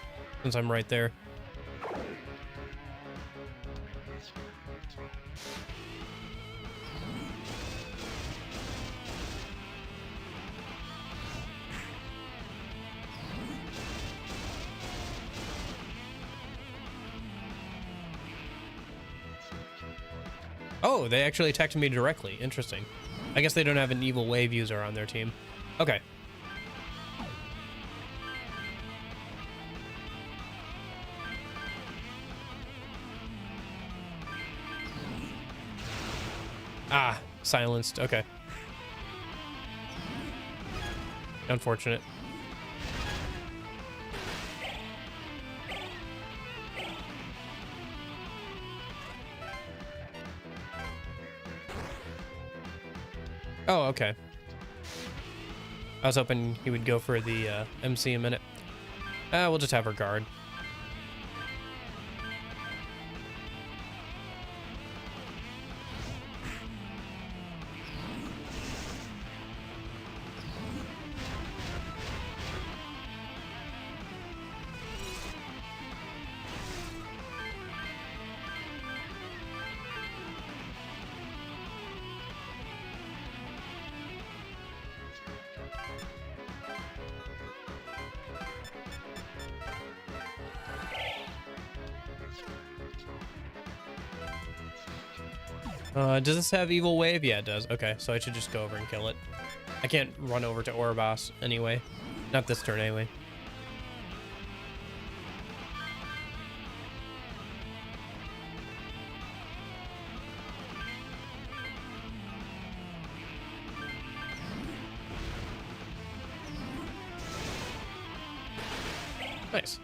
Speaker 1: since I'm right there. Oh, they actually attacked me directly. Interesting. I guess they don't have an evil wave user on their team. Okay. Ah, silenced. Okay. Unfortunate. Oh, okay. I was hoping he would go for the MC a minute. We'll just have her guard. Does this have evil wave? Yeah, it does. Okay, so I should just go over and kill it. I can't run over to Orboss anyway. Not this turn anyway. Nice.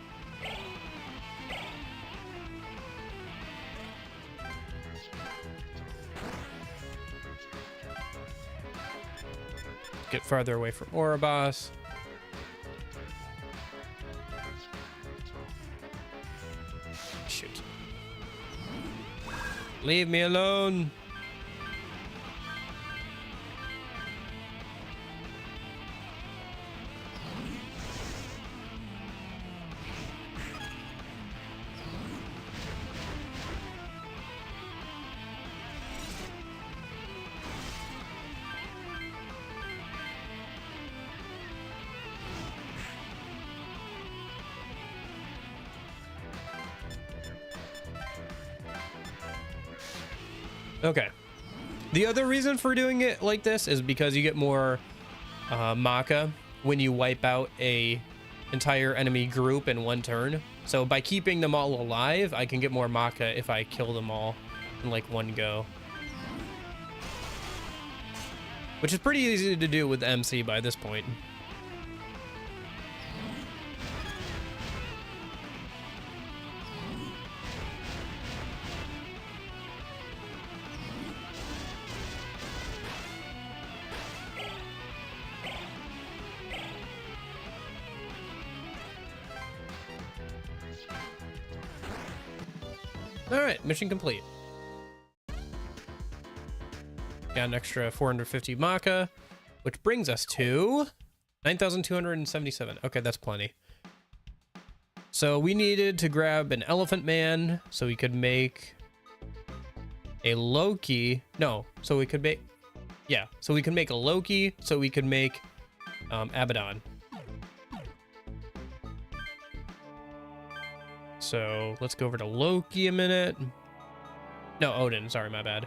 Speaker 1: Get farther away from Orboss. Shoot. Leave me alone. Okay. The other reason for doing it like this is because you get more Maka when you wipe out a entire enemy group in one turn. So by keeping them all alive, I can get more Maka if I kill them all in like one go. Which is pretty easy to do with MC by this point. All right, mission complete. Got an extra 450 Maka, which brings us to 9,277. Okay, that's plenty. So we needed to grab an Elephant Man so we could make a Loki. No, so we could make, yeah, so we could make a Loki, so we could make Abaddon. So let's go over to Loki a minute. No, Odin, sorry, my bad.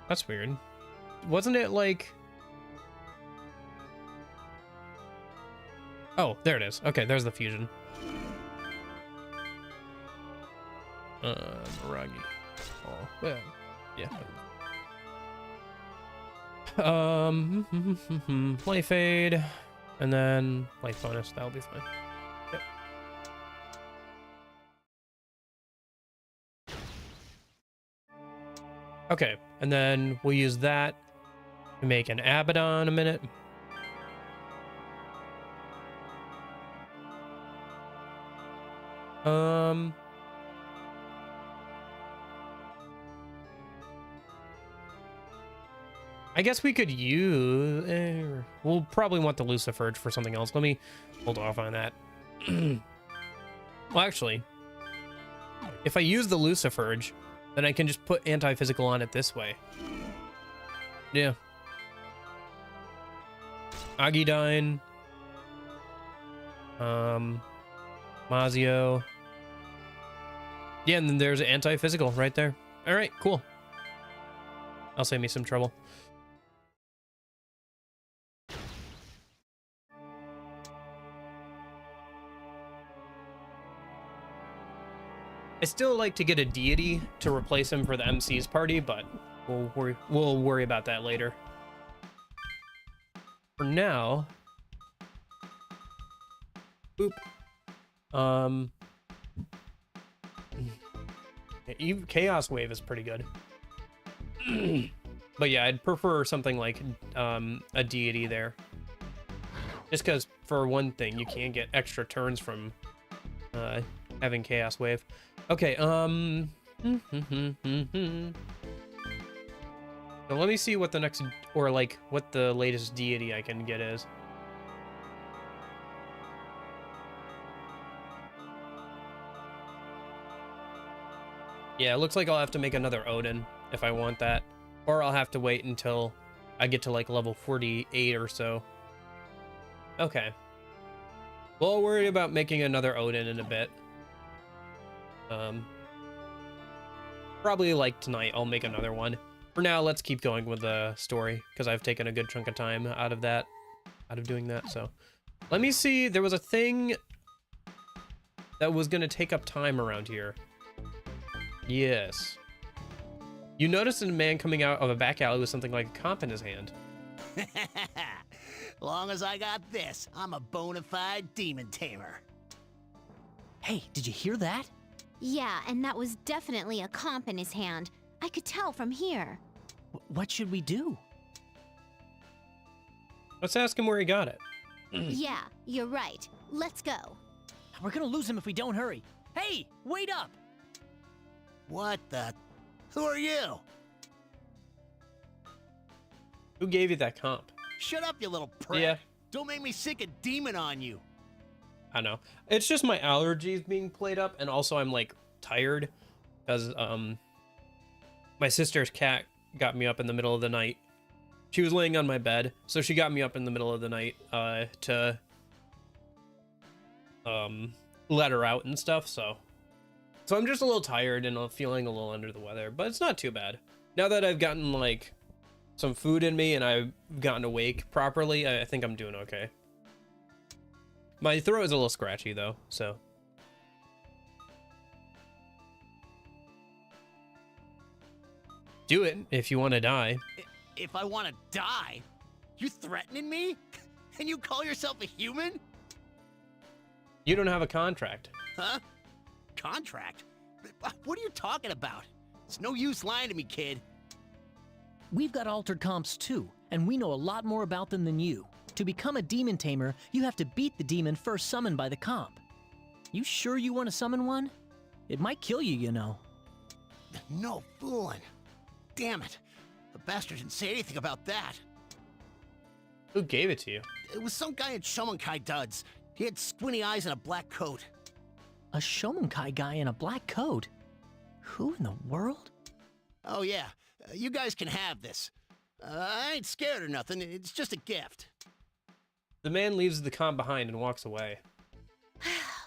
Speaker 1: That's weird. Wasn't it like... Oh, there it is. Okay, there's the fusion. Miragi. Oh, well, yeah. Life aid, and then life bonus. That'll be fine. Yep. Okay, and then we'll use that to make an Abaddon in a minute. I guess we could use... we'll probably want the Luciferge for something else. Let me hold off on that. Well, actually, if I use the Luciferge, then I can just put anti-physical on it this way. Yeah. Agidine. Mazio. Yeah, and then there's anti-physical right there. All right, cool. I'll save me some trouble. I still like to get a deity to replace him for the MC's party, but we'll worry about that later. For now, boop. Chaos Wave is pretty good. But yeah, I'd prefer something like a deity there. Just because, for one thing, you can get extra turns from having Chaos Wave. Okay, so let me see what the next, or like, what the latest deity I can get is. Yeah, it looks like I'll have to make another Odin if I want that. Or I'll have to wait until I get to like level 48 or so. Okay. We'll worry about making another Odin in a bit. Probably like tonight I'll make another one. For now, let's keep going with the story, because I've taken a good chunk of time out of doing that. So let me see, there was a thing that was gonna take up time around here. Yes. You noticed a man coming out of a back alley with something like a comp in his hand.
Speaker 14: Long as I got this, I'm a bona fide demon tamer.
Speaker 6: Hey, did you hear that?
Speaker 5: Yeah, and that was definitely a comp in his hand. I could tell from here.
Speaker 6: What should we do?
Speaker 1: Let's ask him where he got it.
Speaker 5: Yeah, you're right. Let's go.
Speaker 6: We're gonna lose him if we don't hurry. Hey, wait up!
Speaker 14: What the? Who are you?
Speaker 1: Who gave you that comp?
Speaker 14: Shut up, you little prick.
Speaker 1: Yeah.
Speaker 14: Don't make me sick a demon on you.
Speaker 1: I know. It's just my allergies being played up, and also I'm like tired because my sister's cat got me up in the middle of the night. She was laying on my bed, so she got me up in the middle of the night to let her out and stuff. So I'm just a little tired and I'm feeling a little under the weather, but it's not too bad. Now that I've gotten like some food in me and I've gotten awake properly, I think I'm doing okay. My throat is a little scratchy though, so. Do it if you want to die.
Speaker 14: If I want to die? You threatening me? And you call yourself a human?
Speaker 1: You don't have a contract.
Speaker 14: Huh? Contract? What are you talking about? It's no use lying to me, kid.
Speaker 6: We've got altered comps too, and we know a lot more about them than you. To become a demon tamer, you have to beat the demon first summoned by the comp. You sure you want to summon one? It might kill you, you know.
Speaker 14: No fooling. Damn it. The bastard didn't say anything about that.
Speaker 1: Who gave it to you?
Speaker 14: It was some guy in Shomonkai duds. He had squinty eyes and a black coat.
Speaker 6: A Shomonkai guy in a black coat? Who in the world?
Speaker 14: Oh yeah, you guys can have this. I ain't scared or nothing, it's just a gift.
Speaker 1: The man leaves the comp behind and walks away.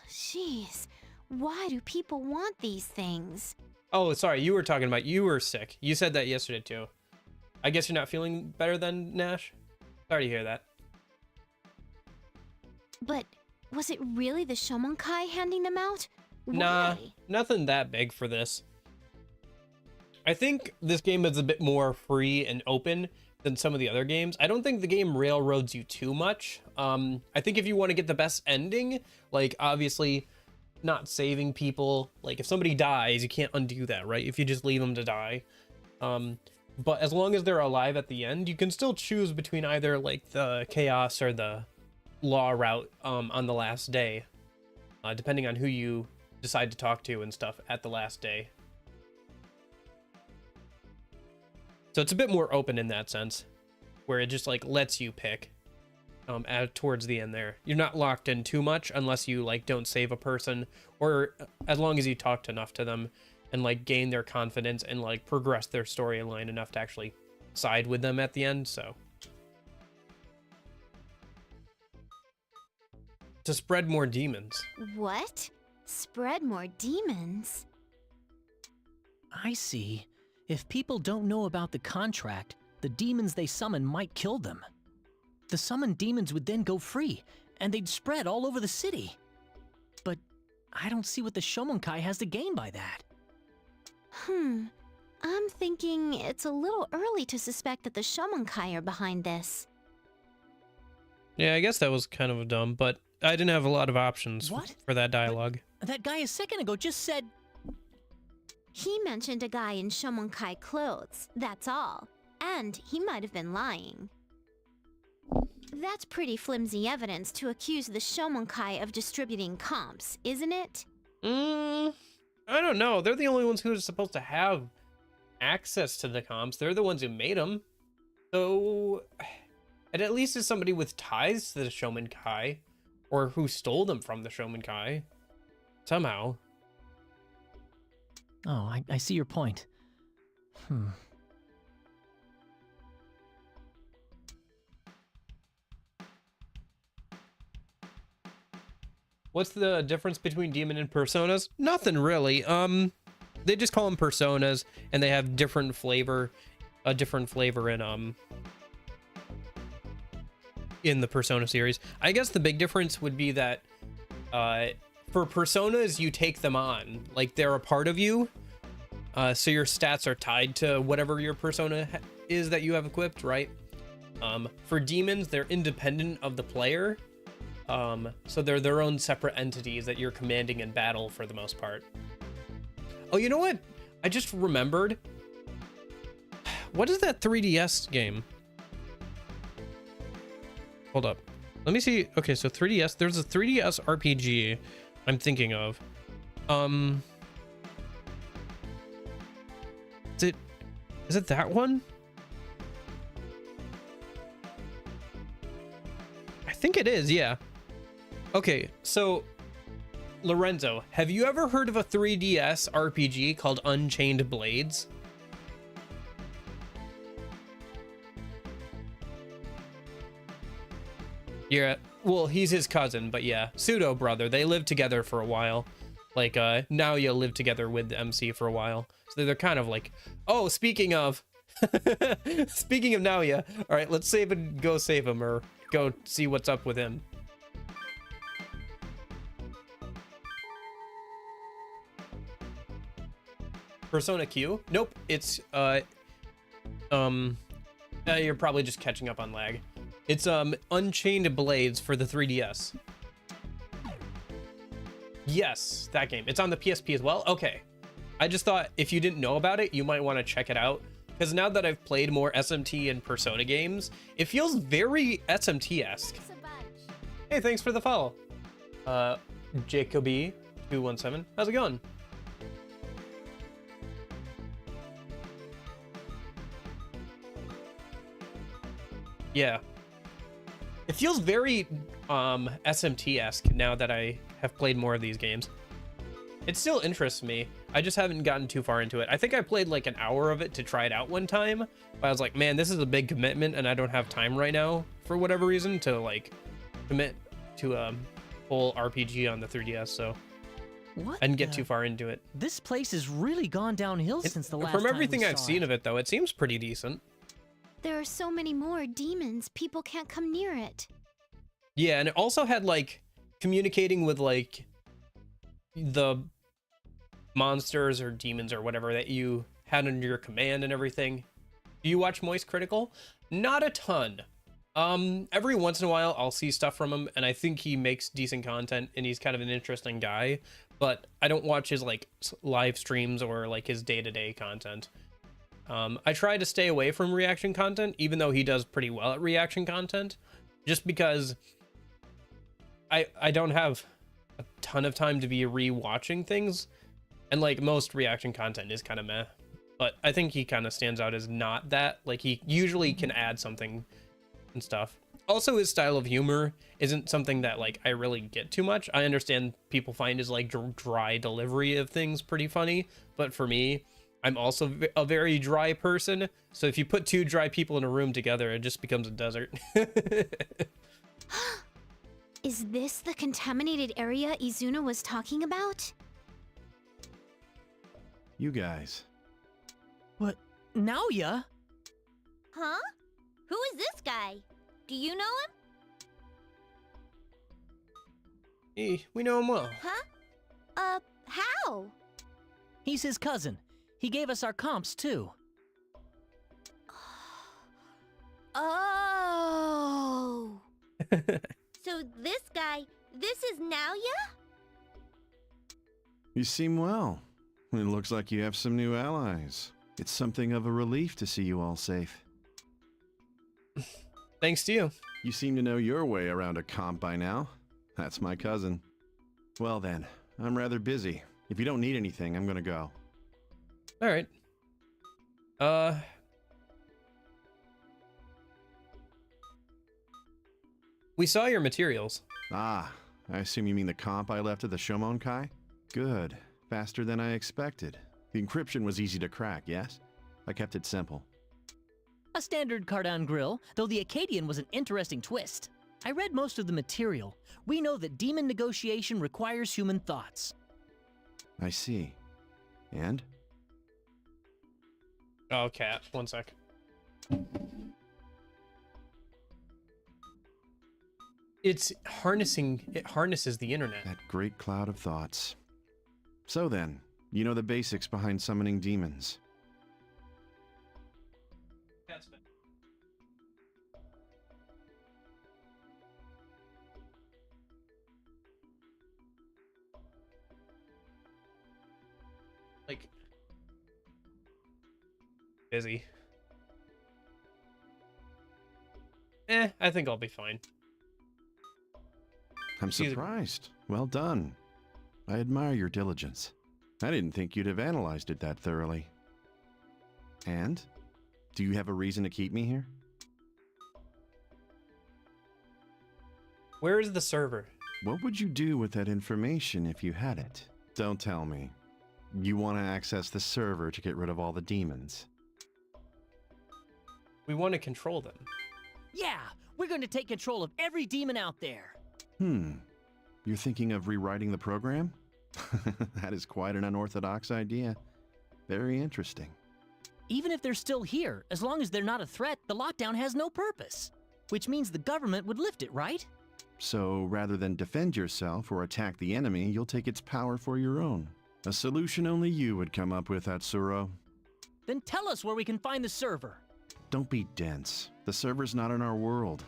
Speaker 5: Jeez, why do people want these things?
Speaker 1: Oh, sorry, you were talking about you were sick. You said that yesterday too. I guess you're not feeling better then, Nash? Sorry to hear that.
Speaker 5: But was it really the Shomonkai handing them out?
Speaker 1: Nah,
Speaker 5: Why?
Speaker 1: nothing that big for this. I think this game is a bit more free and open than some of the other games. I don't think the game railroads you too much. I think if you want to get the best ending, like obviously not saving people, like if somebody dies, you can't undo that, right? If you just leave them to die. But as long as they're alive at the end, you can still choose between either like the chaos or the law route on the last day, depending on who you decide to talk to and stuff at the last day. So it's a bit more open in that sense, where it just like lets you pick towards the end there. You're not locked in too much unless you like don't save a person, or as long as you talked enough to them and like gain their confidence and like progress their storyline enough to actually side with them at the end. So to spread more demons.
Speaker 5: What? Spread more demons?
Speaker 6: I see. If people don't know about the contract, the demons they summon might kill them. The summoned demons would then go free, and they'd spread all over the city. But I don't see what the Shomonkai has to gain by that.
Speaker 5: I'm thinking it's a little early to suspect that the Shomonkai are behind this.
Speaker 1: Yeah, I guess that was kind of dumb, but I didn't have a lot of options for that dialogue.
Speaker 6: That guy a second ago just said...
Speaker 5: He mentioned a guy in Shomonkai clothes, that's all. And he might have been lying. That's pretty flimsy evidence to accuse the Shomonkai of distributing comps, isn't it?
Speaker 1: I don't know. They're the only ones who are supposed to have access to the comps. They're the ones who made them. So, it at least is somebody with ties to the Shomonkai, or who stole them from the Shomonkai. Somehow.
Speaker 6: Oh, I see your point.
Speaker 1: What's the difference between demon and personas? Nothing really. They just call them personas, and they have different flavor, a different flavor in the Persona series. I guess the big difference would be that for personas, you take them on, like they're a part of you. So your stats are tied to whatever your persona is that you have equipped, right? For demons, they're independent of the player. So they're their own separate entities that you're commanding in battle for the most part. Oh, you know what? I just remembered. What is that 3DS game? Hold up. Let me see. Okay, so 3DS. There's a 3DS RPG I'm thinking of. Is it that one? I think it is, yeah. Okay, so Lorenzo, have you ever heard of a 3DS RPG called Unchained Blades? Yeah, well, he's his cousin, but yeah, pseudo brother. They lived together for a while. Like, now you live together with the MC for a while. So they're kind of like, oh, speaking of, speaking of Naoya, all right, let's save and go save him or go see what's up with him. Persona Q? Nope, it's, you're probably just catching up on lag. It's, Unchained Blades for the 3DS. Yes, that game. It's on the PSP as well? Okay. I just thought if you didn't know about it, you might want to check it out. Because now that I've played more SMT and Persona games, it feels very SMT-esque. Hey, thanks for the follow. Jacoby217. How's it going? Yeah. It feels very SMT-esque now that I have played more of these games. It still interests me. I just haven't gotten too far into it. I think I played like an hour of it to try it out one time, but I was like, man, this is a big commitment and I don't have time right now for whatever reason to like commit to a full RPG on the 3DS, so
Speaker 6: what
Speaker 1: I didn't get too far into it.
Speaker 6: This place has really gone downhill since the last
Speaker 1: From
Speaker 6: time
Speaker 1: everything
Speaker 6: we
Speaker 1: I've
Speaker 6: saw
Speaker 1: seen
Speaker 6: it.
Speaker 1: of it, though, it seems pretty decent.
Speaker 5: There are so many more demons, people can't come near it.
Speaker 1: Yeah, and it also had like communicating with like the monsters or demons or whatever that you had under your command and everything. Do you watch Moist Critical? Not a ton. Every once in a while I'll see stuff from him and I think he makes decent content and he's kind of an interesting guy, but I don't watch his like live streams or like his day-to-day content. I try to stay away from reaction content, even though he does pretty well at reaction content, just because I don't have a ton of time to be re-watching things, and like most reaction content is kind of meh, but I think he kind of stands out as not that. Like he usually can add something and stuff. Also, his style of humor isn't something that like I really get too much. I understand people find his like dry delivery of things pretty funny, but for me, I'm also a very dry person, so if you put two dry people in a room together, it just becomes a desert.
Speaker 5: Is this the contaminated area Izuna was talking about?
Speaker 10: You guys.
Speaker 6: What? Naoya?
Speaker 2: Huh? Who is this guy? Do you know him?
Speaker 1: Hey, we know him well.
Speaker 2: Huh? How?
Speaker 6: He's his cousin. He gave us our comps, too.
Speaker 2: Oh. So this guy, this is Naoya?
Speaker 10: You seem well. It looks like you have some new allies. It's something of a relief to see you all safe.
Speaker 1: Thanks to you.
Speaker 10: You seem to know your way around a comp by now. That's my cousin. Well then, I'm rather busy. If you don't need anything, I'm gonna go.
Speaker 1: All right. We saw your materials.
Speaker 10: Ah, I assume you mean the comp I left at the Shomonkai? Good. Faster than I expected. The encryption was easy to crack, yes? I kept it simple.
Speaker 6: A standard Cardon grill, though the Acadian was an interesting twist. I read most of the material. We know that demon negotiation requires human thoughts.
Speaker 10: I see. And?
Speaker 1: Oh, cat. 1 sec. It's harnessing. It harnesses the internet.
Speaker 10: That great cloud of thoughts. So then, you know the basics behind summoning demons.
Speaker 1: Like, busy. I think I'll be fine.
Speaker 10: I'm surprised. Well done. I admire your diligence. I didn't think you'd have analyzed it that thoroughly. And? Do you have a reason to keep me here?
Speaker 1: Where is the server?
Speaker 10: What would you do with that information if you had it? Don't tell me. You want to access the server to get rid of all the demons.
Speaker 1: We want to control them.
Speaker 6: Yeah, We're going to take control of every demon out there.
Speaker 10: You're thinking of rewriting the program? That is quite an unorthodox idea. Very interesting.
Speaker 6: Even if they're still here, as long as they're not a threat, the lockdown has no purpose. Which means the government would lift it, right?
Speaker 10: So rather than defend yourself or attack the enemy, you'll take its power for your own. A solution only you would come up with, Atsuro.
Speaker 6: Then tell us where we can find the server.
Speaker 10: Don't be dense. The server's not in our world.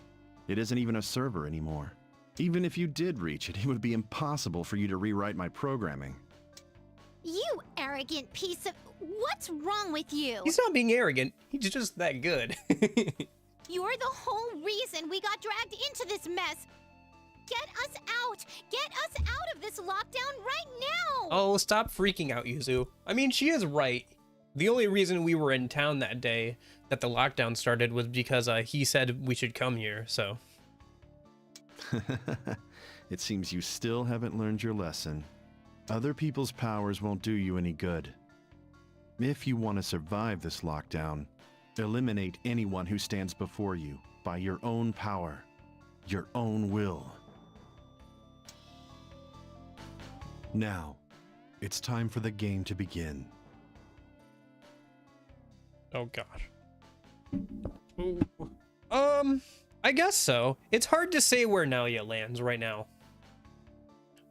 Speaker 10: It isn't even a server anymore. Even if you did reach it, it would be impossible for you to rewrite my programming.
Speaker 5: You arrogant piece of... What's wrong with you?
Speaker 1: He's not being arrogant. He's just that good.
Speaker 5: You're the whole reason we got dragged into this mess. Get us out! Get us out of this lockdown right now!
Speaker 1: Oh, stop freaking out, Yuzu. I mean, she is right. The only reason we were in town that day that the lockdown started was because he said we should come here, so...
Speaker 10: It seems you still haven't learned your lesson. Other people's powers won't do you any good. If you want to survive this lockdown, eliminate anyone who stands before you by your own power, your own will. Now, it's time for the game to begin.
Speaker 1: Oh gosh. Ooh. I guess so. It's hard to say where Nalia lands right now.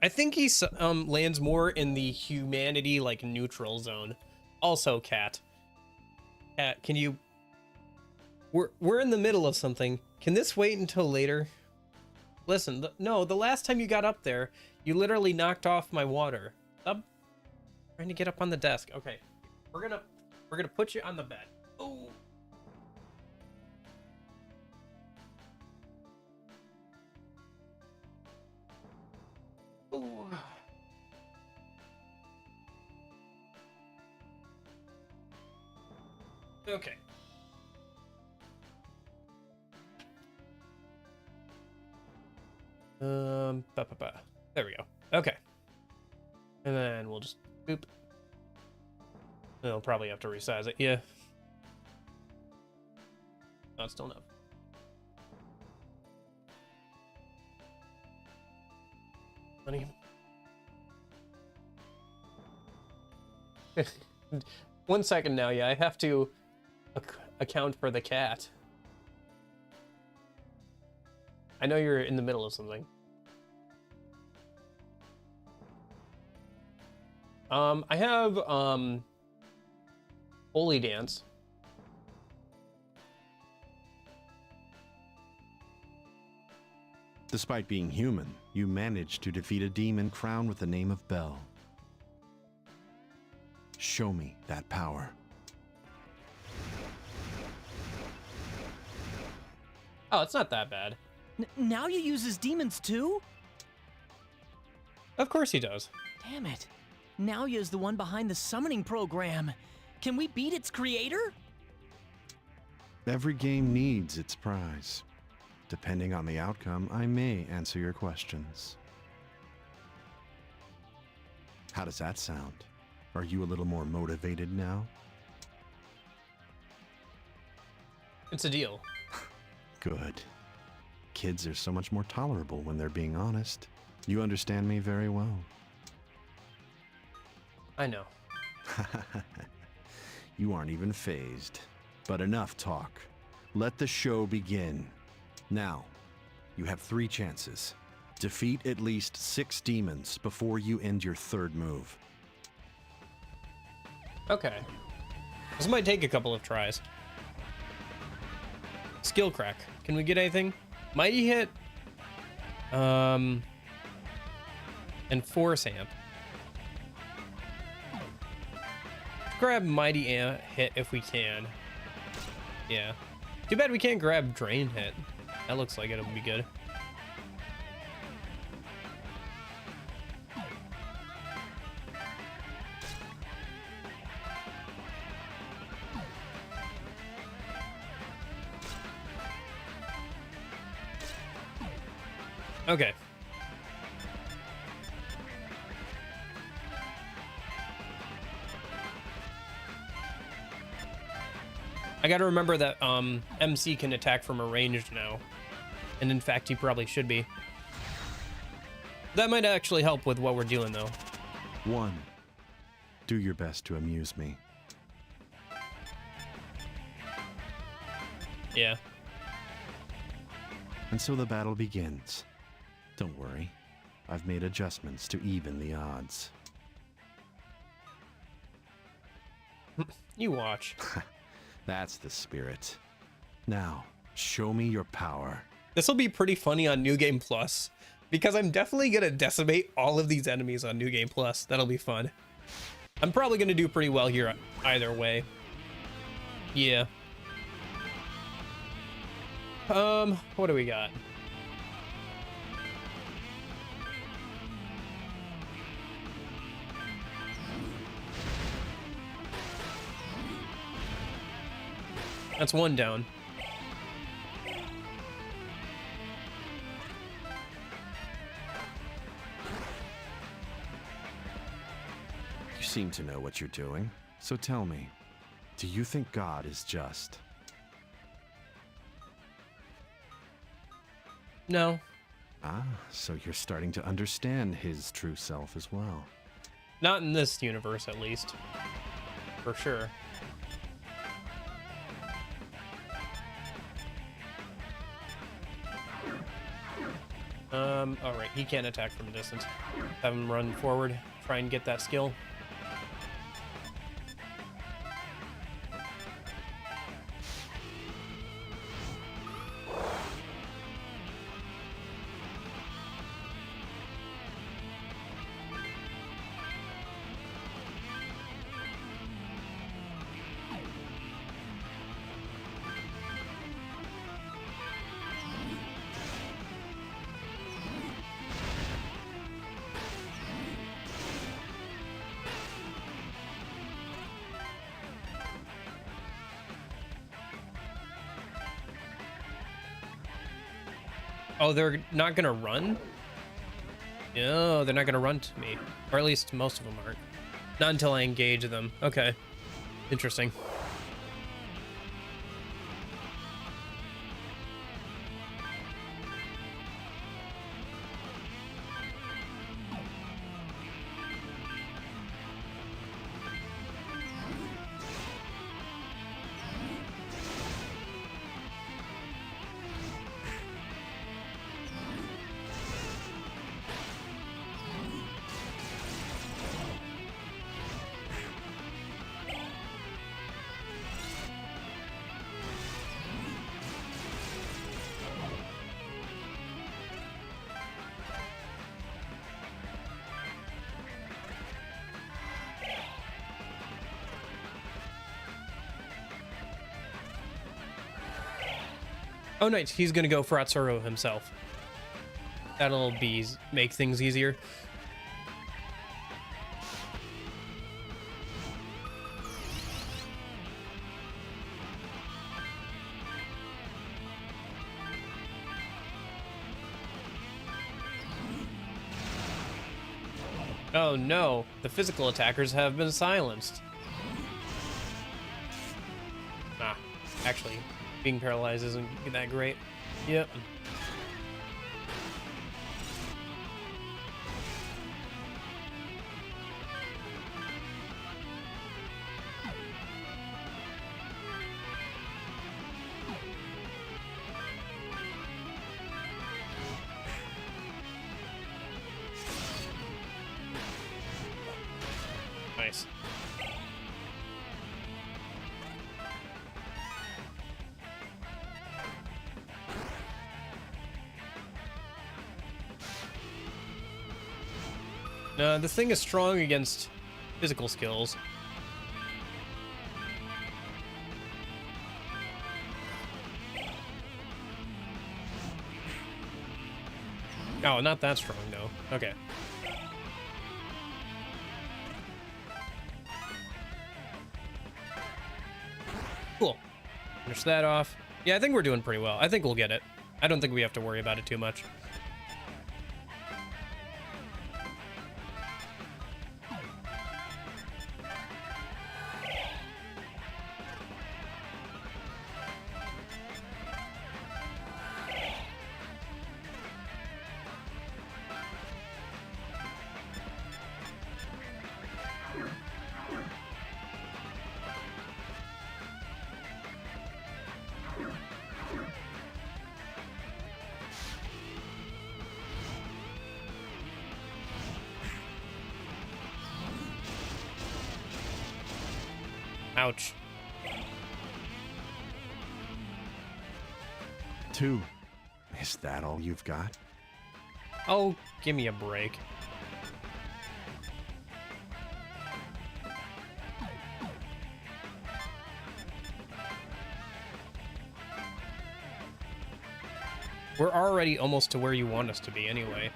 Speaker 1: I think he lands more in the humanity like neutral zone. Also, Cat, can you? We're in the middle of something. Can this wait until later? Listen, no. The last time you got up there, you literally knocked off my water. Stop trying to get up on the desk. Okay, we're gonna put you on the bed. Oh. Ooh. Okay. There we go. Okay. And then we'll just boop. I'll probably have to resize it. Yeah. No, it's still enough. Honey. 1 second now, yeah. I have to account for the cat. I know you're in the middle of something. I have Holy Dance.
Speaker 10: Despite being human, you managed to defeat a demon crowned with the name of Bell. Show me that power.
Speaker 1: Oh, it's not that bad.
Speaker 6: Now you uses demons too?
Speaker 1: Of course he does.
Speaker 6: Damn it. Naoya's the one behind the summoning program. Can we beat its creator?
Speaker 10: Every game needs its prize. Depending on the outcome, I may answer your questions. How does that sound? Are you a little more motivated now?
Speaker 1: It's a deal.
Speaker 10: Good. Kids are so much more tolerable when they're being honest. You understand me very well.
Speaker 1: I know.
Speaker 10: You aren't even fazed. But enough talk. Let the show begin. Now, you have 3 chances. Defeat at least 6 demons before you end your third move.
Speaker 1: Okay. This might take a couple of tries. Skill crack. Can we get anything? Mighty hit. And force amp. Grab mighty amp hit if we can. Yeah. Too bad we can't grab drain hit. That looks like it'll be good. Okay. I gotta remember that MC can attack from a range now. And in fact, he probably should be. That might actually help with what we're doing, though.
Speaker 10: 1. Do your best to amuse me.
Speaker 1: Yeah.
Speaker 10: And so the battle begins. Don't worry. I've made adjustments to even the odds.
Speaker 1: You watch.
Speaker 10: That's the spirit. Now, show me your power.
Speaker 1: This will be pretty funny on New Game Plus, because I'm definitely going to decimate all of these enemies on New Game Plus. That'll be fun. I'm probably going to do pretty well here either way. Yeah. What do we got? That's one down.
Speaker 10: You seem to know what you're doing. So tell me, do you think God is just?
Speaker 1: No.
Speaker 10: Ah, so you're starting to understand his true self as well.
Speaker 1: Not in this universe, at least. For sure. Alright, he can't attack from a distance. Have him run forward, try and get that skill. Oh, they're not gonna run? No, they're not gonna run to me. Or at least most of them aren't. Not until I engage them. Okay. Interesting. Oh, nice. He's gonna go for Atsuro himself. That'll make things easier. Oh no, the physical attackers have been silenced. Ah, actually, being paralyzed isn't that great. Yep. Nice. This thing is strong against physical skills. Oh, not that strong, though. Okay. Cool. Finish that off. Yeah, I think we're doing pretty well. I think we'll get it. I don't think we have to worry about it too much. Ouch.
Speaker 10: 2. Is that all you've got?
Speaker 1: Oh, give me a break. We're already almost to where you want us to be anyway.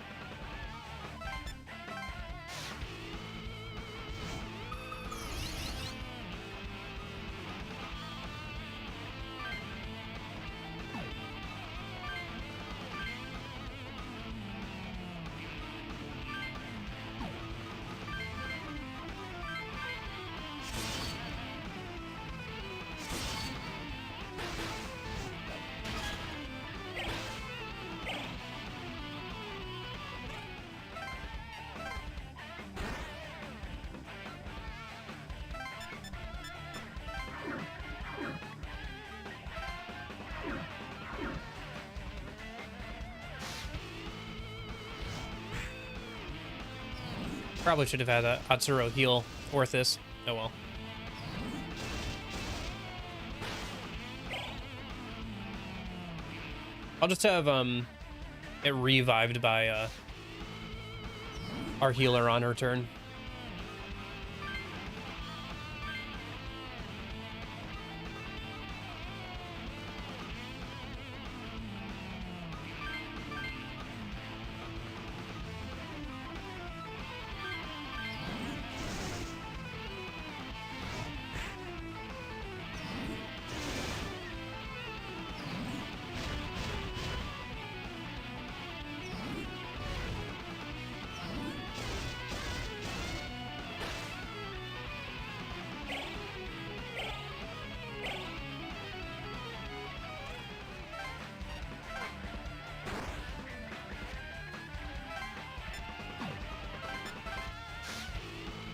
Speaker 1: Probably should have had a Hatsuro heal Orthus. Oh well. I'll just have it revived by our healer on her turn.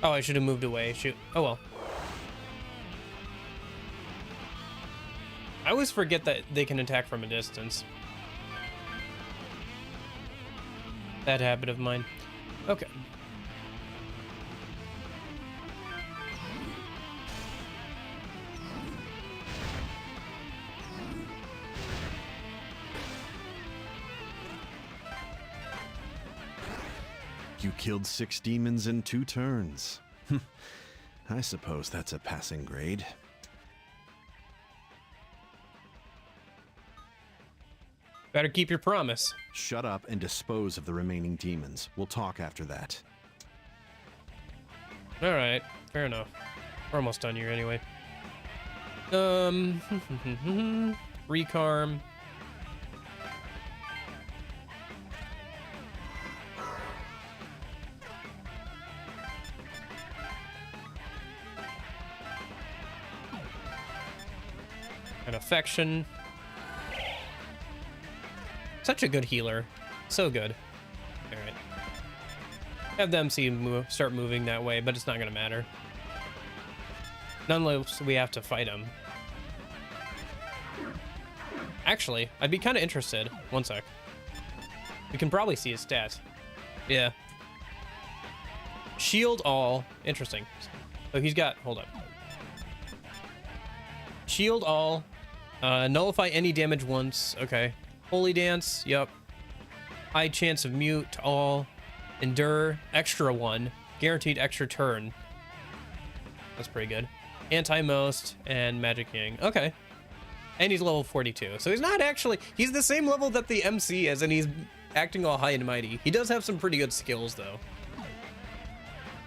Speaker 1: Oh, I should have moved away. Shoot. Oh well. I always forget that they can attack from a distance. That habit of mine. Okay.
Speaker 10: You killed 6 demons in 2 turns. I suppose that's a passing grade.
Speaker 1: Better keep your promise.
Speaker 10: Shut up and dispose of the remaining demons. We'll talk after that.
Speaker 1: Alright, fair enough. We're almost done here anyway. Recarm. An affection. Such a good healer. So good. Alright. Have them start moving that way, but it's not gonna matter. Nonetheless, we have to fight him. Actually, I'd be kind of interested. One sec. We can probably see his stats. Yeah. Shield all. Interesting. So he's got... Hold up. Shield all. Nullify any damage once. Okay. Holy Dance. Yep. High chance of mute to all. Endure. Extra 1. Guaranteed extra turn. That's pretty good. Anti-most and Magic King. Okay. And he's level 42. So he's not actually... He's the same level that the MC is, and he's acting all high and mighty. He does have some pretty good skills, though.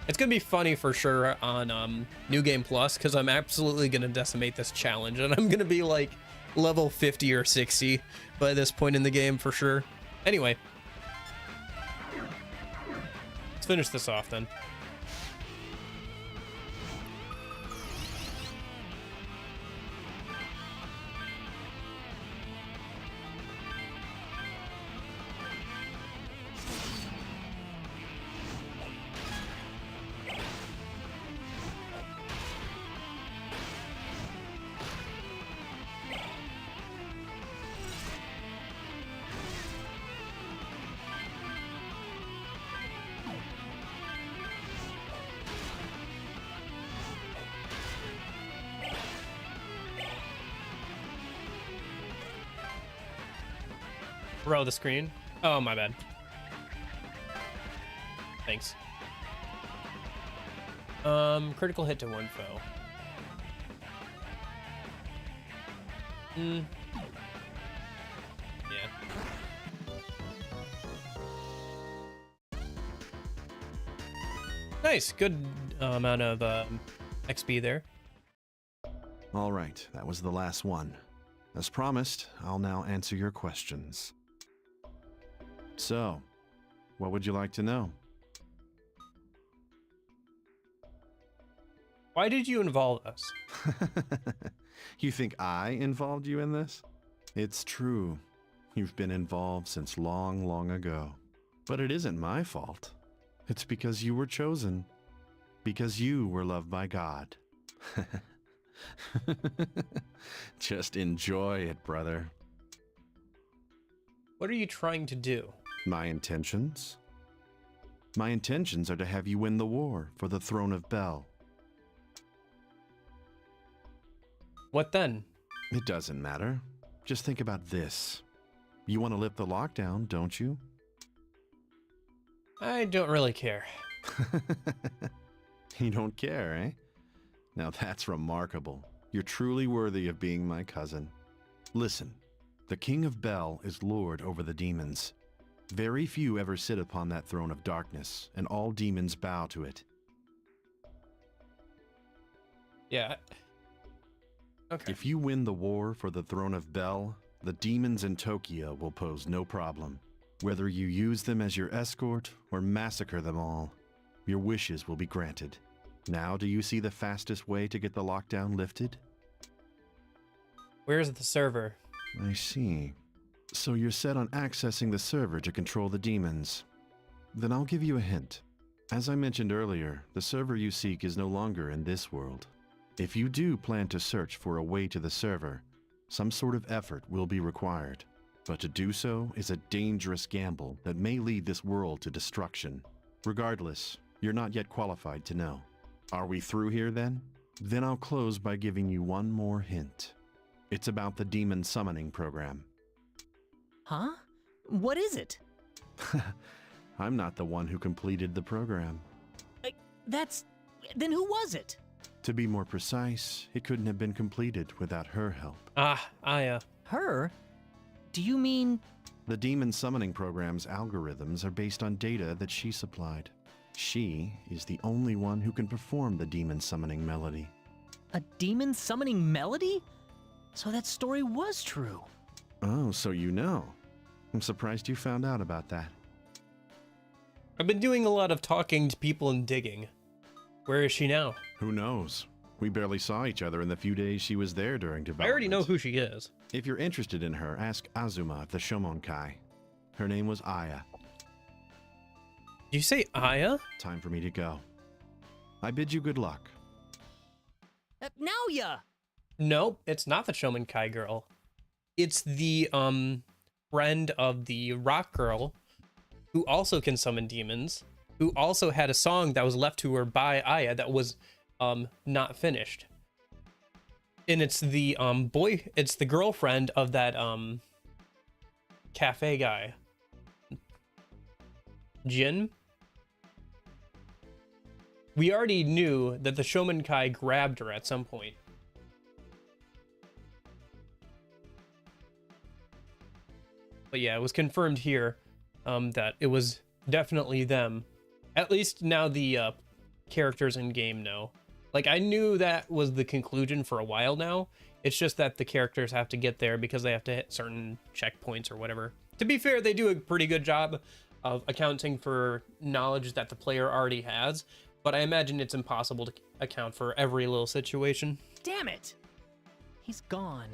Speaker 1: It's going to be funny for sure on New Game Plus, because I'm absolutely going to decimate this challenge, and I'm going to be like level 50 or 60 by this point in the game for sure. Anyway. Let's finish this off then. Row the screen. Oh, my bad. Thanks. Critical hit to one foe. Yeah. Nice, good amount of XP there.
Speaker 10: All right, that was the last one. As promised, I'll now answer your questions. So, what would you like to know?
Speaker 1: Why did you involve us?
Speaker 10: You think I involved you in this? It's true. You've been involved since long, long ago. But it isn't my fault. It's because you were chosen. Because you were loved by God. Just enjoy it, brother.
Speaker 1: What are you trying to do?
Speaker 10: My intentions? My intentions are to have you win the war for the throne of Bel.
Speaker 1: What then?
Speaker 10: It doesn't matter. Just think about this. You want to lift the lockdown, don't you?
Speaker 1: I don't really care.
Speaker 10: You don't care, eh? Now that's remarkable. You're truly worthy of being my cousin. Listen, the King of Bel is lord over the demons. Very few ever sit upon that throne of darkness, and all demons bow to it.
Speaker 1: Yeah. Okay.
Speaker 10: If you win the war for the throne of Bel, the demons in Tokyo will pose no problem. Whether you use them as your escort or massacre them all, your wishes will be granted. Now do you see the fastest way to get the lockdown lifted?
Speaker 1: Where's the server?
Speaker 10: I see. So you're set on accessing the server to control the demons. Then I'll give you a hint. As I mentioned earlier, the server you seek is no longer in this world. If you do plan to search for a way to the server, some sort of effort will be required. But to do so is a dangerous gamble that may lead this world to destruction. Regardless, you're not yet qualified to know. Are we through here then? Then I'll close by giving you one more hint. It's about the demon summoning program.
Speaker 6: Huh? What is it?
Speaker 10: I'm not the one who completed the program.
Speaker 6: Then who was it?
Speaker 10: To be more precise, it couldn't have been completed without her help.
Speaker 1: Aya.
Speaker 6: Her? Do you mean...
Speaker 10: The demon summoning program's algorithms are based on data that she supplied. She is the only one who can perform the demon summoning melody.
Speaker 6: A demon summoning melody? So that story was true.
Speaker 10: Oh, so you know. I'm surprised you found out about that.
Speaker 1: I've been doing a lot of talking to people and digging. Where is she now?
Speaker 10: Who knows? We barely saw each other in the few days she was there during development.
Speaker 1: I already know who she is.
Speaker 10: If you're interested in her, ask Azuma of the Shomonkai. Her name was Aya.
Speaker 1: Did you say Aya?
Speaker 10: Time for me to go. I bid you good luck.
Speaker 6: Naoya!
Speaker 1: Nope, it's not the Shomenkai girl. It's the friend of the rock girl who also can summon demons, who also had a song that was left to her by Aya that was not finished. And it's the it's the girlfriend of that cafe guy. Jin? We already knew that the Shomenkai grabbed her at some point. But yeah, it was confirmed here that it was definitely them. At least now the characters in game know. Like, I knew that was the conclusion for a while now. It's just that the characters have to get there because they have to hit certain checkpoints or whatever. To be fair, they do a pretty good job of accounting for knowledge that the player already has, but I imagine it's impossible to account for every little situation.
Speaker 6: Damn it! He's gone.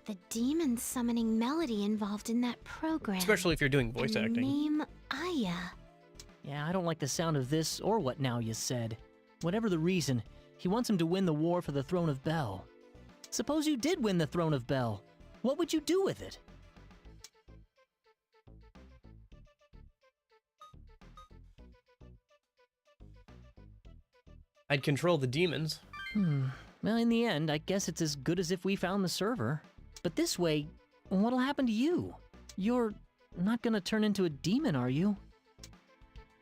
Speaker 5: The demon summoning melody involved in that program.
Speaker 1: Especially if you're doing voice
Speaker 5: and
Speaker 1: acting.
Speaker 5: Name Aya.
Speaker 6: Yeah, I don't like the sound of this or what Naoya said. Whatever the reason, he wants him to win the war for the throne of Bel. Suppose you did win the throne of Bel. What would you do with it?
Speaker 1: I'd control the demons.
Speaker 6: Well, in the end, I guess it's as good as if we found the server. But this way, what'll happen to you? You're not gonna turn into a demon, are you?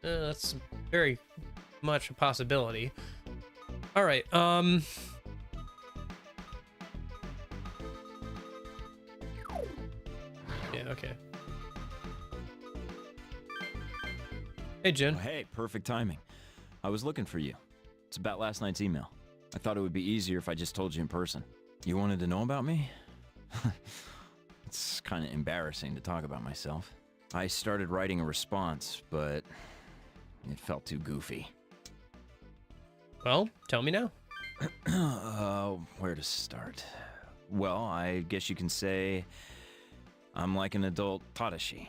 Speaker 1: That's very much a possibility. All right, yeah, okay. Hey, Jin.
Speaker 13: Oh, hey, perfect timing. I was looking for you. It's about last night's email. I thought it would be easier if I just told you in person. You wanted to know about me? It's kind of embarrassing to talk about myself. I started writing a response, but it felt too goofy.
Speaker 1: Well, tell me now.
Speaker 13: Where to start? Well, I guess you can say I'm like an adult Tadashi.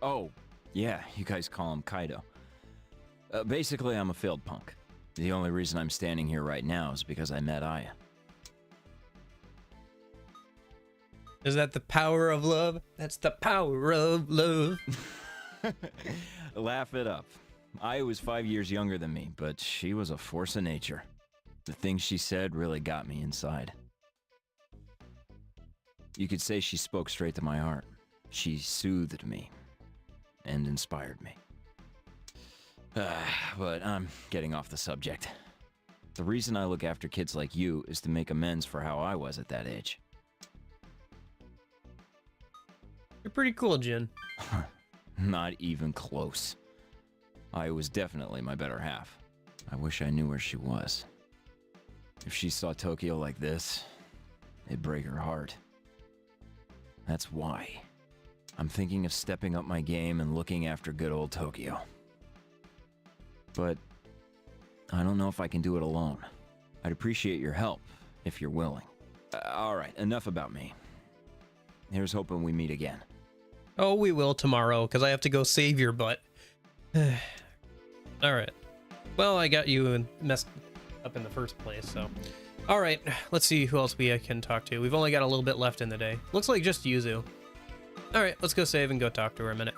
Speaker 13: Oh, yeah, you guys call him Kaido. Basically, I'm a failed punk. The only reason I'm standing here right now is because I met Aya.
Speaker 1: Is that the power of love? That's the power of love.
Speaker 13: Laugh it up. Aya was 5 years younger than me, but she was a force of nature. The things she said really got me inside. You could say she spoke straight to my heart. She soothed me and inspired me. But I'm getting off the subject. The reason I look after kids like you is to make amends for how I was at that age.
Speaker 1: You're pretty cool, Jin.
Speaker 13: Not even close. I was definitely my better half. I wish I knew where she was. If she saw Tokyo like this, it'd break her heart. That's why I'm thinking of stepping up my game and looking after good old Tokyo. But I don't know if I can do it alone. I'd appreciate your help, if you're willing. Alright, enough about me. Here's hoping we meet again.
Speaker 1: Oh, we will tomorrow, because I have to go save your butt. Alright. Well, I got you messed up in the first place, so... Alright, let's see who else we can talk to. We've only got a little bit left in the day. Looks like just Yuzu. Alright, let's go save and go talk to her a minute.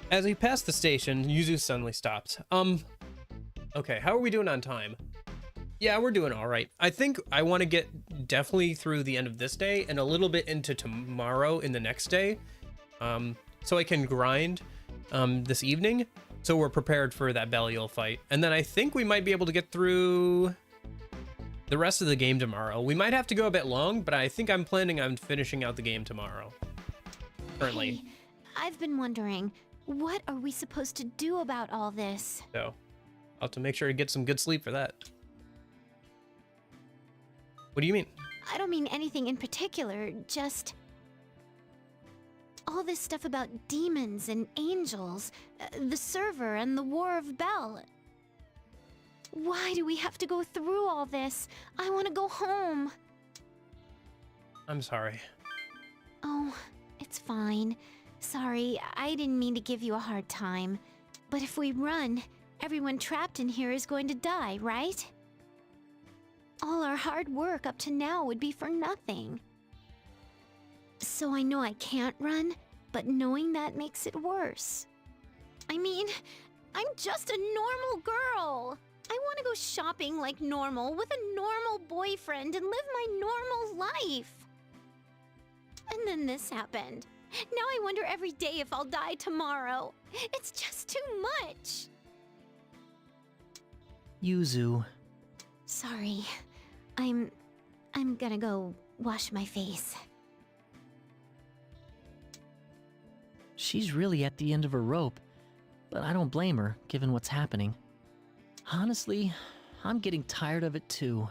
Speaker 1: As we pass the station, Yuzu suddenly stops. Okay, how are we doing on time? Yeah, we're doing all right. I think I want to get definitely through the end of this day and a little bit into tomorrow in the next day. So I can grind this evening, so we're prepared for that Belial fight. And then I think we might be able to get through the rest of the game tomorrow. We might have to go a bit long, but I think I'm planning on finishing out the game tomorrow. Currently.
Speaker 5: Hey, I've been wondering, what are we supposed to do about all this?
Speaker 1: So I'll have to make sure to get some good sleep for that. What do you mean?
Speaker 5: I don't mean anything in particular, just... all this stuff about demons and angels, the server and the War of Bel. Why do we have to go through all this? I want to go home.
Speaker 1: I'm sorry.
Speaker 5: Oh, it's fine. Sorry, I didn't mean to give you a hard time. But if we run, everyone trapped in here is going to die, right? All our hard work up to now would be for nothing. So I know I can't run, but knowing that makes it worse. I mean, I'm just a normal girl. I want to go shopping like normal with a normal boyfriend and live my normal life. And then this happened. Now I wonder every day if I'll die tomorrow. It's just too much.
Speaker 6: Yuzu.
Speaker 5: Sorry. I'm gonna go wash my face.
Speaker 6: She's really at the end of her rope, but I don't blame her, given what's happening. Honestly, I'm getting tired of it too.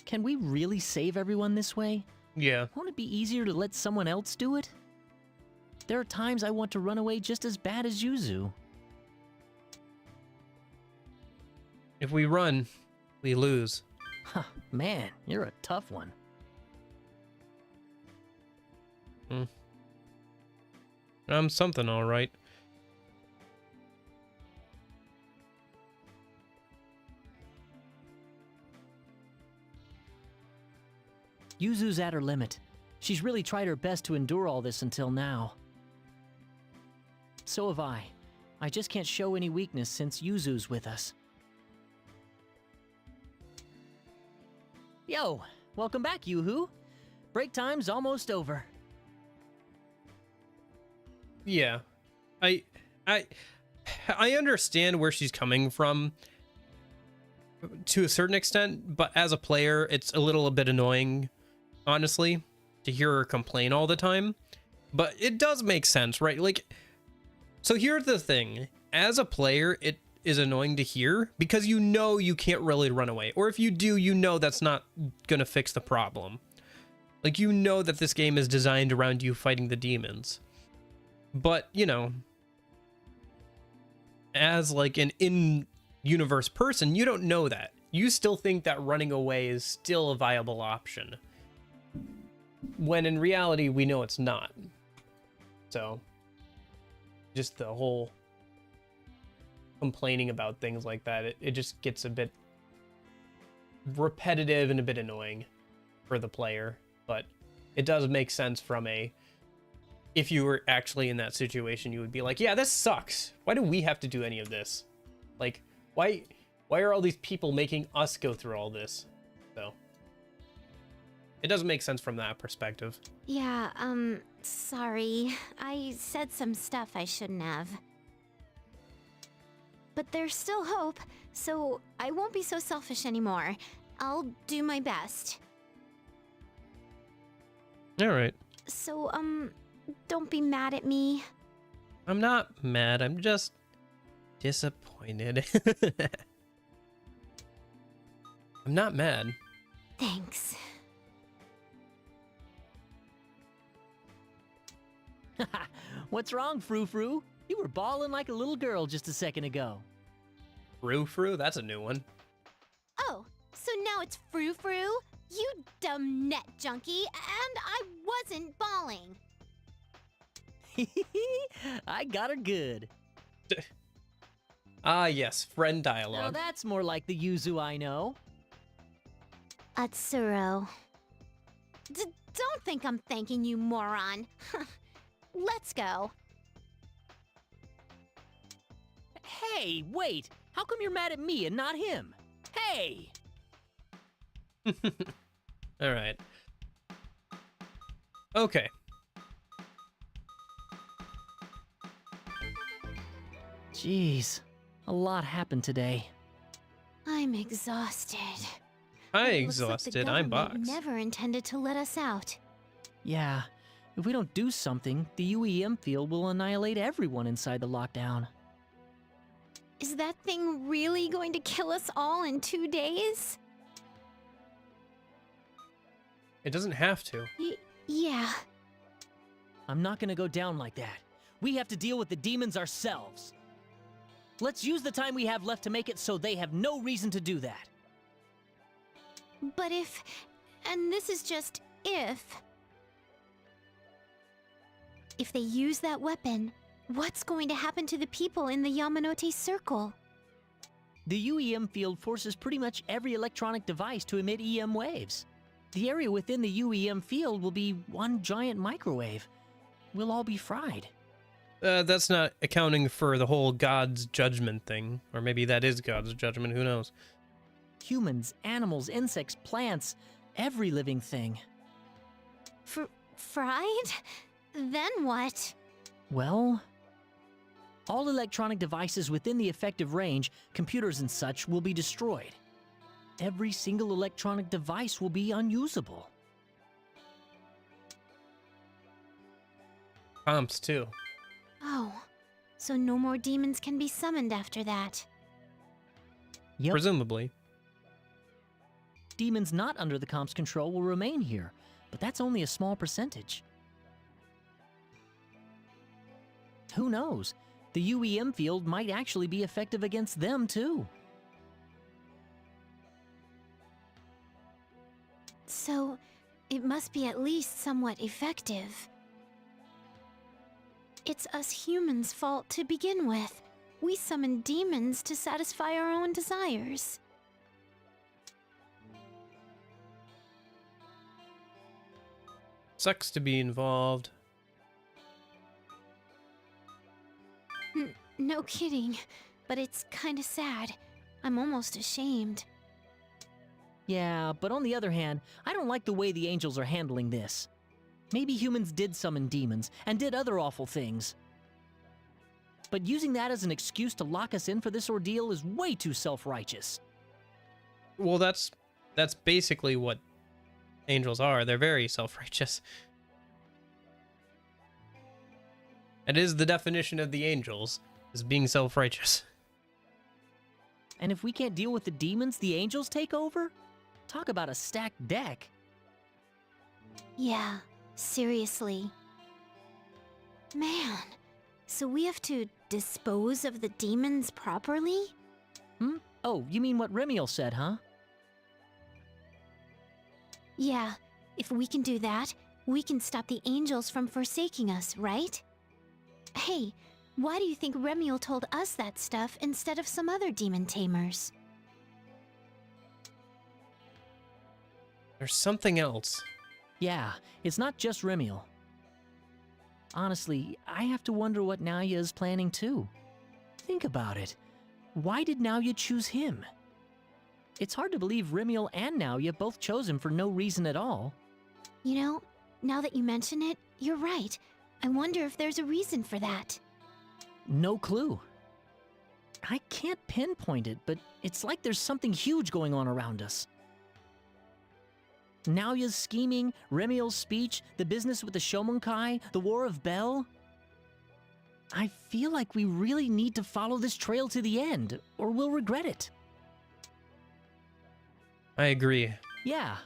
Speaker 6: Can we really save everyone this way?
Speaker 1: Yeah.
Speaker 6: Won't it be easier to let someone else do it? There are times I want to run away just as bad as Yuzu.
Speaker 1: If we run, we lose.
Speaker 6: Huh, man, you're a tough one.
Speaker 1: I'm something, all right.
Speaker 6: Yuzu's at her limit. She's really tried her best to endure all this until now. So have I. I just can't show any weakness since Yuzu's with us. Yo, welcome back, Yoo-hoo. Break time's almost over.
Speaker 1: Yeah. I understand where she's coming from to a certain extent, but as a player, it's a little bit annoying, honestly, to hear her complain all the time. But it does make sense, right? Like, so here's the thing. As a player, it is annoying to hear because you know you can't really run away. Or if you do, you know that's not gonna fix the problem. Like, you know that this game is designed around you fighting the demons. But, you know, as like an in-universe person, you don't know that. You still think that running away is still a viable option, when in reality, we know it's not. So, just the whole complaining about things like that, it just gets a bit repetitive and a bit annoying for the player. But it does make sense from a, if you were actually in that situation, you would be like, yeah, this sucks. Why do we have to do any of this? Like, why are all these people making us go through all this? So it does make sense from that perspective.
Speaker 5: Yeah, sorry. I said some stuff I shouldn't have. But there's still hope, so I won't be so selfish anymore. I'll do my best.
Speaker 1: All right.
Speaker 5: So, don't be mad at me.
Speaker 1: I'm not mad. I'm just disappointed. I'm not mad.
Speaker 5: Thanks.
Speaker 6: What's wrong, Frou-Frou? You were bawling like a little girl just a second ago.
Speaker 1: Frou-Frou? That's a new one.
Speaker 5: Oh, so now it's Frou-Frou? You dumb net junkie, and I wasn't bawling.
Speaker 6: I got her good.
Speaker 1: Ah, yes, friend
Speaker 6: Now
Speaker 1: dialogue.
Speaker 6: that's more like the Yuzu I know.
Speaker 5: Atsuro. Don't think I'm thanking you, moron. Let's go.
Speaker 6: Hey, wait! How come you're mad at me and not him? Hey!
Speaker 1: All right. Okay.
Speaker 6: Jeez, a lot happened today.
Speaker 5: I'm exhausted.
Speaker 1: Hi,
Speaker 5: Looks like the
Speaker 1: exhausted. I'm
Speaker 5: government
Speaker 1: Box.
Speaker 5: never intended to let us out.
Speaker 6: Yeah, if we don't do something, the UEM field will annihilate everyone inside the lockdown.
Speaker 5: Is that thing really going to kill us all in 2 days?
Speaker 1: It doesn't have to.
Speaker 5: Yeah.
Speaker 6: I'm not gonna go down like that. We have to deal with the demons ourselves. Let's use the time we have left to make it so they have no reason to do that.
Speaker 5: But if, and this is just if they use that weapon, what's going to happen to the people in the Yamanote Circle?
Speaker 6: The UEM field forces pretty much every electronic device to emit EM waves. The area within the UEM field will be one giant microwave. We'll all be fried.
Speaker 1: That's not accounting for the whole God's judgment thing. Or maybe that is God's judgment, who knows?
Speaker 6: Humans, animals, insects, plants, every living thing.
Speaker 5: Fried? Then what?
Speaker 6: Well, all electronic devices within the effective range, computers and such, will be destroyed. Every single electronic device will be unusable.
Speaker 1: Comps, too.
Speaker 5: Oh, so no more demons can be summoned after that.
Speaker 6: Yep.
Speaker 1: Presumably.
Speaker 6: Demons not under the comp's control will remain here, but that's only a small percentage. Who knows? The UEM field might actually be effective against them, too.
Speaker 5: So, it must be at least somewhat effective. It's us humans' fault to begin with. We summon demons to satisfy our own desires.
Speaker 1: Sucks to be involved.
Speaker 5: No kidding. But it's kinda sad. I'm almost ashamed.
Speaker 6: Yeah, but on the other hand, I don't like the way the angels are handling this. Maybe humans did summon demons and did other awful things. But using that as an excuse to lock us in for this ordeal is way too self-righteous.
Speaker 1: Well, that's basically what angels are. They're very self-righteous. It is the definition of the angels, is being self-righteous.
Speaker 6: And if we can't deal with the demons, the angels take over? Talk about a stacked deck.
Speaker 5: Yeah, seriously. Man, so we have to dispose of the demons properly?
Speaker 6: Oh, you mean what Remiel said, huh?
Speaker 5: Yeah, if we can do that, we can stop the angels from forsaking us, right? Hey, why do you think Remiel told us that stuff instead of some other demon tamers?
Speaker 1: There's something else.
Speaker 6: Yeah, it's not just Remiel. Honestly, I have to wonder what Naoya is planning too. Think about it. Why did Naoya choose him? It's hard to believe Remiel and Naoya both chose him for no reason at all.
Speaker 5: You know, now that you mention it, you're right. I wonder if there's a reason for that.
Speaker 6: No clue. I can't pinpoint it, but it's like there's something huge going on around us. Naoya's scheming, Remiel's speech, the business with the Shomonkai, the War of Bel. I feel like we really need to follow this trail to the end, or we'll regret it.
Speaker 1: I agree.
Speaker 6: Yeah.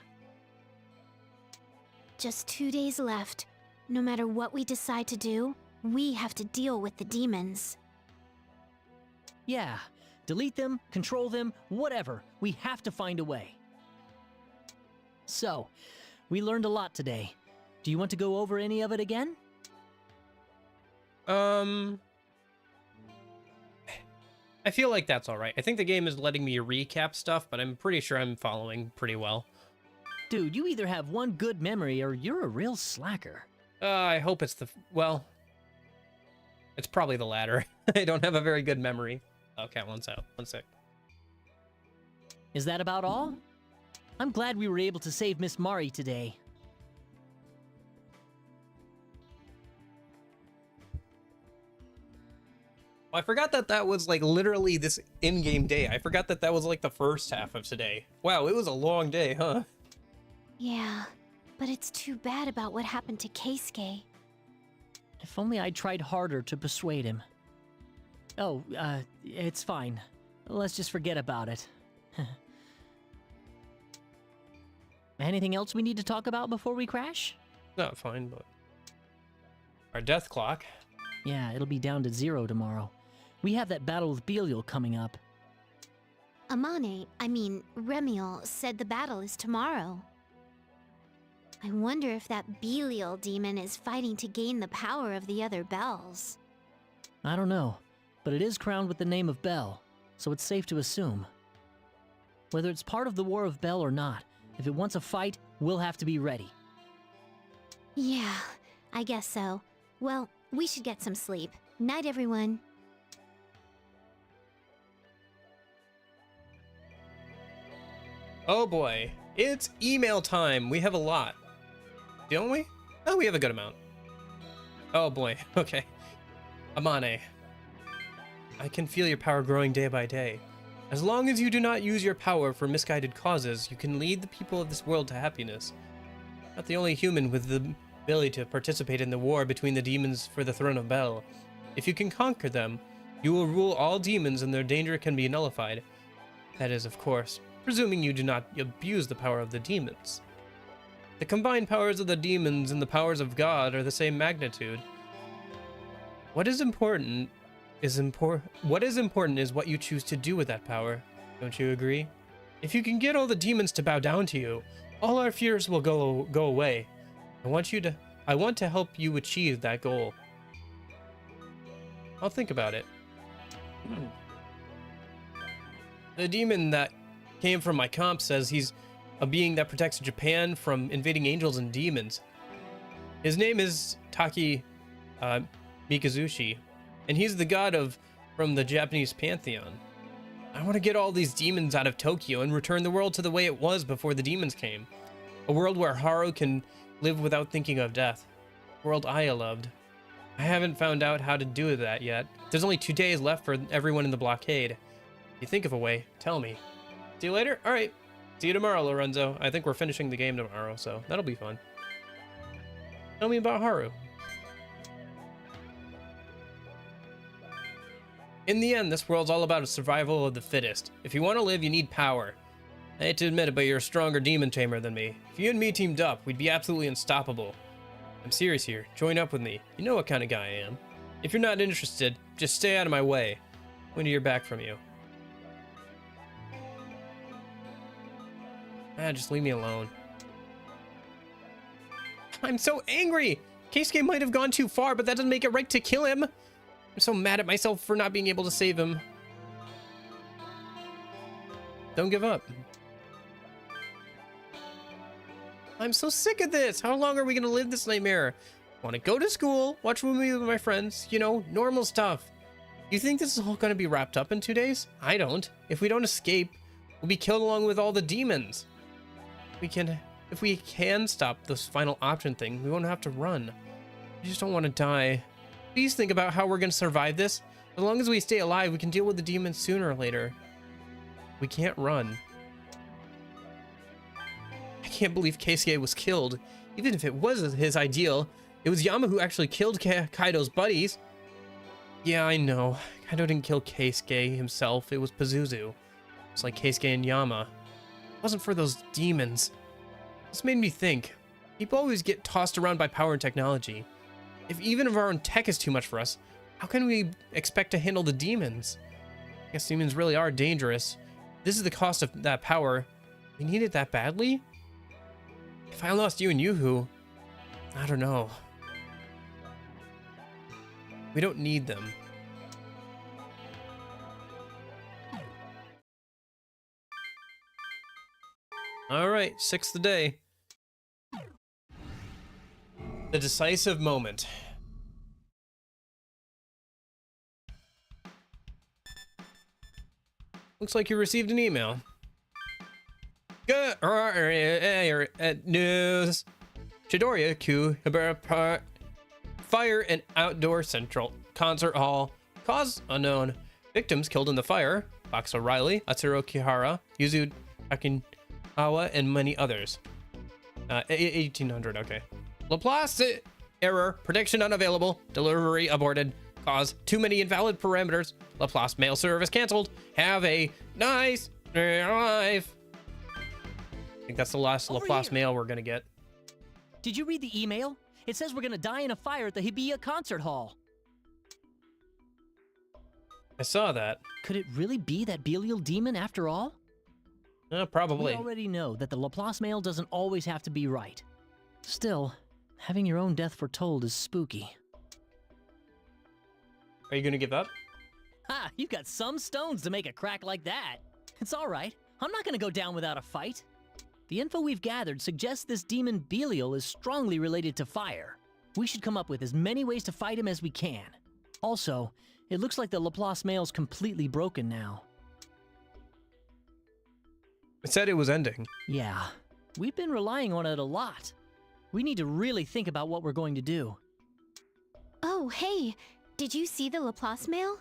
Speaker 5: Just 2 days left. No matter what we decide to do, we have to deal with the demons.
Speaker 6: Yeah. Delete them, control them, whatever. We have to find a way. So, we learned a lot today. Do you want to go over any of it again?
Speaker 1: I feel like that's alright. I think the game is letting me recap stuff, but I'm pretty sure I'm following pretty well.
Speaker 6: Dude, you either have one good memory or you're a real slacker.
Speaker 1: I hope it's well, it's probably the latter. I don't have a very good memory. Okay, one sec.
Speaker 6: Is that about all? I'm glad we were able to save Miss Mari today.
Speaker 1: I forgot that was like literally this in-game day. I forgot that was like the first half of today. Wow, it was a long day, huh?
Speaker 5: Yeah, but it's too bad about what happened to Keisuke.
Speaker 6: If only I'd tried harder to persuade him. Oh, it's fine. Let's just forget about it. Anything else we need to talk about before we crash?
Speaker 1: Not fine, but... Our death clock.
Speaker 6: Yeah, it'll be down to 0 tomorrow. We have that battle with Belial coming up.
Speaker 5: Remiel said the battle is tomorrow. I wonder if that Belial demon is fighting to gain the power of the other Bells.
Speaker 6: I don't know, but it is crowned with the name of Bel, so it's safe to assume. Whether it's part of the War of Bel or not, if it wants a fight, we'll have to be ready.
Speaker 5: Yeah, I guess so. Well, we should get some sleep. Night, everyone.
Speaker 1: Oh boy, it's email time. We have a lot. Don't we? Oh, we have a good amount. Oh boy, okay. Amane. I can feel your power growing day by day. As long as you do not use your power for misguided causes, you can lead the people of this world to happiness. Not the only human with the ability to participate in the war between the demons for the throne of Bel. If you can conquer them, you will rule all demons and their danger can be nullified. That is, of course, presuming you do not abuse the power of the demons. The combined powers of the demons and the powers of God are the same magnitude. What is important is what you choose to do with that power. Don't you agree? If you can get all the demons to bow down to you, all our fears will go away. I want to help you achieve that goal. I'll think about it. The demon that came from my comp says he's a being that protects Japan from invading angels and demons. His name is Taki Mikazushi, and he's the god of from the Japanese pantheon. I want to get all these demons out of Tokyo and return the world to the way it was before the demons came. A world where Haru can live without thinking of death. A world Aya loved. I haven't found out how to do that yet. There's only 2 days left for everyone in the blockade. If you think of a way, tell me. See you later? Alright. See you tomorrow, Lorenzo. I think we're finishing the game tomorrow, so that'll be fun. Tell me about Haru. In the end, this world's all about survival of the fittest. If you want to live, you need power. I hate to admit it, but you're a stronger demon tamer than me. If you and me teamed up, we'd be absolutely unstoppable. I'm serious here. Join up with me. You know what kind of guy I am. If you're not interested, just stay out of my way. I want to hear back from you. Just leave me alone. I'm so angry! Keisuke might have gone too far, but that doesn't make it right to kill him. I'm so mad at myself for not being able to save him. Don't give up. I'm so sick of this. How long are we gonna live this nightmare? Want to go to school, watch a movie with my friends, you know, normal stuff. You think this is all gonna be wrapped up in 2 days? I don't. If we don't escape, we'll be killed along with all the demons. If we can stop this final option thing, we won't have to run. I just don't want to die. Please think about how we're going to survive this. As long as we stay alive, we can deal with the demons sooner or later. We can't run. I can't believe Keisuke was killed. Even if it was his ideal, it was Yama who actually killed Kaido's buddies. Yeah, I know. Kaido didn't kill Keisuke himself. It was Pazuzu. It's like Keisuke and Yama. It wasn't for those demons. This made me think. People always get tossed around by power and technology. If even if our own tech is too much for us, how can we expect to handle the demons? I guess demons really are dangerous. This is the cost of that power. We need it that badly? If I lost you and Yoo-Hoo, I don't know. We don't need them. All right, 6th day. The decisive moment. Looks like you received an email. Good news. Chidoriya Q fire in outdoor central concert hall. Cause unknown. Victims killed in the fire. Box O'Reilly, Atsuro Kihara, Yuzu Akinawa, and many others. 1800, okay. Laplace error. Prediction unavailable. Delivery aborted. Cause too many invalid parameters. Laplace mail service canceled. Have a nice life. I think that's the last Laplace mail we're gonna get.
Speaker 6: Did you read the email? It says we're gonna die in a fire at the Hibiya concert hall.
Speaker 1: I saw that.
Speaker 6: Could it really be that Belial demon after all?
Speaker 1: Probably.
Speaker 6: We already know that the Laplace mail doesn't always have to be right. Still, having your own death foretold is spooky.
Speaker 1: Are you gonna give up?
Speaker 6: Ha! You got some stones to make a crack like that. It's alright. I'm not gonna go down without a fight. The info we've gathered suggests this demon Belial is strongly related to fire. We should come up with as many ways to fight him as we can. Also, it looks like the Laplace mail's completely broken now.
Speaker 1: It said it was ending.
Speaker 6: Yeah, we've been relying on it a lot. We need to really think about what we're going to do.
Speaker 5: Oh, hey, did you see the Laplace mail?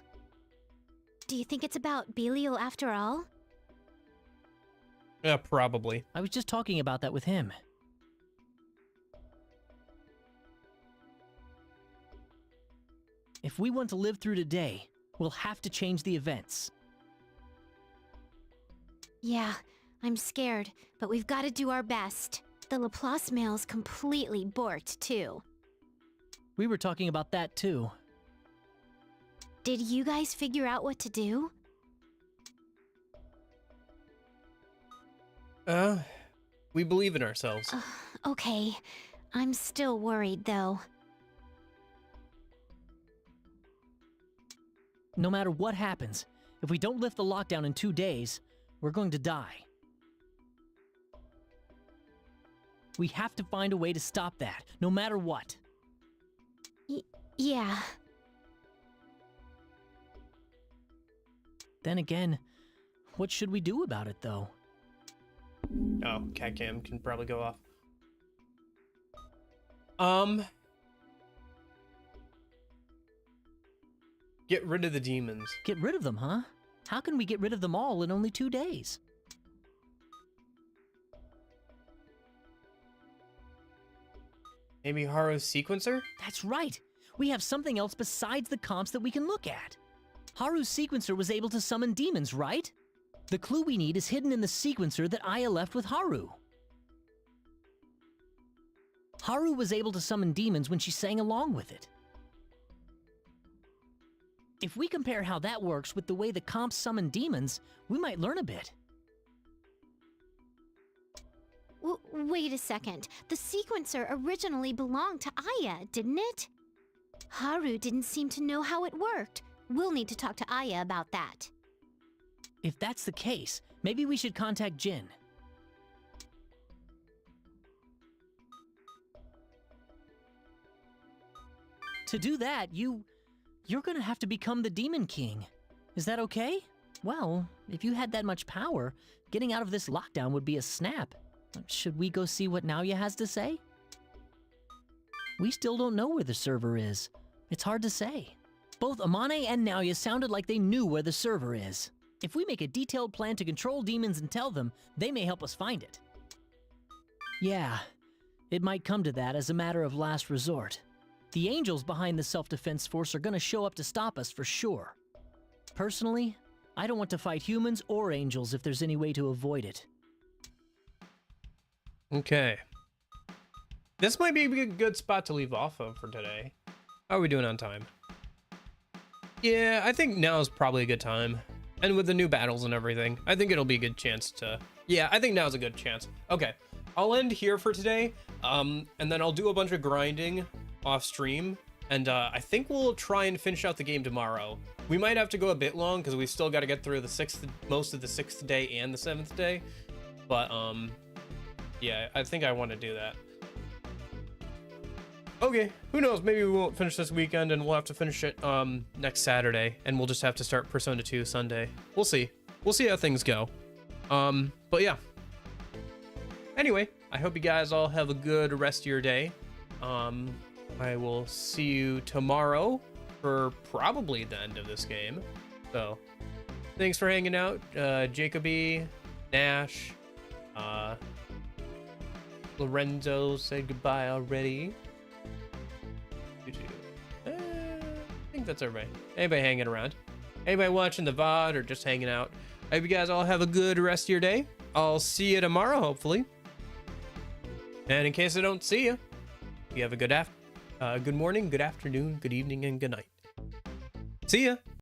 Speaker 5: Do you think it's about Belial after all?
Speaker 1: Yeah, probably.
Speaker 6: I was just talking about that with him. If we want to live through today, we'll have to change the events.
Speaker 5: Yeah, I'm scared, but we've got to do our best. The Laplace mail's completely borked, too.
Speaker 6: We were talking about that, too.
Speaker 5: Did you guys figure out what to do?
Speaker 1: We believe in ourselves.
Speaker 5: Okay. I'm still worried, though.
Speaker 6: No matter what happens, if we don't lift the lockdown in 2 days, we're going to die. We have to find a way to stop that, no matter what.
Speaker 5: Yeah.
Speaker 6: Then again, what should we do about it, though?
Speaker 1: Oh, cat cam can probably go off. Get rid of the demons.
Speaker 6: Get rid of them, huh? How can we get rid of them all in only 2 days?
Speaker 1: Maybe Haru's sequencer?
Speaker 6: That's right! We have something else besides the comps that we can look at. Haru's sequencer was able to summon demons, right? The clue we need is hidden in the sequencer that Aya left with Haru. Haru was able to summon demons when she sang along with it. If we compare how that works with the way the comps summon demons, we might learn a bit.
Speaker 5: Wait a second. The sequencer originally belonged to Aya, didn't it? Haru didn't seem to know how it worked. We'll need to talk to Aya about that.
Speaker 6: If that's the case, maybe we should contact Jin. To do that, you're gonna have to become the Demon King. Is that okay? Well, if you had that much power, getting out of this lockdown would be a snap. Should we go see what Naoya has to say? We still don't know where the server is. It's hard to say. Both Amane and Naoya sounded like they knew where the server is. If we make a detailed plan to control demons and tell them, they may help us find it. Yeah, it might come to that as a matter of last resort. The angels behind the self-defense force are gonna show up to stop us for sure. Personally, I don't want to fight humans or angels if there's any way to avoid it.
Speaker 1: Okay. This might be a good spot to leave off of for today. How are we doing on time? Yeah, I think now is probably a good time. And with the new battles and everything, I think it'll be a good chance to... Yeah, I think now's a good chance. Okay, I'll end here for today. And then I'll do a bunch of grinding off stream. And I think we'll try and finish out the game tomorrow. We might have to go a bit long because we still got to get through the most of the 6th day and the 7th day. But, yeah, I think I want to do that. Okay, who knows? Maybe we won't finish this weekend and we'll have to finish it next Saturday, and we'll just have to start Persona 2 Sunday. We'll see. We'll see how things go. But yeah. Anyway, I hope you guys all have a good rest of your day. I will see you tomorrow for probably the end of this game. So, thanks for hanging out, Jacoby, Nash, Lorenzo said goodbye already. I think that's everybody. Anybody hanging around? Anybody watching the VOD or just hanging out? I hope you guys all have a good rest of your day. I'll see you tomorrow, hopefully. And in case I don't see you, you have a good morning, good afternoon, good evening, and good night. See ya!